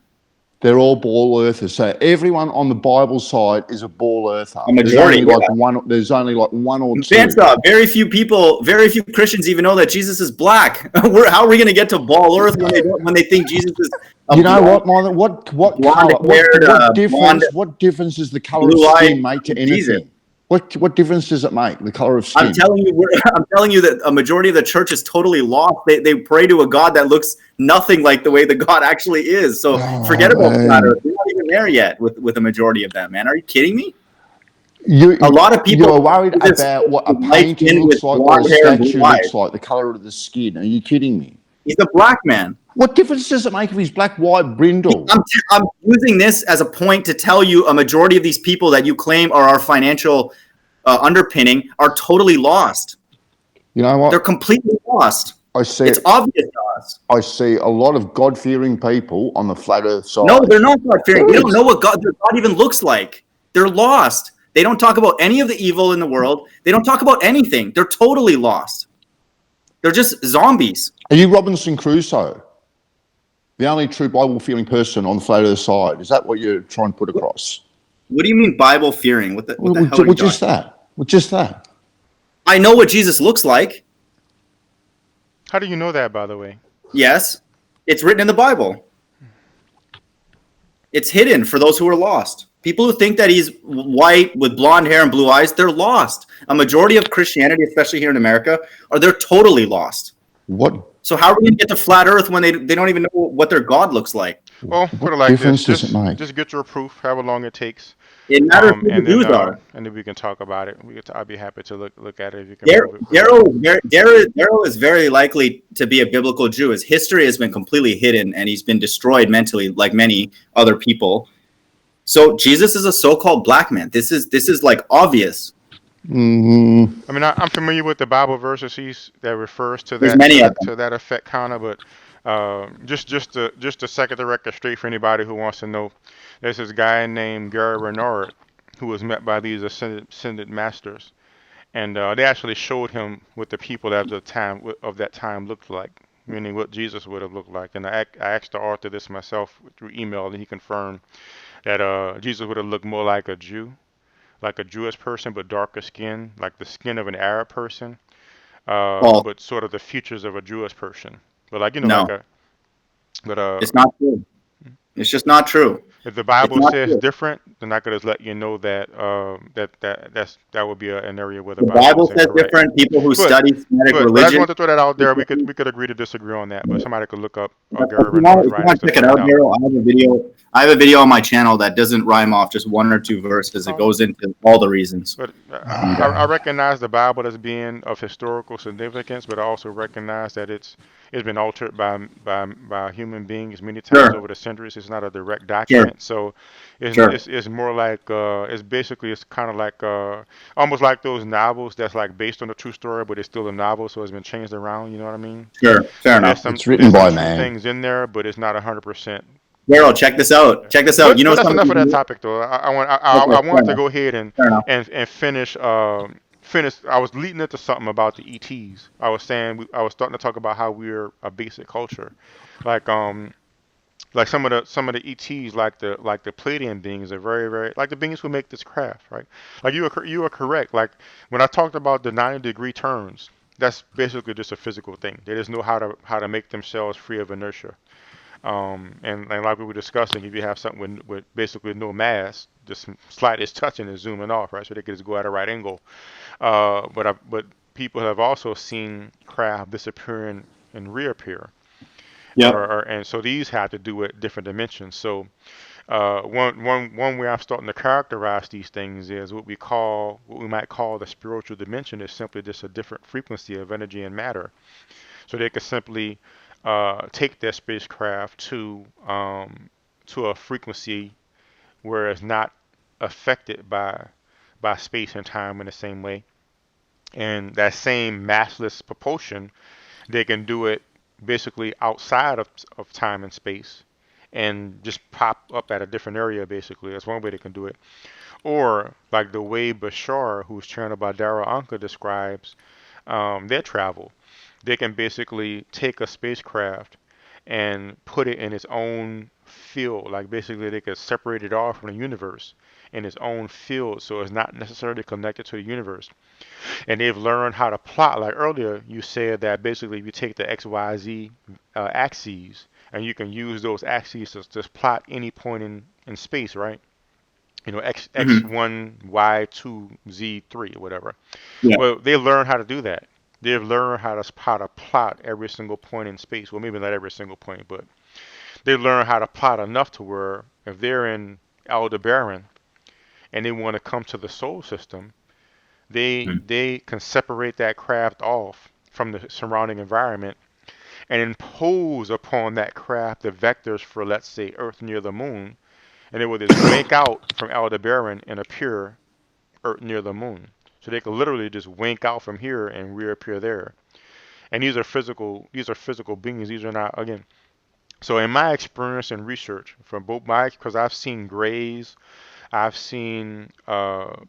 They're all ball earthers. So everyone on the Bible side is a ball earther. A majority. There's only like one or two. Very few Christians even know that Jesus is black. How are we going to get to ball earth when they think Jesus is? You know what, Mother? What difference does the color of skin make to anything? Jesus. What difference does it make, the color of skin? I'm telling you that a majority of the church is totally lost. They pray to a God that looks nothing like the way the God actually is. So forget about flat Earth. We're not even there yet with a majority of them, man. Are you kidding me? A lot of people are worried about what a painting looks like or a statue looks like, the color of the skin. Are you kidding me? He's a black man. What difference does it make if he's black, white, brindle? I'm using this as a point to tell you a majority of these people that you claim are our financial underpinning are totally lost. You know what? They're completely lost. It's obvious to us. I see a lot of God-fearing people on the flat Earth side. No, they're not God-fearing. They don't know what their God even looks like. They're lost. They don't talk about any of the evil in the world. They don't talk about anything. They're totally lost. They're just zombies. Are you Robinson Crusoe? The only true Bible-fearing person on the flat Earth side? Is that what you're trying to put across? What do you mean Bible-fearing? What the hell are you talking? Just that. I know what Jesus looks like. How do you know that, by the way? Yes. It's written in the Bible. It's hidden for those who are lost. People who think that he's white with blonde hair and blue eyes, they're lost. A majority of Christianity, especially here in America, they're totally lost. What? So how are we going to get to flat Earth when they don't even know what their God looks like? Well, put it like this: just get your proof, however long it takes. It matters who the Jews are. And then we can talk about it. I'll be happy to look at it if you can. Daryl is very likely to be a biblical Jew. His history has been completely hidden, and he's been destroyed mentally, like many other people. So Jesus is a so-called black man. This is like obvious. Mm-hmm. I mean, I'm familiar with the Bible verses that refers to that. To that effect, kind of. But just to set the record straight for anybody who wants to know, there's this guy named Greer who was met by these ascended masters, and they actually showed him what the people of that time looked like, meaning what Jesus would have looked like. And I asked the author this myself through email, and he confirmed that Jesus would have looked more like a Jew, like a Jewish person, but darker skin, like the skin of an Arab person, but sort of the features of a Jewish person. But it's not true. It's just not true. If the It's Bible not says true. different, they're not going to let you know that that would be an area where the The Bible is Bible says incorrect. different. People who But study Semitic but I just religion. want to throw that out there. We could agree to disagree on that, but somebody could look up If Gary you want, Renard's if you want writings to to check it find out, out. Daryl, I have a video. I have a video on my channel that doesn't rhyme off just one or two verses. It goes into all the reasons. But I recognize the Bible as being of historical significance, but I also recognize that it's been altered by human beings many times Sure. over the centuries. It's not a direct Sure. document, so Sure. it's more like it's kind of like almost like those novels that's like based on a true story, but it's still a novel, so it's been changed around. You know what I mean? Sure. Fair So enough. there's some true things in there, but it's not 100%. Daryl, check this out. Check this out. You know But that's enough of that something. topic, though. Okay, I fair wanted to enough. go ahead and Fair enough. finish. I was leading into something about the ETs. I was saying I was starting to talk about how we're a basic culture, like like some of the ETs, like the Pleiadian beings, are very like the beings who make this craft, right? Like you are correct. Like when I talked about the 90-degree turns, that's basically just a physical thing. They just know how to make themselves free of inertia. And like we were discussing, if you have something with basically no mass, just slightest touching and zooming off, right? So they could just go at a right angle. But people have also seen craft disappear and reappear. Yep. And so these have to do with different dimensions. So one way I'm starting to characterize these things is what we might call the spiritual dimension is simply just a different frequency of energy and matter. So they could simply take their spacecraft to a frequency where it's not affected by space and time in the same way. And that same massless propulsion, they can do it basically outside of time and space and just pop up at a different area basically. That's one way they can do it. Or like the way Bashar, who's channeled by Dara Anka, describes their travel. They can basically take a spacecraft and put it in its own field. Like basically they could separate it off from the universe in its own field so it's not necessarily connected to the universe. And they've learned how to plot. Like earlier you said that basically you take the XYZ axes and you can use those axes to just plot any point in space, right? You know, X1, Y2, Z3, or whatever. Yeah. Well, they learn how to do that. They've learned how to plot every single point in space. Well, maybe not every single point, but they learn how to plot enough to where if they're in Aldebaran and they want to come to the solar system, they can separate that craft off from the surrounding environment and impose upon that craft the vectors for, let's say, Earth near the moon, and it will just wink out from Aldebaran and appear Earth near the moon. So they can literally just wink out from here and reappear there. And these are physical beings. These are not, again. So in my experience and research from both because I've seen grays, I've seen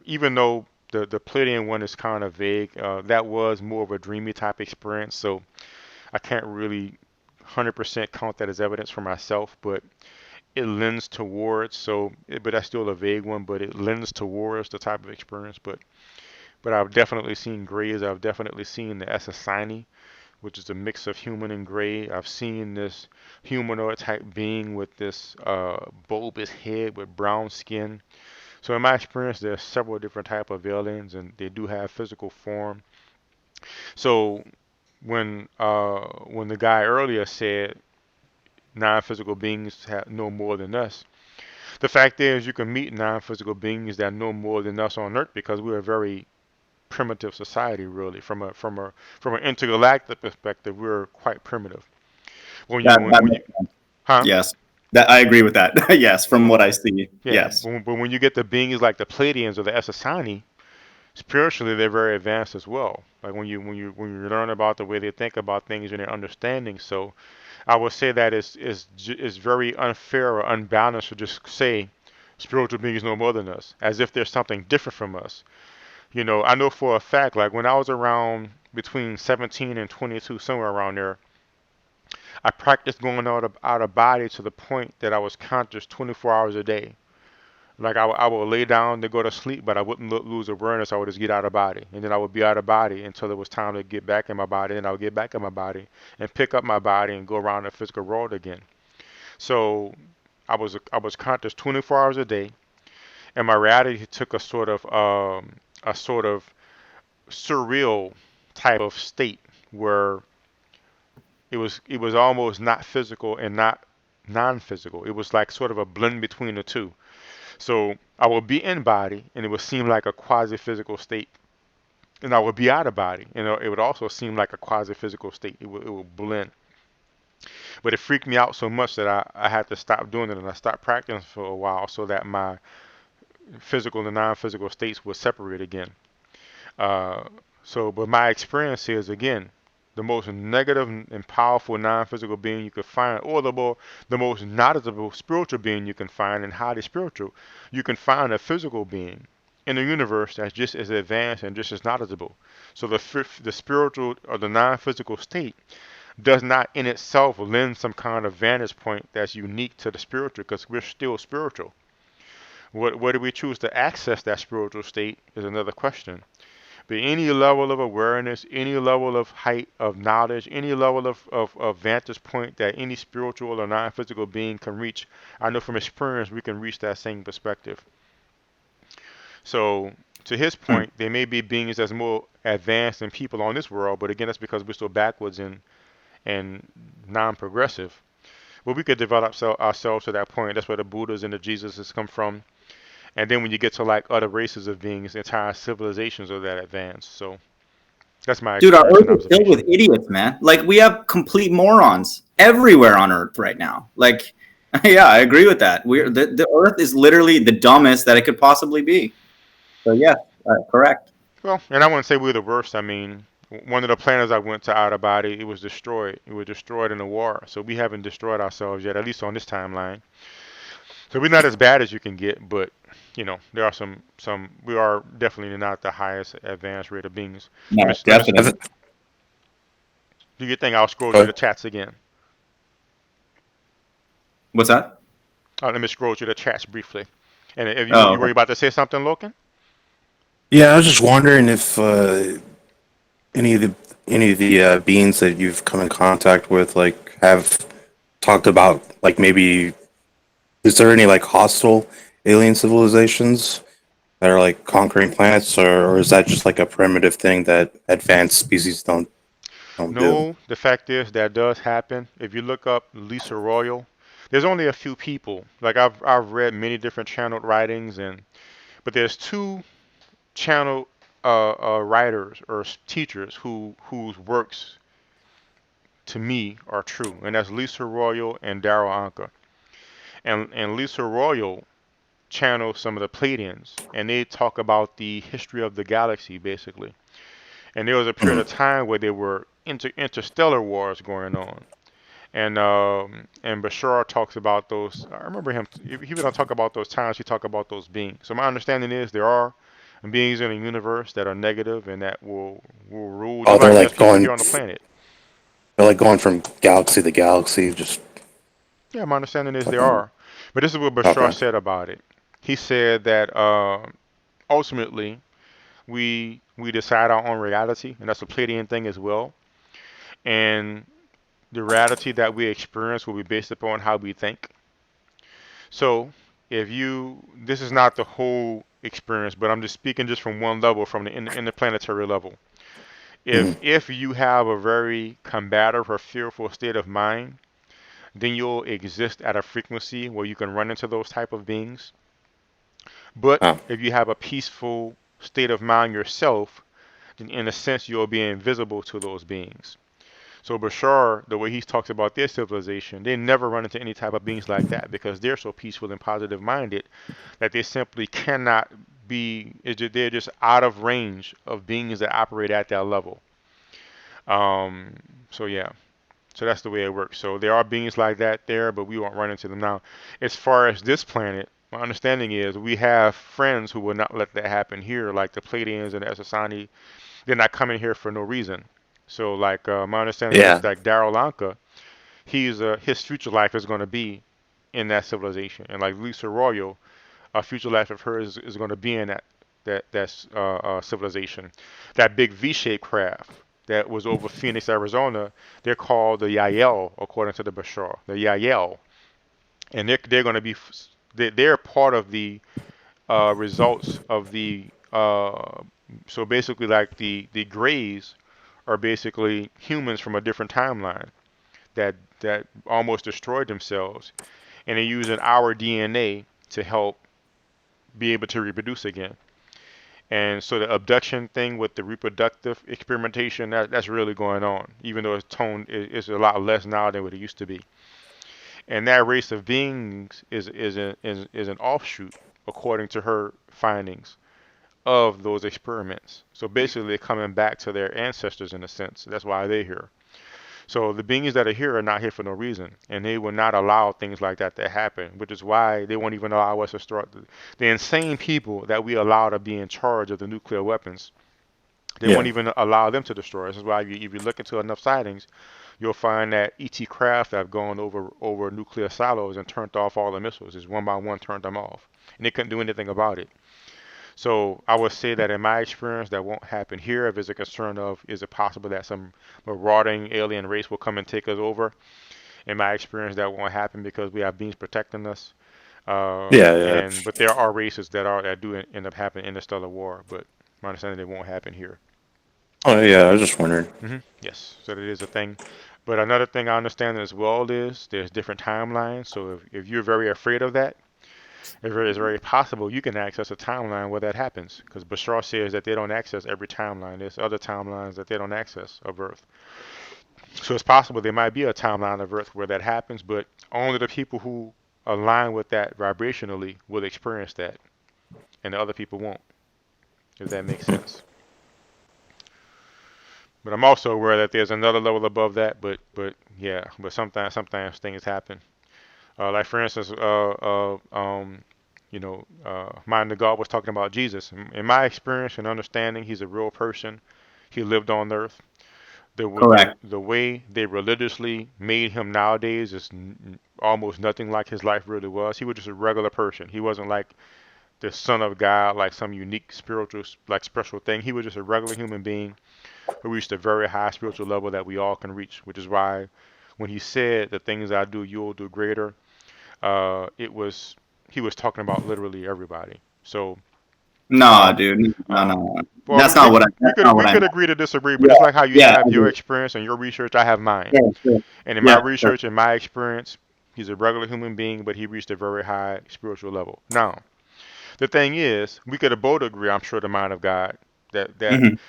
even though the Pleiadian one is kind of vague, that was more of a dreamy type experience. So I can't really 100% count that as evidence for myself, but it lends towards. But that's still a vague one, but it lends towards the type of experience. But I've definitely seen grays. I've definitely seen the Assassini, which is a mix of human and gray. I've seen this humanoid type being with this bulbous head with brown skin. So in my experience, there's several different type of aliens, and they do have physical form. So when the guy earlier said non-physical beings have no more than us, the fact is you can meet non-physical beings that know more than us on Earth because we're a very primitive society, really. From an intergalactic perspective, we're quite primitive. Yes, that I agree with that. Yes, from what I see. Yeah, Yes. but when you get the beings like the Pleiadians or the Assassini, spiritually they're very advanced as well. Like when you learn about the way they think about things and their understanding. So I would say that is very unfair or unbalanced to just say spiritual beings know more than us, as if there's something different from us. You know, I know for a fact, like when I was around between 17 and 22, somewhere around there, I practiced going out of body to the point that I was conscious 24 hours a day. Like I would lay down to go to sleep, but I wouldn't lose awareness. I would just get out of body, and then I would be out of body until it was time to get back in my body. And I would get back in my body and pick up my body and go around the physical world again. So I was conscious 24 hours a day, and my reality took a sort of surreal type of state where it was almost not physical and not non-physical. It was like sort of a blend between the two. So I would be in body, and it would seem like a quasi-physical state, and I would be out of body, and it would also seem like a quasi-physical state. It would blend. But it freaked me out so much that I had to stop doing it, and I stopped practicing for a while so that my physical and non-physical states would separate again. Uh, but my experience is, again, the most negative and powerful non-physical being you could find, or the most knowledgeable spiritual being you can find, and highly spiritual, you can find a physical being in the universe that's just as advanced and just as knowledgeable. So the spiritual or the non-physical state does not in itself lend some kind of vantage point that's unique to the spiritual, because we're still spiritual. Whether we choose to access that spiritual state is another question. But any level of awareness, any level of height of knowledge, any level of vantage point that any spiritual or non-physical being can reach, I know from experience we can reach that same perspective. So to his point, there may be beings that's more advanced than people on this world, but again, that's because we're so backwards and non-progressive. But we could develop ourselves to that point. That's where the Buddhas and the Jesuses come from. And then when you get to like other races of beings, entire civilizations are that advanced. So that's my Dude, our experience and Earth is filled with observation. idiots, man. Like, we have complete morons everywhere on Earth right now. Like, yeah, I agree with that. The Earth is literally the dumbest that it could possibly be. So yeah, correct. Well, and I wouldn't say we're the worst. I mean, one of the planets I went to out of body, it was destroyed. It was destroyed in a war. So we haven't destroyed ourselves yet, at least on this timeline. So we're not as bad as you can get, but you know, there are some we are definitely not the highest advanced rate of beings. No, definitely. Do you think I'll scroll through the chats again? What's that? Let me scroll through the chats briefly. And if you okay. were about to say something, Loken? Yeah, I was just wondering if any of the beings that you've come in contact with, like, have talked about, like, maybe is there any like hostile alien civilizations that are like conquering planets, or is that just like a primitive thing that advanced species don't do? No, the fact is that does happen. If you look up Lisa Royal, there's only a few people. Like I've read many different channeled writings, but there's two channel writers or teachers whose works to me are true, and that's Lisa Royal and Darryl Anka. And Lisa Royal channels some of the Pleiadians, and they talk about the history of the galaxy basically. And there was a period of time where there were interstellar wars going on. And Bashar talks about those. I remember him. He would talk about those times. He talked about those beings. So my understanding is there are beings in the universe that are negative and that will rule. Oh, they're like people going here on the planet. They're like going from galaxy to galaxy. Just yeah, my understanding is there are. But this is what Bashar said about it. He said that ultimately we decide our own reality, and that's a Pleiadian thing as well. And the reality that we experience will be based upon how we think. So this is not the whole experience, but I'm just speaking just from one level, from the interplanetary level. If you have a very combative or fearful state of mind, then you'll exist at a frequency where you can run into those type of beings. But if you have a peaceful state of mind yourself, then in a sense you'll be invisible to those beings. So Bashar, the way he talks about their civilization, they never run into any type of beings like that because they're so peaceful and positive minded that they simply cannot be, they're just out of range of beings that operate at that level. So yeah, so that's the way it works. So there are beings like that there, but we won't run into them. Now, as far as this planet, my understanding is we have friends who will not let that happen here, like the Pleiadians and the Essassani. They're not coming here for no reason. So like my understanding is like Darryl Anka, his future life is going to be in that civilization, and like Lisa Royal, a future life of hers is going to be in that civilization. That big V-shaped craft that was over Phoenix, Arizona, they're called the Yael, according to the Bashar, the Yael. and they're going to be they're part of the results of the so basically like the Greys are basically humans from a different timeline that almost destroyed themselves, and they're using our DNA to help be able to reproduce again. And so the abduction thing with the reproductive experimentation, that's really going on, even though it's a lot less now than what it used to be. And that race of beings is an offshoot, according to her findings, of those experiments. So basically, they're coming back to their ancestors in a sense. That's why they're here. So the beings that are here are not here for no reason, and they will not allow things like that to happen, which is why they won't even allow us to start the insane people that we allow to be in charge of the nuclear weapons. They won't even allow them to destroy us. This is why if you look into enough sightings, you'll find that ET craft have gone over nuclear silos and turned off all the missiles. Just one by one turned them off, and they couldn't do anything about it. So I would say that in my experience, that won't happen here. If it's a concern of, is it possible that some marauding alien race will come and take us over? In my experience, that won't happen because we have beings protecting us. But there are races that do end up happening in the stellar war. But my understanding, it won't happen here. Oh yeah, I was just wondering. Yes, so that is a thing. But another thing I understand as well is there's different timelines. So if you're very afraid of that, it's very possible you can access a timeline where that happens, because Bashar says that they don't access every timeline. There's other timelines that they don't access of Earth. So it's possible there might be a timeline of Earth where that happens, but only the people who align with that vibrationally will experience that, and the other people won't, if that makes sense. But I'm also aware that there's another level above that, but sometimes things happen. Like for instance, Mind the God was talking about Jesus. In my experience and understanding, he's a real person. He lived on earth. The way they religiously made him nowadays is almost nothing like his life really was. He was just a regular person. He wasn't like the son of God, like some unique spiritual, like special thing. He was just a regular human being who reached a very high spiritual level that we all can reach, which is why when he said, the things I do, you'll do greater, he was talking about literally everybody. So no, dude, no. Well, that's not what I. We could agree to disagree, but it's like how you have your experience and your research. I have mine. Sure. And in my research and my experience, he's a regular human being, but he reached a very high spiritual level. Now, the thing is, we could have both agree, I'm sure, the mind of God, that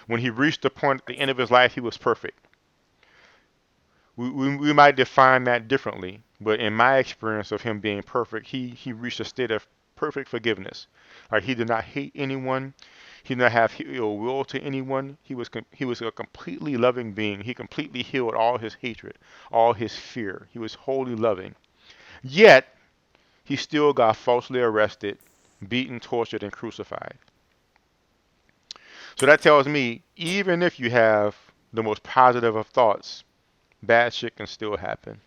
when he reached the point at the end of his life, he was perfect. We might define that differently, but in my experience of him being perfect, he reached a state of perfect forgiveness. Like he did not hate anyone, he did not have ill will to anyone. He was a completely loving being. He completely healed all his hatred, all his fear. He was wholly loving. Yet he still got falsely arrested, beaten, tortured, and crucified. So that tells me, even if you have the most positive of thoughts, bad shit can still happen.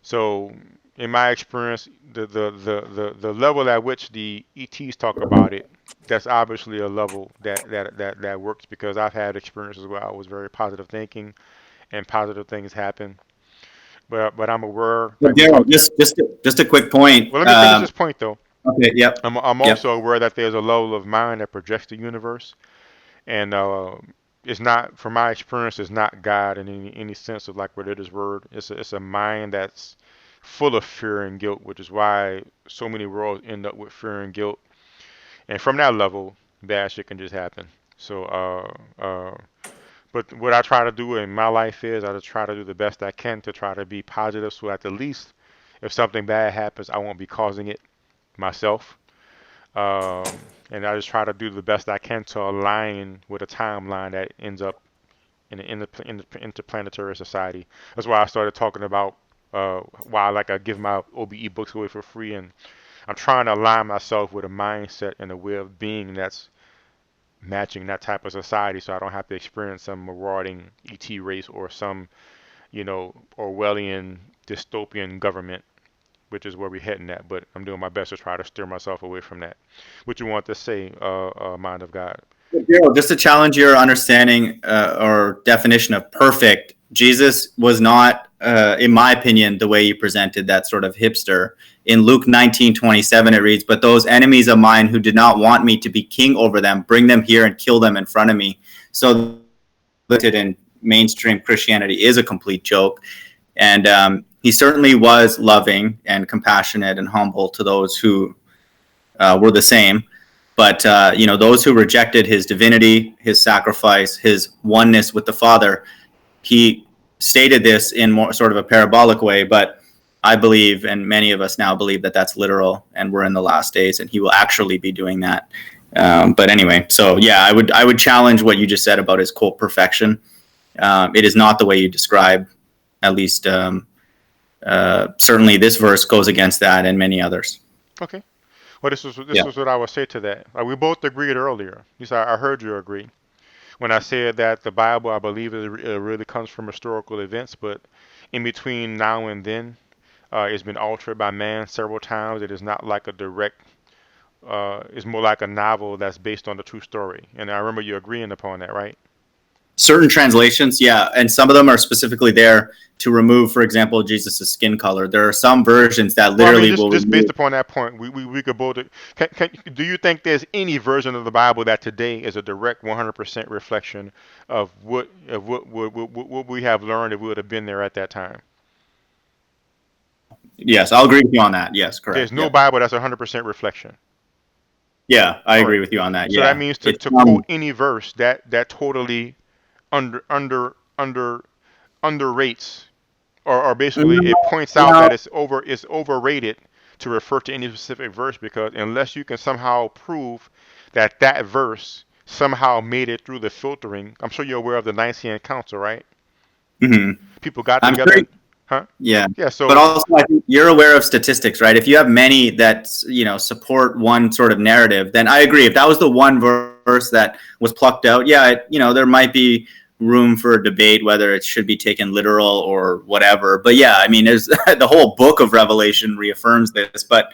So, in my experience, the level at which the ETs talk about it, that's obviously a level that works, because I've had experiences where I was very positive thinking, and positive things happen. But I'm aware. But Daryl, just a quick point. Well, let me finish this point though. Okay. Yep. I'm also aware that there's a level of mind that projects the universe, and it's not, from my experience, it's not God in any sense of like religious word. It's a mind that's full of fear and guilt, which is why so many worlds end up with fear and guilt. And from that level, bad shit can just happen. So, but what I try to do in my life is I just try to do the best I can to try to be positive, so at the least, if something bad happens, I won't be causing it myself. And I just try to do the best I can to align with a timeline that ends up in the interplanetary society. That's why I started talking about why I give my OBE books away for free, and I'm trying to align myself with a mindset and a way of being that's matching that type of society, so I don't have to experience some marauding ET race or some, Orwellian dystopian government, which is where we're heading at. But I'm doing my best to try to steer myself away from that. What you want to say, mind of God? Daryl, just to challenge your understanding or definition of perfect, Jesus was not in my opinion, the way you presented that sort of hipster. In Luke 19:27, it reads, "But those enemies of mine who did not want me to be king over them, bring them here and kill them in front of me." So listed in mainstream Christianity is a complete joke. And he certainly was loving and compassionate and humble to those who were the same. But, those who rejected his divinity, his sacrifice, his oneness with the Father, he stated this in more sort of a parabolic way, but I believe, and many of us now believe, that that's literal, and we're in the last days, and he will actually be doing that. But anyway, so yeah, I would challenge what you just said about his quote perfection. It is not the way you describe. At least, certainly, this verse goes against that, and many others. Okay. Well, this was what I would say to that. We both agreed earlier. I heard you agree when I said that the Bible, I believe, it really comes from historical events, but in between now and then, it's been altered by man several times. It is not like a direct. It's more like a novel that's based on the true story. And I remember you agreeing upon that, right? Certain translations, yeah, and some of them are specifically there to remove, for example, Jesus' skin color. There are some versions that literally will just based upon that point, we could both. Do you think there's any version of the Bible that today is a direct 100% reflection of what we have learned if we would have been there at that time? Yes, I'll agree with you on that. Yes, correct. There's no Bible that's 100% reflection. Yeah, I agree with you on that. So that means to quote any verse that totally underrates, or basically it points out that it's overrated to refer to any specific verse, because unless you can somehow prove that verse somehow made it through the filtering. I'm sure you're aware of the Nicene Council, right? Mm-hmm. People got together. Huh? Yeah. Yeah. So, but also, I think you're aware of statistics, right? If you have many that support one sort of narrative, then I agree. If that was the one verse that was plucked out, there might be room for debate whether it should be taken literal or whatever. But yeah, I mean, there's the whole book of Revelation reaffirms this. But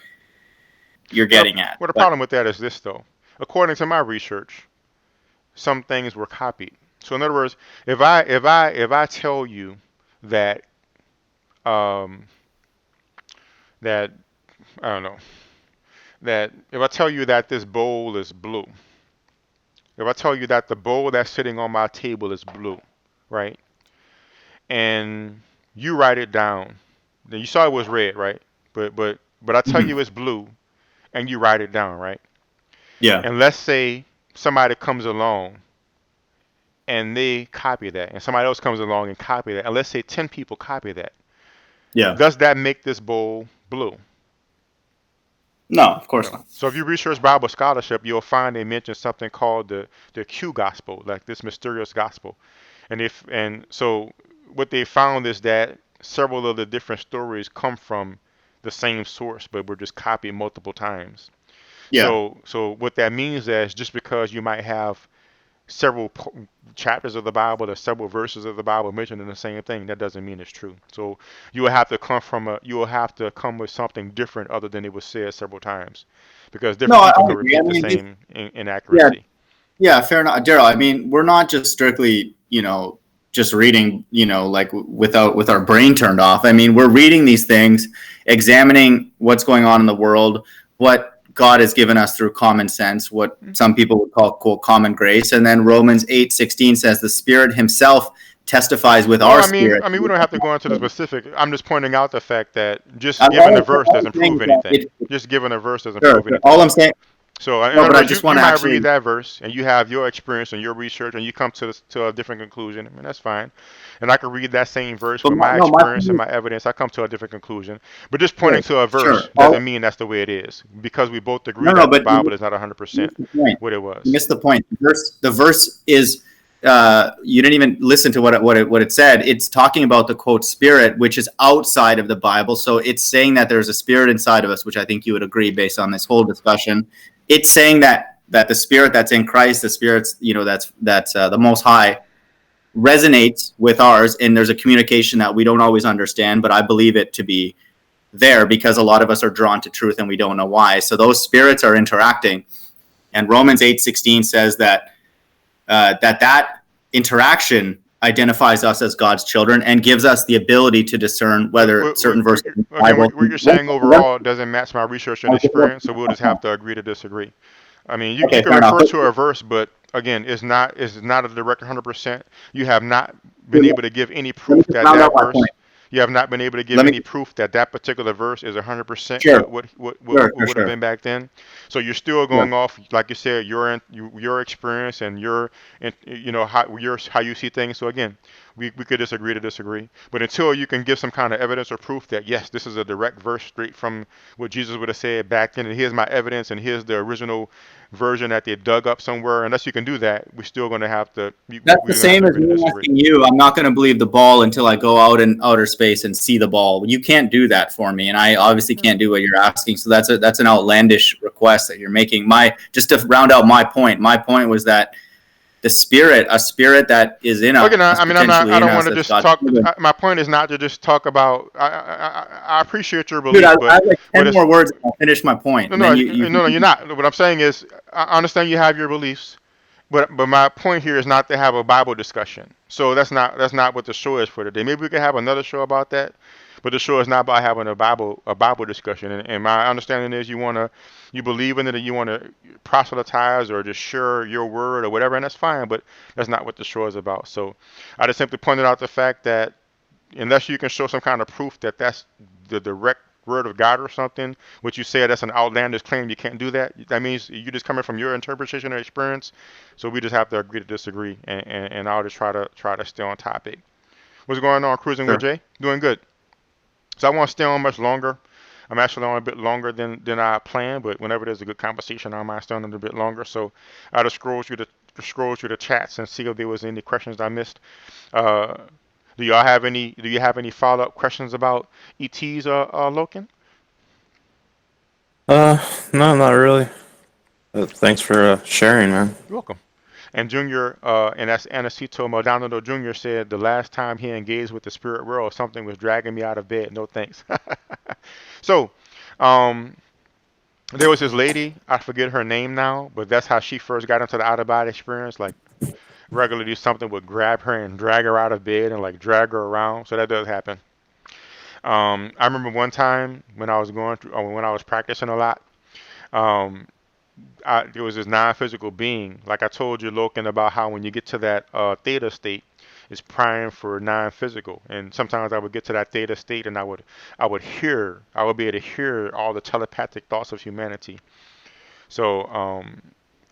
you're getting at. Well, the problem with that is this, though. According to my research, some things were copied. So in other words, if I tell you that that I don't know, that if I tell you that this bowl is blue, if I tell you that the bowl that's sitting on my table is blue, right? And you write it down, then you saw it was red, right? But I tell you it's blue, and you write it down, right? Yeah. And let's say somebody comes along and they copy that, and somebody else comes along and copy that, and let's say 10 people copy that. Yeah. Does that make this bowl blue? No, of course not. So if you research Bible scholarship, you'll find they mention something called the Q gospel, like this mysterious gospel. And so what they found is that several of the different stories come from the same source, but were just copied multiple times. Yeah. So what that means is just because you might have several chapters of the Bible or several verses of the Bible mentioning the same thing, that doesn't mean it's true. So you will have to come with something different other than it was said several times, because different people can repeat the same inaccuracy. Yeah, fair enough, Daryl. I mean, we're not just strictly, just reading, like with our brain turned off. I mean, we're reading these things, examining what's going on in the world, what God has given us through common sense, what some people would call, quote, common grace. And then Romans 8:16 says the Spirit himself testifies with our spirit. I mean, we don't have to go into the specific. I'm just pointing out the fact that just giving a verse doesn't prove anything. Just giving a verse doesn't prove anything. All I'm saying. So in other words, you might read that verse and you have your experience and your research and you come to a different conclusion. I mean, that's fine. And I can read that same verse with my experience and my evidence. I come to a different conclusion. But just pointing to a verse doesn't mean that's the way it is, because we both agree that the Bible is not 100% what it was. You missed the point. The verse is, you didn't even listen to what it said. It's talking about the, quote, spirit, which is outside of the Bible. So it's saying that there's a spirit inside of us, which I think you would agree based on this whole discussion. It's saying that the spirit that's in Christ, the spirit's, that's the Most High, resonates with ours, and there's a communication that we don't always understand, but I believe it to be there because a lot of us are drawn to truth and we don't know why. So those spirits are interacting, and Romans 8:16 says that that interaction identifies us as God's children and gives us the ability to discern whether certain verses. Again, what you're saying overall doesn't match my research and experience, so we'll just have to agree to disagree. I mean, you can refer to a verse, but again, it's not a direct 100%. You have not been able to give any proof that verse. You have not been able to give any proof that particular verse is 100% what would have been back then. So you're still going off, like you said, your experience and how you see things. So again, we could disagree to disagree. But until you can give some kind of evidence or proof that yes, this is a direct verse straight from what Jesus would have said back then, and here's my evidence, and here's the original version that they dug up somewhere. Unless you can do that, we're still going to have to. That's the same as me asking you. I'm not going to believe the ball until I go out in outer space and see the ball. You can't do that for me, and I obviously can't do what you're asking. So that's an outlandish request that you're making. Just to round out my point. My point was that a spirit that is in us. Again, I don't want to just talk. My point is not to just talk about. I appreciate your belief, dude, I have like 10 more words and I'll finish my point. No, you're not. What I'm saying is, I understand you have your beliefs, but my point here is not to have a Bible discussion. So that's not what the show is for today. Maybe we can have another show about that, but the show is not about having a Bible discussion. And my understanding is you believe in it, and you want to proselytize or just share your word or whatever, and that's fine. But that's not what the show is about. So I just simply pointed out the fact that unless you can show some kind of proof that that's the direct word of God or something, which you say that's an outlandish claim, you can't do that. That means you're just coming from your interpretation or experience. So we just have to agree to disagree, and I'll just try to stay on topic. What's going on, Cruising with Jay? Doing good. So I won't stay on much longer. I'm actually on a bit longer than I planned, but whenever there's a good conversation, I might stay on a bit longer. So I'll just scroll through the chats and see if there was any questions I missed. Do you have any follow-up questions about ETs, Loken? No, not really. Thanks for sharing, man. You're welcome. And Junior, and that's Anacito Maldonado Jr. said the last time he engaged with the spirit world, something was dragging me out of bed. No thanks. So, there was this lady, I forget her name now, but that's how she first got into the out-of-body experience. Like, regularly something would grab her and drag her out of bed and like drag her around. So that does happen. I remember one time when I was when I was practicing a lot, there was this non-physical being. Like I told you, Loken, about how when you get to that theta state, it's primed for non-physical. And sometimes I would get to that theta state, and I would be able to hear all the telepathic thoughts of humanity. So,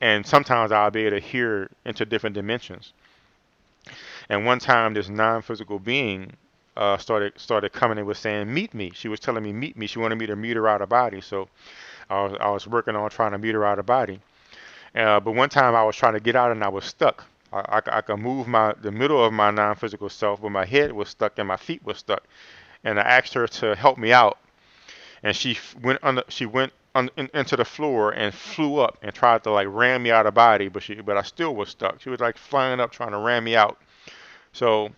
and sometimes I'll be able to hear into different dimensions. And one time, this non-physical being started coming and was saying, "Meet me." She was telling me, "Meet me." She wanted me to meet her out of body. So I was working on trying to meet her out of body. But one time I was trying to get out and I was stuck. I could move the middle of my non-physical self, but my head was stuck and my feet were stuck. And I asked her to help me out, and she went into the floor and flew up and tried to like ram me out of body, but I still was stuck. She was like flying up trying to ram me out. So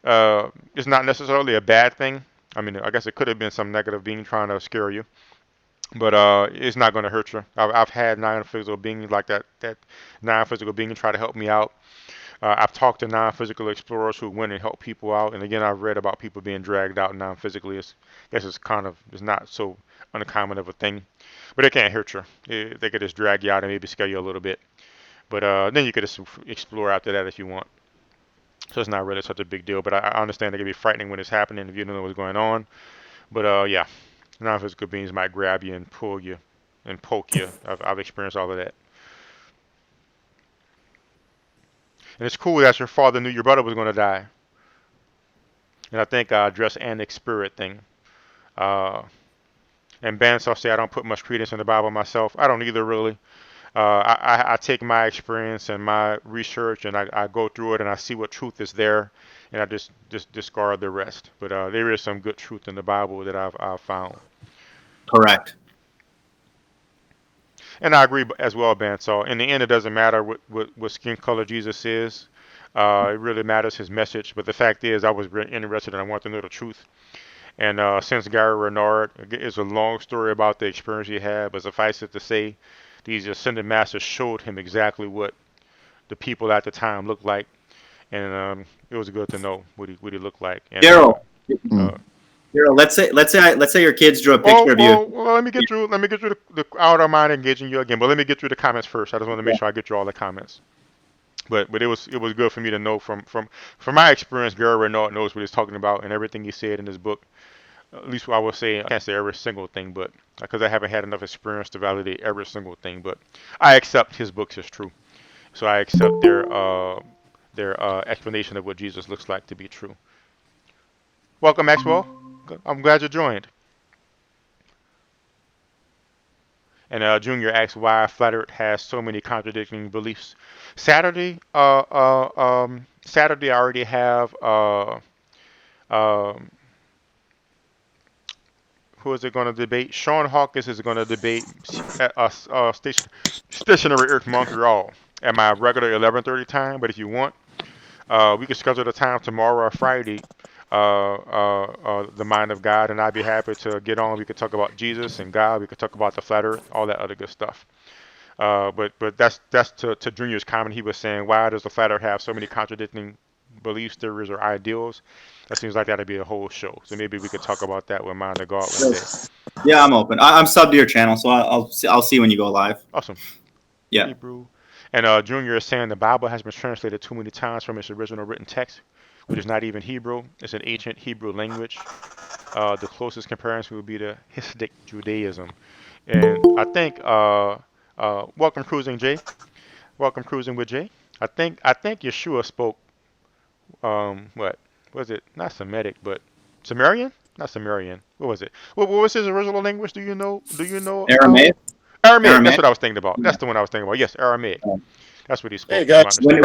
it's not necessarily a bad thing. I mean, I guess it could have been some negative being trying to scare you, but it's not going to hurt you. I've had non-physical beings like that non-physical being try to help me out. I've talked to non-physical explorers who went and helped people out, and again, I've read about people being dragged out non-physically. I guess it's not so uncommon of a thing, but it can't hurt you. They could just drag you out and maybe scare you a little bit, but then you could just explore after that if you want. So it's not really such a big deal, but I understand it can be frightening when it's happening if you don't know what's going on. But yeah, non-physical beings might grab you and pull you and poke you. I've experienced all of that. And it's cool that your father knew your brother was going to die. And I think I addressed Annick's spirit thing. And Bandsaw say I don't put much credence in the Bible myself. I don't either, really. I take my experience and my research and I go through it and I see what truth is there, and I just discard the rest. But there is some good truth in the Bible that I've found. Correct. And I agree as well, Bandsaw. In the end, it doesn't matter what skin color Jesus is. It really matters his message. But the fact is, I was really interested and I want to know the truth. And since Gary Renard, it's a long story about the experience he had, but suffice it to say, these ascended masters showed him exactly what the people at the time looked like. and it was good to know what he looked like. And Daryl, let's say your kids drew a picture of you. Well, let me get through the I don't mind engaging you again, but let me get through the comments first. I just want to make sure I get through all the comments. But it was good for me to know from my experience. Gary Renaud knows what he's talking about, and everything he said in his book. At least I will say, I can't say every single thing, but because I haven't had enough experience to validate every single thing, but I accept his books as true. So I accept their explanation of what Jesus looks like to be true. Welcome, Maxwell. I'm glad you joined. And Junior asks why Flat Earth has so many contradicting beliefs. Saturday I already have who is it going to debate? Sean Hawkins is going to debate stationary Earth Montreal at my regular 11:30 time. But if you want, we can schedule the time tomorrow or Friday. The mind of God, and I'd be happy to get on. We could talk about Jesus and God. We could talk about the flat Earth, all that other good stuff. But that's to Junior's comment. He was saying, why does the flat Earth have so many contradicting beliefs, theories, or ideals? That seems like that'd be a whole show. So maybe we could talk about that with Mind of God one day. Yeah, I'm open. I'm sub to your channel, so I'll see when you go live. Awesome. Yeah. Hebrew. And Junior is saying the Bible has been translated too many times from its original written text, which is not even Hebrew. It's an ancient Hebrew language. The closest comparison would be to Hasidic Judaism. And I think, welcome cruising, Jay. Welcome cruising with Jay. I think Yeshua spoke, what was it? Not Semitic, but Sumerian? Not Sumerian. What was it? What was his original language? Do you know? Aramaic. Aramaic. That's what I was thinking about. That's the one I was thinking about. Yes, Aramaic. That's what he spoke. Hey guys, when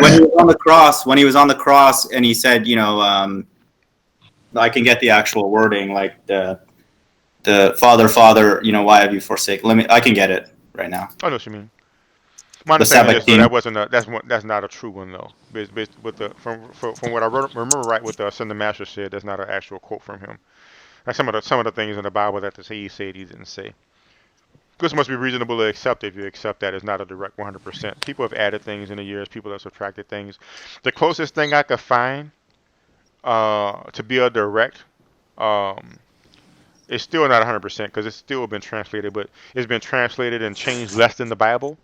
he was on the cross, and he said, I can get the actual wording, like the Father, why have you forsaken? I can get it right now. I know what you mean. My understanding is that's not a true one though. Based with from what I remember right, what the Ascended Master said, that's not an actual quote from him. Like some of the things in the Bible that he said he didn't say. This must be reasonable to accept if you accept that it's not a direct 100%. People have added things in the years. People have subtracted things. The closest thing I could find to be a direct, it's still not 100% because it's still been translated, but it's been translated and changed less than the Bible.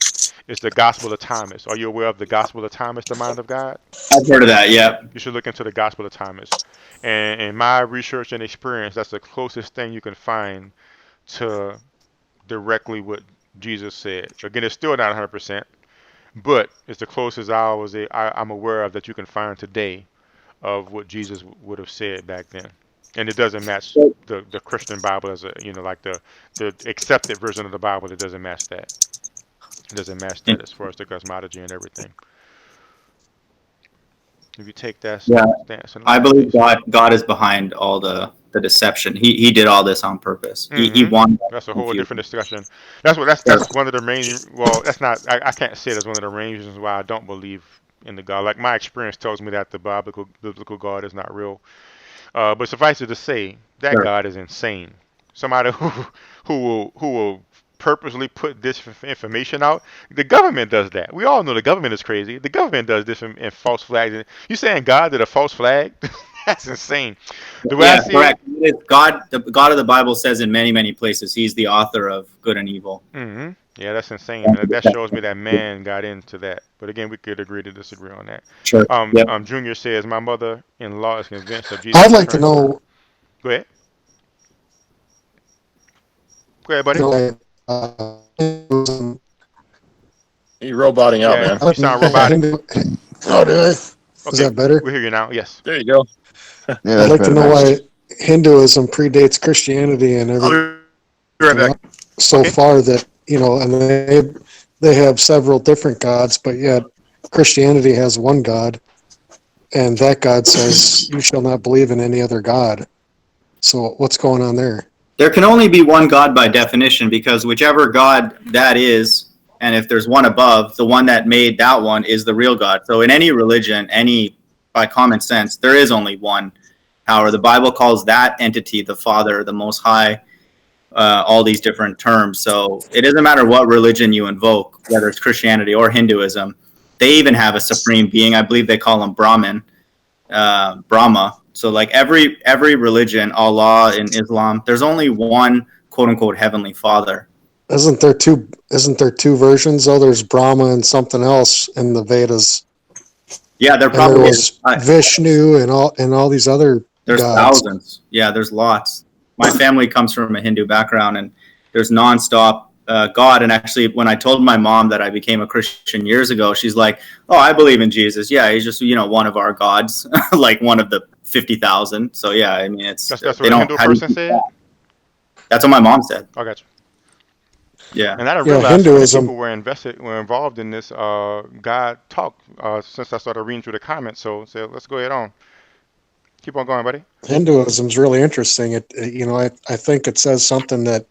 It's the Gospel of Thomas. Are you aware of the Gospel of Thomas, the Mind of God? I've heard of that, yeah. You should look into the Gospel of Thomas. And in my research and experience, that's the closest thing you can find to directly what Jesus said. Again, it's still not 100%, but it's the closest I'm aware of that you can find today of what Jesus would have said back then. And it doesn't match the Christian Bible as like the accepted version of the Bible. It doesn't match that. It doesn't match that as far as the cosmology and everything. If you take that stance, I believe God is behind all the deception. He did all this on purpose. Mm-hmm. He wanted. That's a whole different discussion. That's one of the main. Well, that's not. I can't say that's one of the main reasons why I don't believe in the God. Like my experience tells me that the biblical God is not real. But suffice it to say, that God is insane. Somebody who will purposely put this information out. The government does that. We all know the government is crazy. The government does this in false flags. You saying God did a false flag? That's insane. Correct. God, the God of the Bible says in many, many places, He's the author of good and evil. Mm-hmm. Yeah, that's insane. That shows me that man got into that. But again, we could agree to disagree on that. Sure. Junior says, my mother-in-law is convinced of Jesus. I'd like to know. Go ahead. Go ahead, buddy. You're roboting out, man. You sound robotic. Oh, do I? Is that better? We hear you now. Yes. There you go. Yeah, I'd like to know why Hinduism predates Christianity and everything. So far that and they have several different gods, but yet Christianity has one God, and that God says you shall not believe in any other God. So what's going on there? There can only be one God by definition, because whichever God that is, and if there's one above, the one that made that one is the real God. So in any religion, by common sense, there is only one power. The Bible calls that entity the Father, the Most High, all these different terms. So it doesn't matter what religion you invoke, whether it's Christianity or Hinduism. They even have a supreme being. I believe they call him Brahman. Brahma. So like every religion, Allah in Islam, there's only one quote unquote heavenly father. Isn't there two versions though? There's Brahma and something else in the Vedas. Yeah, there And probably there was Vishnu and all these other there's gods. thousands. Yeah, there's lots. My family comes from a Hindu background, and there's nonstop God. And actually, when I told my mom that I became a Christian years ago, she's like, "Oh, I believe in Jesus. Yeah, he's just one of our gods, like one of the 50,000." So yeah, I mean, it's that's what a Hindu person said. That's what my mom said. I got you. Yeah, and I didn't realize so many people were involved in this God talk since I started reading through the comments. So let's go ahead on. Keep on going, buddy. Hinduism's really interesting. I think it says something that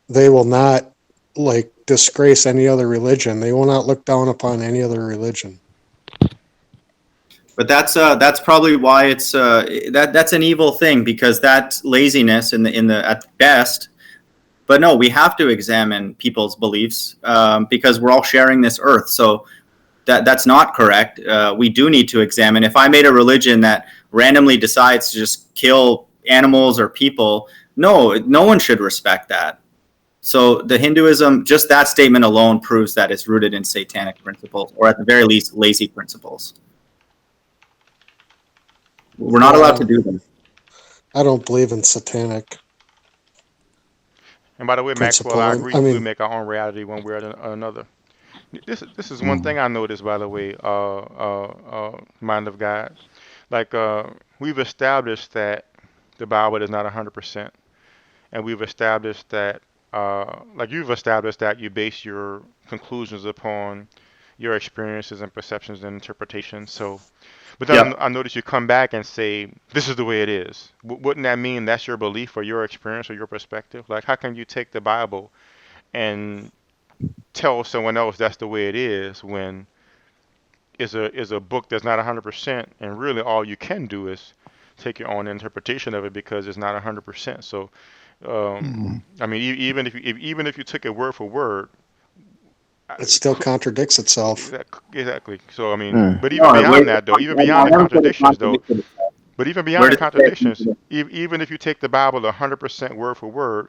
they will not like disgrace any other religion. They will not look down upon any other religion. But that's probably why it's that's an evil thing, because that's laziness in the at best. But no, we have to examine people's beliefs because we're all sharing this earth. So that's not correct. We do need to examine. If I made a religion that randomly decides to just kill animals or people, no one should respect that. So the Hinduism, just that statement alone proves that it's rooted in satanic principles, or at the very least, lazy principles. We're not allowed to do this. I don't believe in satanic. And by the way, Maxwell, I agree. We make our own reality one way or another. This is one thing I noticed, by the way, Mind of God. Like we've established that the Bible is not 100%, and we've established that, like you've established that you base your conclusions upon your experiences and perceptions and interpretations. So, but then I notice you come back and say this is the way it is. Wouldn't that mean that's your belief or your experience or your perspective? Like, how can you take the Bible and tell someone else that's the way it is when is a book that's not 100%, and really all you can do is take your own interpretation of it because it's not 100%. So, I mean, even if you took it word for word, it still contradicts itself. Exactly. So I mean, but even beyond that, though, even beyond the contradictions, though, but even beyond the contradictions, even if you take the Bible 100% word for word,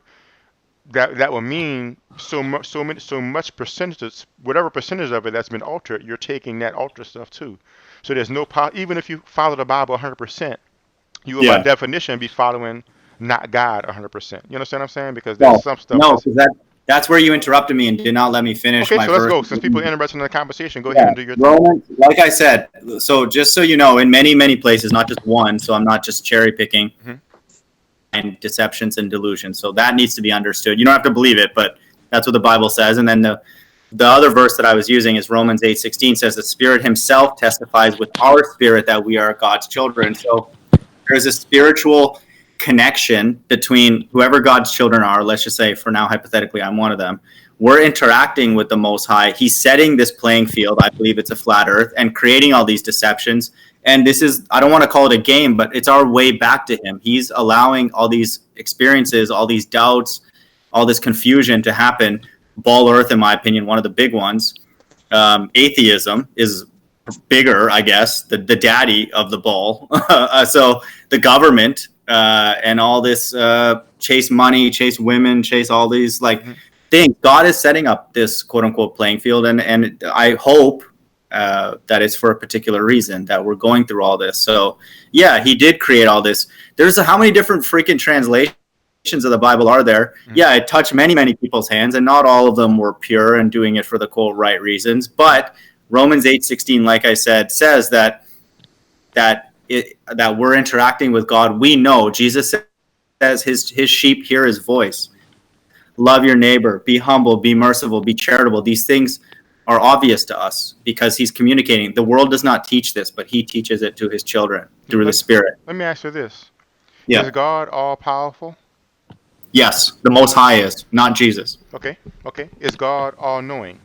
that will mean so much percentages, whatever percentage of it that's been altered, you're taking that altered stuff too. So there's no even if you follow the Bible 100%, you will by definition be following not God 100%. You understand what I'm saying? Because there's some stuff. No, because that's where you interrupted me and did not let me finish. Okay, so let's go. Since people are interested in the conversation, go ahead and do your thing. Like I said, so just so you know, in many places, not just one, so I'm not just cherry picking. And deceptions and delusions. So that needs to be understood. You don't have to believe it, but that's what the Bible says. And then the other verse that I was using is Romans 8:16 says the Spirit himself testifies with our spirit that we are God's children. So there's a spiritual connection between whoever God's children are. Let's just say for now, hypothetically, I'm one of them. We're interacting with the Most High. He's setting this playing field. I believe it's a flat earth and creating all these deceptions. And this is, I don't want to call it a game, but it's our way back to him. He's allowing all these experiences, all these doubts, all this confusion to happen. Ball Earth, in my opinion, one of the big ones. Atheism is bigger, I guess, the daddy of the ball. So the government and all this chase money, chase women, chase all these things. God is setting up this quote unquote playing field. And I hope that it's for a particular reason that we're going through all this. So yeah, he did create all this. There's how many different freaking translations of the Bible are there? Yeah, it touched many people's hands, and not all of them were pure and doing it for the quote right reasons. But Romans 8:16, like I said, says that we're interacting with God. We know Jesus says his sheep hear his voice. Love your neighbor, be humble, be merciful, be charitable. These things are obvious to us because he's communicating. The world does not teach this, but he teaches it to his children through the Spirit. Let me ask you this. Yeah. Is God all powerful? Yes, the Most High is, not Jesus. Okay. Is God all knowing?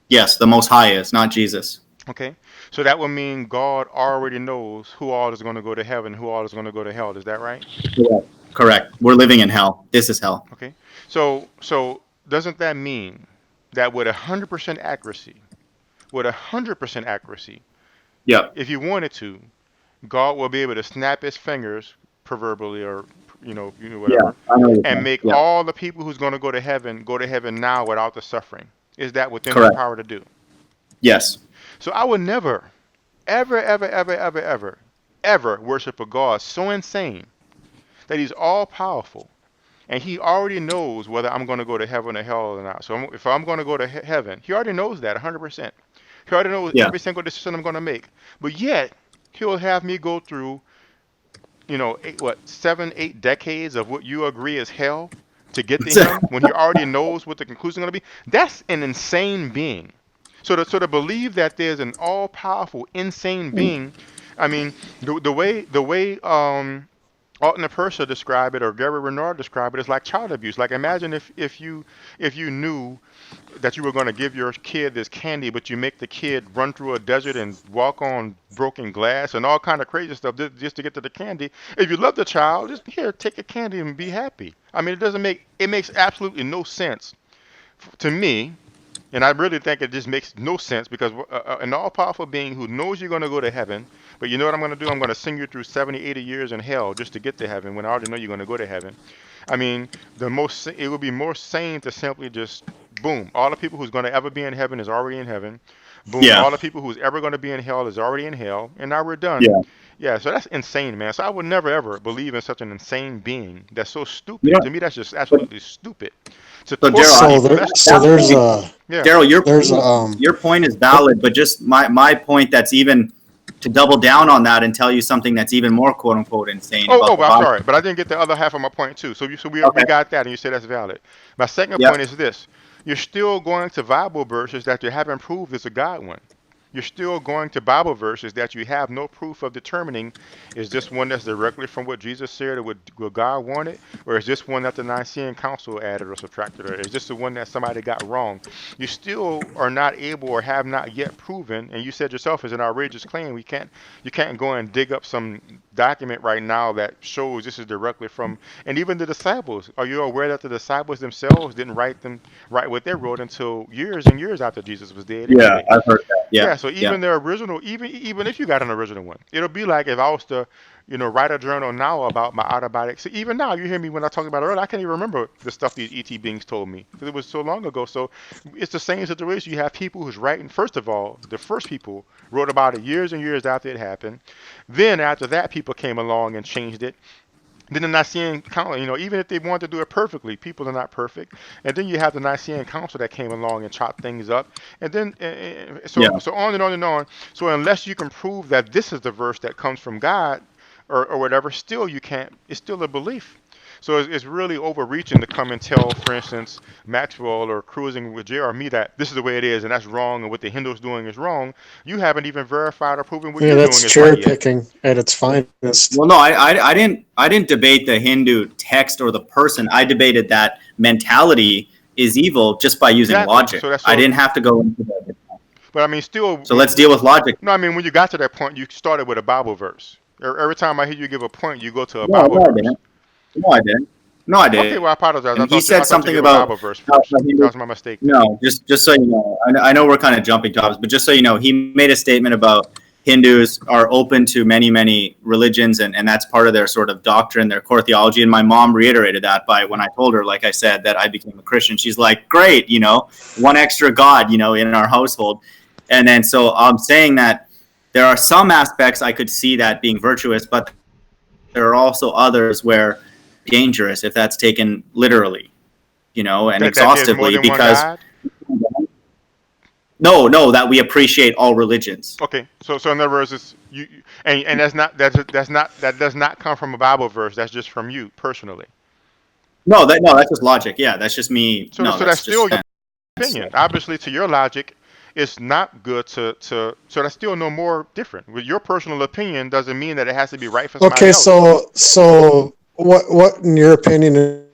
Yes, the Most High is, not Jesus. Okay. So that would mean God already knows who all is going to go to heaven, who all is going to go to hell. Is that right? Correct. We're living in hell. This is hell. Okay. So doesn't that mean that with 100% accuracy, yeah, if you wanted to, God will be able to snap his fingers, proverbially, or Yeah, whatever, I know what you're and saying. make Yeah, all the people who's going to go to heaven now without the suffering. Is that within his correct. power to do? Yes. So I would never, ever, ever, ever, ever, ever, ever worship a God so insane that he's all powerful and he already knows whether I'm going to go to heaven or hell or not. So if I'm going to go to heaven, he already knows that 100%. He already knows Yeah. every single decision I'm going to make. But yet, he'll have me go through, 7, 8 decades of what you agree is hell to get to him when he already knows what the conclusion is going to be. That's an insane being. So to believe that there's an all-powerful, insane being, I mean, the way Alton Persa described it, or Gary Renard described it, is like child abuse. Like imagine if you knew that you were going to give your kid this candy, but you make the kid run through a desert and walk on broken glass and all kind of crazy stuff just to get to the candy. If you love the child, just here, take a candy and be happy. I mean, it makes absolutely no sense to me. And I really think it just makes no sense because an all-powerful being who knows you're going to go to heaven, but you know what I'm going to do? I'm going to sing you through 70, 80 years in hell just to get to heaven when I already know you're going to go to heaven. I mean, it would be more sane to simply just, boom, all the people who's going to ever be in heaven is already in heaven. Boom, Yeah. all the people who's ever going to be in hell is already in hell, and now we're done. Yeah. Yeah, so that's insane, man. So I would never, ever believe in such an insane being that's so stupid. You know, To me, that's just absolutely stupid. So Daryl, your point is valid, but just my point that's even to double down on that and tell you something that's even more quote unquote insane. I'm sorry, but I didn't get the other half of my point too. So we got that, and you said that's valid. My second point is this: you're still going to Bible verses that you haven't proved is a God one. You're still going to Bible verses that you have no proof of determining is this one that's directly from what Jesus said or what God wanted, or is this one that the Nicene Council added or subtracted, or is this the one that somebody got wrong? You still are not able or have not yet proven, and you said yourself is an outrageous claim. You can't go and dig up some document right now that shows this is directly from, and even the disciples. Are you aware that the disciples themselves didn't write what they wrote until years and years after Jesus was dead? Yeah, Anyway? I've heard that. Yeah. So even the original, even if you got an original one, it'll be like if I was to, write a journal now about my out-of-body. So even now, you hear me when I talk about it earlier, I can't even remember the stuff these ET beings told me because it was so long ago. So it's the same situation. You have people who's writing. First of all, the first people wrote about it years and years after it happened. Then after that, people came along and changed it. Then the Nicene Council, even if they want to do it perfectly, people are not perfect. And then you have the Nicene Council that came along and chopped things up. And then, so on and on and on. So unless you can prove that this is the verse that comes from God or whatever, still you can't, it's still a belief. So it's really overreaching to come and tell, for instance, Maxwell or Cruising with Jay or me that this is the way it is and that's wrong and what the Hindu's doing is wrong. You haven't even verified or proven what you're doing is right yet. That's cherry picking at its finest. Well, no, I didn't debate the Hindu text or the person. I debated that mentality is evil just by using logic. So I didn't have to go into that. But I mean, still. So let's deal with logic. No, I mean, when you got to that point, you started with a Bible verse. Every time I hear you give a point, you go to a Bible verse. No, I didn't. No, I didn't. Okay, well, I apologize. And he said something about Bible verse first. That was my mistake. No, just so you know, I know we're kind of jumping topics, but just so you know, he made a statement about Hindus are open to many, many religions, and that's part of their sort of doctrine, their core theology. And my mom reiterated that by when I told her, like I said, that I became a Christian. She's like, great, one extra God, in our household. And then so I'm saying that there are some aspects I could see that being virtuous, but there are also others where dangerous if that's taken literally, and exhaustively, because that we appreciate all religions. Okay, so in other words, it's and that does not come from a Bible verse. That's just from you personally. No, that's just logic. Yeah, that's just me. So that's still your opinion. Obviously, to your logic, it's not good to. So that's still no more different. With your personal opinion doesn't mean that it has to be right for somebody else. Okay, so. What, in your opinion, is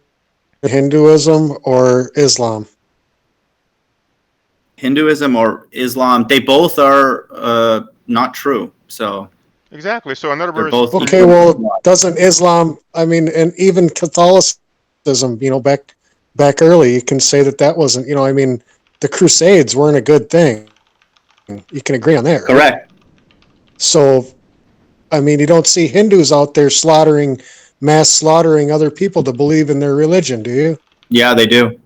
Hinduism or Islam? Hinduism or Islam, they both are not true. So exactly. So in other words, okay. Well, doesn't Islam? I mean, and even Catholicism, back early, you can say that wasn't. I mean, the Crusades weren't a good thing. You can agree on that, right? Correct. So, I mean, you don't see Hindus out there mass slaughtering other people to believe in their religion, do you? Yeah, they do.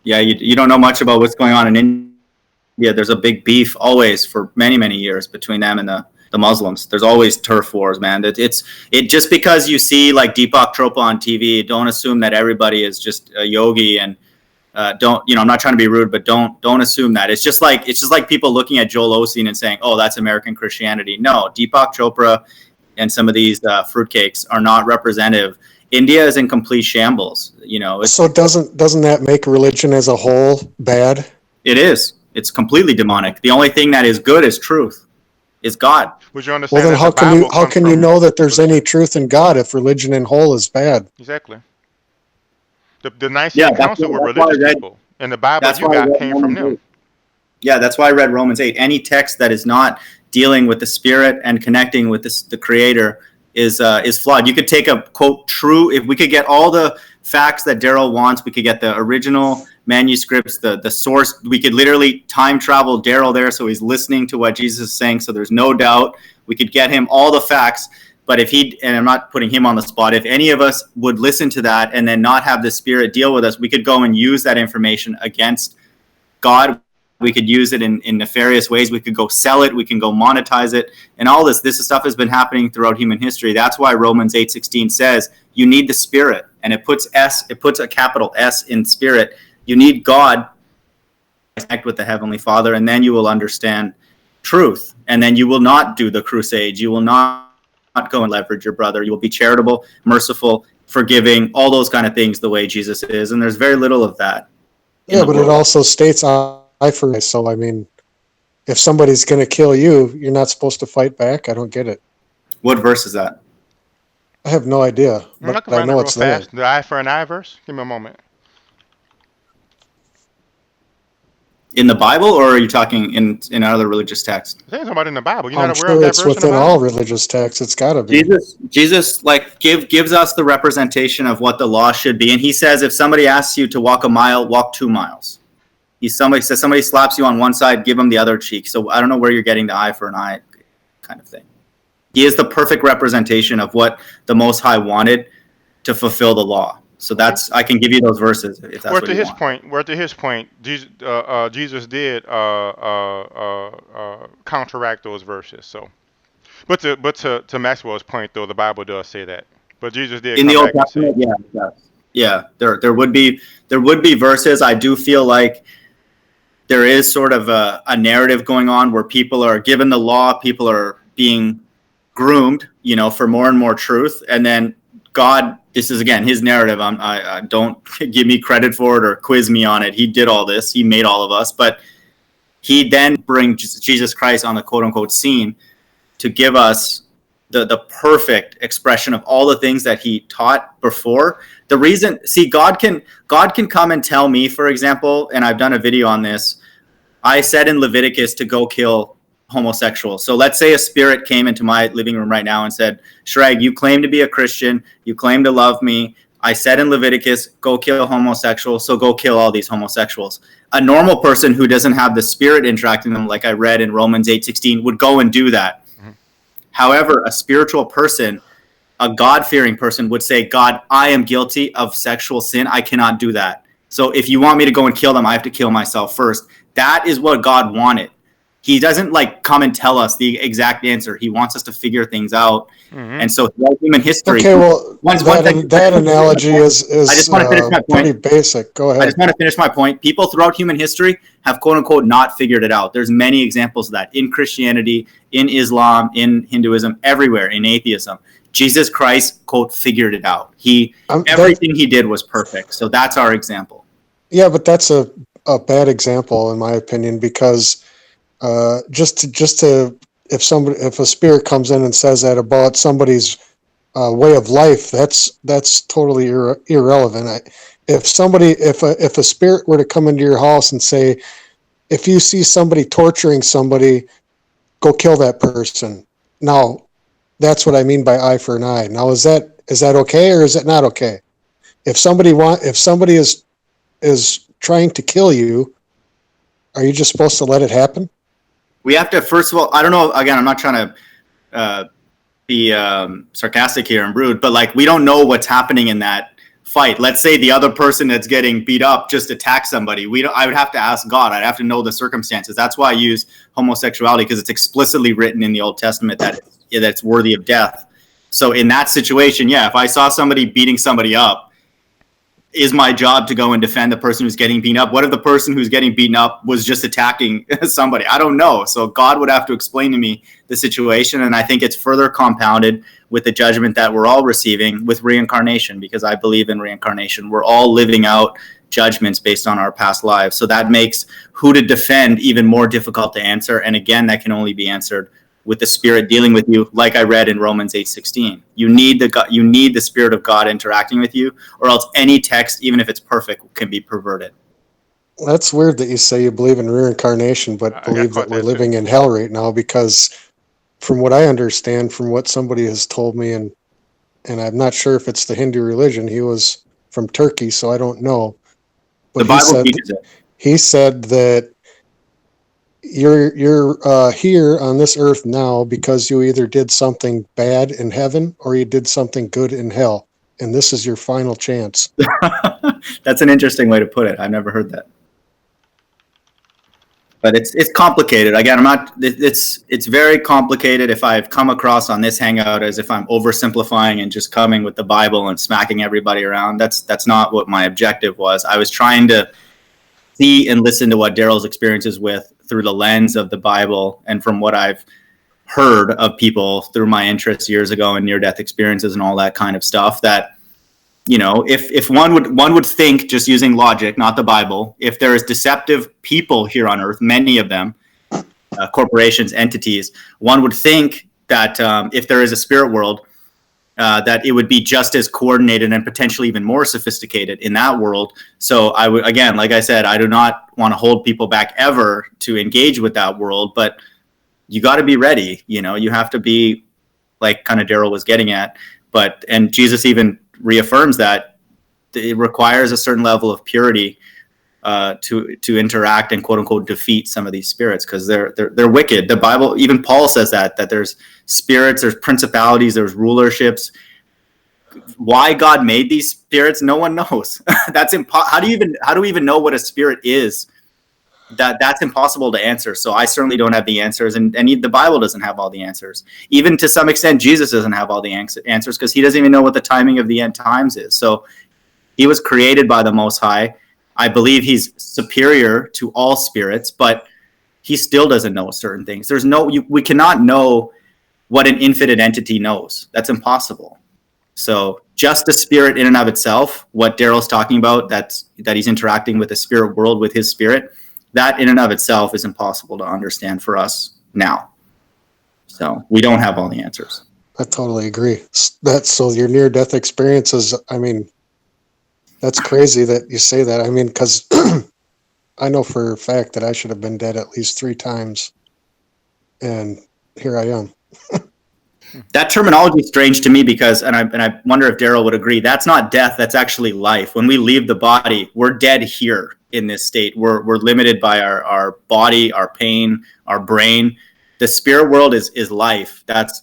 Yeah, you don't know much about what's going on in India. There's a big beef always for many, many years between them and the Muslims. There's always turf wars, man. It just because you see like Deepak Chopra on TV, don't assume that everybody is just a yogi and don't, I'm not trying to be rude, but don't assume that. It's just like people looking at Joel Osteen and saying, "Oh, that's American Christianity." No, Deepak Chopra and some of these fruitcakes are not representative. India is in complete shambles. So doesn't that make religion as a whole bad? It is. It's completely demonic. The only thing that is good is truth, is God. Would you understand? Well, then how can you know that there's any truth in God if religion in whole is bad? Exactly. The Nicene Council were religious people, and the Bible you got came from them. Yeah, that's why I read Romans 8. Any text that is not dealing with the Spirit and connecting with the Creator is flawed. You could take a quote true. If we could get all the facts that Daryl wants, we could get the original manuscripts, the source. We could literally time travel Daryl there, so he's listening to what Jesus is saying. So there's no doubt we could get him all the facts. But if and I'm not putting him on the spot, if any of us would listen to that and then not have the Spirit deal with us, we could go and use that information against God. We could use it in nefarious ways. We could go sell it. We can go monetize it. And all this stuff has been happening throughout human history. That's why Romans 8:16 says you need the Spirit. And it puts a capital S in Spirit. You need God to connect with the Heavenly Father, and then you will understand truth. And then you will not do the crusades. You will not go and leverage your brother. You will be charitable, merciful, forgiving, all those kind of things the way Jesus is. And there's very little of that. Yeah, but it also states eye for eye. So, I mean, if somebody's going to kill you, you're not supposed to fight back? I don't get it. What verse is that? I have no idea, but I know it's there. The eye for an eye verse? Give me a moment. In the Bible, or are you talking in other religious texts? I think it's about in the Bible. You're I'm not aware sure of that it's verse within in the Bible? all religious texts. It's got to be. Jesus gives us the representation of what the law should be. And he says, if somebody asks you to walk a mile, walk 2 miles. Somebody slaps you on one side, give them the other cheek. So I don't know where you're getting the eye for an eye kind of thing. He is the perfect representation of what the Most High wanted to fulfill the law. So I can give you those verses if that's what you want. Where to his point, Jesus did counteract those verses. So, but to Maxwell's point, though, the Bible does say that. But Jesus did in the Old Testament. Yeah, it does. Yeah, there would be verses. I do feel like there is sort of a narrative going on where people are given the law, people are being groomed, for more and more truth, and then God. This is again his narrative. I don't give me credit for it or quiz me on it. He did all this. He made all of us, but he then brings Jesus Christ on the quote unquote scene to give us the perfect expression of all the things that he taught before. The reason, God can come and tell me, for example, and I've done a video on this. I said in Leviticus to go kill homosexuals. So let's say a spirit came into my living room right now and said, Shreg, you claim to be a Christian. You claim to love me. I said in Leviticus, go kill homosexuals. So go kill all these homosexuals. A normal person who doesn't have the Spirit interacting with them, like I read in Romans 8:16, would go and do that. Mm-hmm. However, a spiritual person, a God-fearing person would say, God, I am guilty of sexual sin. I cannot do that. So if you want me to go and kill them, I have to kill myself first. That is what God wanted. He doesn't come and tell us the exact answer. He wants us to figure things out. Mm-hmm. And so throughout human history. Okay, well, that analogy is I just want to finish my point. Pretty basic. Go ahead. I just want to finish my point. People throughout human history have quote unquote not figured it out. There's many examples of that in Christianity, in Islam, in Hinduism, everywhere, in atheism. Jesus Christ, quote, figured it out. Everything he did was perfect. So that's our example. Yeah, but that's a bad example in my opinion, because if a spirit comes in and says that about somebody's way of life, that's totally irrelevant. If a spirit were to come into your house and say, if you see somebody torturing somebody, go kill that person. Now, that's what I mean by eye for an eye. Now, is that okay or is it not okay? If somebody is trying to kill you, are you just supposed to let it happen? We have to, first of all, I don't know, again, I'm not trying to be sarcastic here and rude, but like we don't know what's happening in that fight. Let's say the other person that's getting beat up just attacks somebody. I would have to ask God. I'd have to know the circumstances. That's why I use homosexuality, because it's explicitly written in the Old Testament that it's worthy of death. So in that situation, yeah, if I saw somebody beating somebody up, is my job to go and defend the person who's getting beaten up? What if the person who's getting beaten up was just attacking somebody? I don't know. So God would have to explain to me the situation. And I think it's further compounded with the judgment that we're all receiving with reincarnation, because I believe in reincarnation. We're all living out judgments based on our past lives. So that makes who to defend even more difficult to answer. And again, that can only be answered with the Spirit dealing with you, like I read in Romans 8:16. You need the Spirit of God interacting with you, or else any text, even if it's perfect, can be perverted. That's weird that you say you believe in reincarnation, but believe that we're living in hell right now, because from what I understand, from what somebody has told me, and I'm not sure if it's the Hindu religion, he was from Turkey, so I don't know. But the Bible teaches it. He said that you're here on this earth now because you either did something bad in heaven or you did something good in hell, and this is your final chance. That's an interesting way to put it. I've never heard that. But it's complicated. Again, it's very complicated. If I've come across on this hangout as if I'm oversimplifying and just coming with the Bible and smacking everybody around, that's not what my objective was. I was trying to see and listen to what Daryl's experiences with through the lens of the Bible, and from what I've heard of people through my interests years ago and near-death experiences and all that kind of stuff, that, you know, if one would think, just using logic, not the Bible, if there is deceptive people here on earth, many of them, corporations, entities, one would think that if there is a spirit world, that it would be just as coordinated and potentially even more sophisticated in that world. So I would, again, like I said, I do not want to hold people back ever to engage with that world, but you got to be ready. You know, you have to be, like kind of Daryl was getting at, and Jesus even reaffirms that it requires a certain level of purity to interact and quote unquote defeat some of these spirits, because they're wicked. The Bible, even Paul says that there's spirits, there's principalities, there's rulerships. Why God made these spirits, no one knows. That's how do we even know what a spirit is? That's impossible to answer. So I certainly don't have the answers, and the Bible doesn't have all the answers. Even to some extent, Jesus doesn't have all the answers, because he doesn't even know what the timing of the end times is. So he was created by the Most High. I believe he's superior to all spirits, but he still doesn't know certain things. We cannot know what an infinite entity knows. That's impossible. So just the spirit in and of itself, what Daryl's talking about, that he's interacting with the spirit world with his spirit, that in and of itself is impossible to understand for us now. So we don't have all the answers. I totally agree. So your near-death experiences, I mean, that's crazy that you say that. I mean, because I know for a fact that I should have been dead at least 3 times, and here I am. That terminology is strange to me, because, and I wonder if Daryl would agree, that's not death, that's actually life. When we leave the body, we're dead here in this state. We're limited by our body, our pain, our brain. The spirit world is life. That's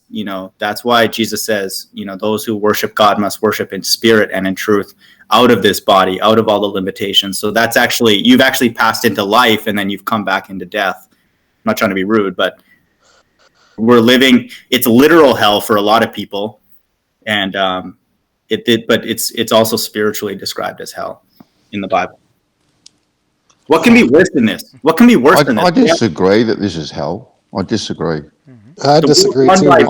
why Jesus says, those who worship God must worship in spirit and in truth, out of this body, out of all the limitations. So that's you've actually passed into life, and then you've come back into death. I'm not trying to be rude, but we're living, it's literal hell for a lot of people. And but it's also spiritually described as hell in the Bible. What can be worse than this? What can be worse than this? I disagree that this is hell. I disagree. I disagree too. I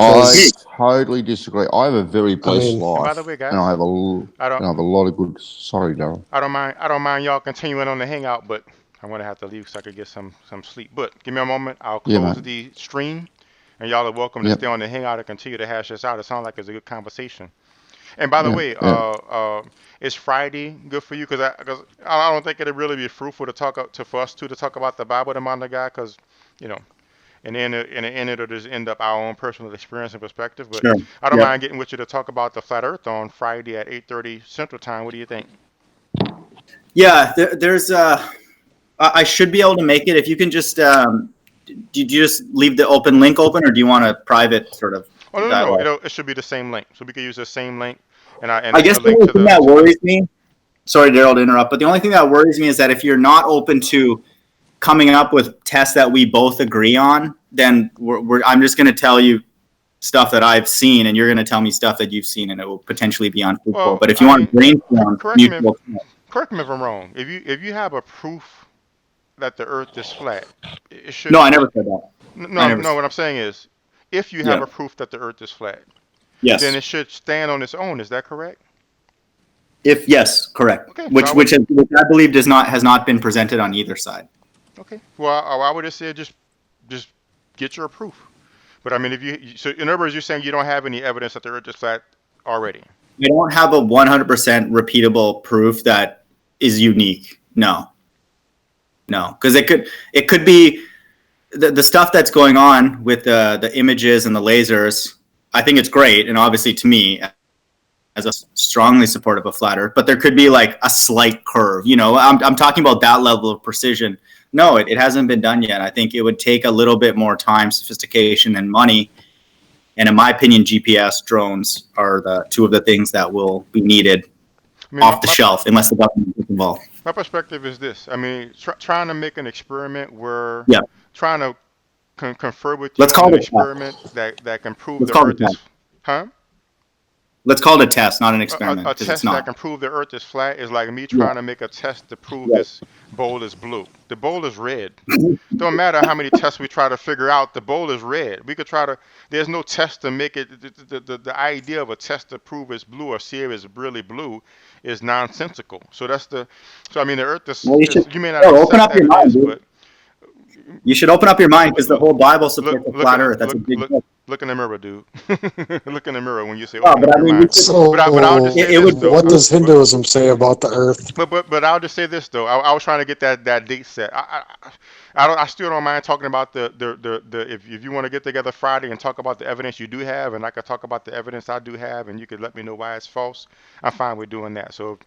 totally disagree. I have a very blessed life, by the way, guys, and I have a lot of good. Sorry, Daryl. I don't mind y'all continuing on the hangout, but I'm gonna have to leave so I could get some sleep. But give me a moment. I'll close the stream, and y'all are welcome to stay on the hangout and continue to hash this out. It sounds like it's a good conversation. And by the way, is Friday good for you? Because I don't think it'd really be fruitful for us to talk about the Bible, the Manda guy, because and then in the end it'll just end up our own personal experience and perspective. But sure. I don't mind getting with you to talk about the flat Earth on Friday at 8:30 Central Time. What do you think? Yeah, there's I should be able to make it. If you can just did you just leave the open link open, or do you want a private sort of? Oh no, it should be the same link. So we could use the same link, and I guess a the link only to thing that worries me. Sorry, Daryl, to interrupt, but the only thing that worries me is that if you're not open to coming up with tests that we both agree on, then I'm just going to tell you stuff that I've seen, and you're going to tell me stuff that you've seen, and it will potentially be unfruitful. Well, but if you want to brainstorm, correct me if I'm wrong. If you have a proof that the Earth is flat, it should. No, I never said that. No. What I'm saying is, if you have a proof that the Earth is flat, then it should stand on its own. Is that correct? Yes, correct. Okay, which I believe has not been presented on either side. Okay. Well, I would have said just get your proof. But I mean, so in other words, you're saying you don't have any evidence that the Earth is flat already. We don't have a 100% repeatable proof that is unique. No, because it could be the stuff that's going on with the images and the lasers. I think it's great, and obviously to me, as a strongly supportive of flat Earth, but there could be like a slight curve. I'm talking about that level of precision. No, it hasn't been done yet. I think it would take a little bit more time, sophistication, and money. And in my opinion, GPS drones are the two of the things that will be needed off the shelf, unless the government is involved. My perspective is this. I mean, trying to make an experiment where trying to confer with you on an experiment that can prove the Earth is... Huh? Let's call it a test, not an experiment. A test that can prove the Earth is flat is like me trying to make a test to prove this bowl is blue. The bowl is red. Don't matter how many tests we try to figure out, the bowl is red. We could try to, there's no test to make it, the idea of a test to prove it's blue or see if it's really blue is nonsensical. So the Earth is, you may not open up your mind, but you should open up your mind because the whole Bible supports the flat Earth. That's a big deal. Look in the mirror, dude. Look in the mirror when you say open up your mind. So, what does Hinduism say about the Earth? But I'll just say this though. I was trying to get that date set. I still don't mind talking about the if you want to get together Friday and talk about the evidence you do have, and I could talk about the evidence I do have, and you could let me know why it's false. I'm fine with doing that. So.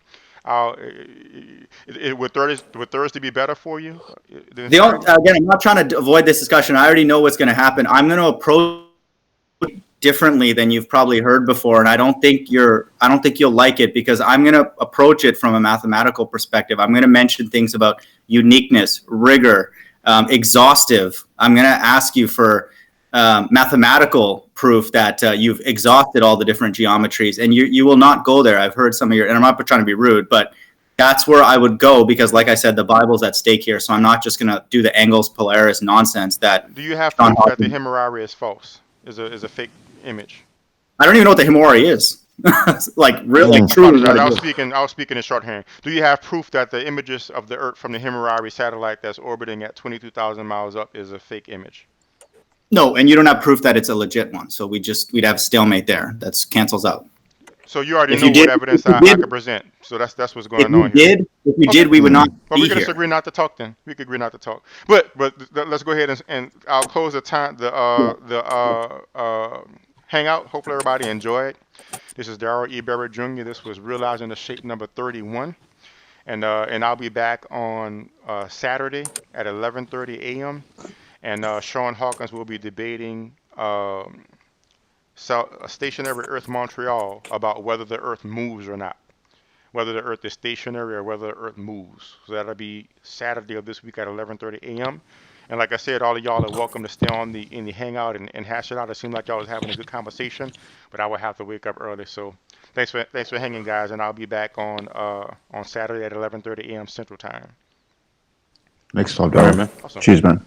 Would Thursday be better for you? Again, I'm not trying to avoid this discussion. I already know what's going to happen. I'm going to approach differently than you've probably heard before, and I don't think you'll like it because I'm going to approach it from a mathematical perspective. I'm going to mention things about uniqueness, rigor, exhaustive. I'm going to ask you for mathematical proof that you've exhausted all the different geometries, and you will not go there. I've heard some of and I'm not trying to be rude, but that's where I would go because, like I said, the Bible's at stake here. So I'm not just going to do the Angles Polaris nonsense that. Do you have proof that the Himurari is false? Is a fake image? I don't even know what the Himurari is. Like really, truly. I was speaking in shorthand. Do you have proof that the images of the Earth from the Himurari satellite that's orbiting at 22,000 miles up is a fake image? No, and you don't have proof that it's a legit one. So we'd have stalemate there. That's cancels out. So you already know what evidence I could present. So that's what's going on here. If you did, we would not. But we could just agree not to talk then. We could agree not to talk. But let's go ahead and I'll close the hangout. Hopefully everybody enjoy it. This is Darrell E. Barrett Jr. This was Realizing the Shape number 31. And I'll be back on Saturday at 11:30 a.m. And Sean Hawkins will be debating Stationary Earth Montreal about whether the Earth moves or not. Whether the Earth is stationary or whether the Earth moves. So that'll be Saturday of this week at 11:30 a.m. And like I said, all of y'all are welcome to stay in the hangout and hash it out. It seemed like y'all was having a good conversation, but I will have to wake up early. So thanks for hanging, guys, and I'll be back on Saturday at 11:30 a.m. Central Time. Next time, Darren. Awesome. Cheers, man.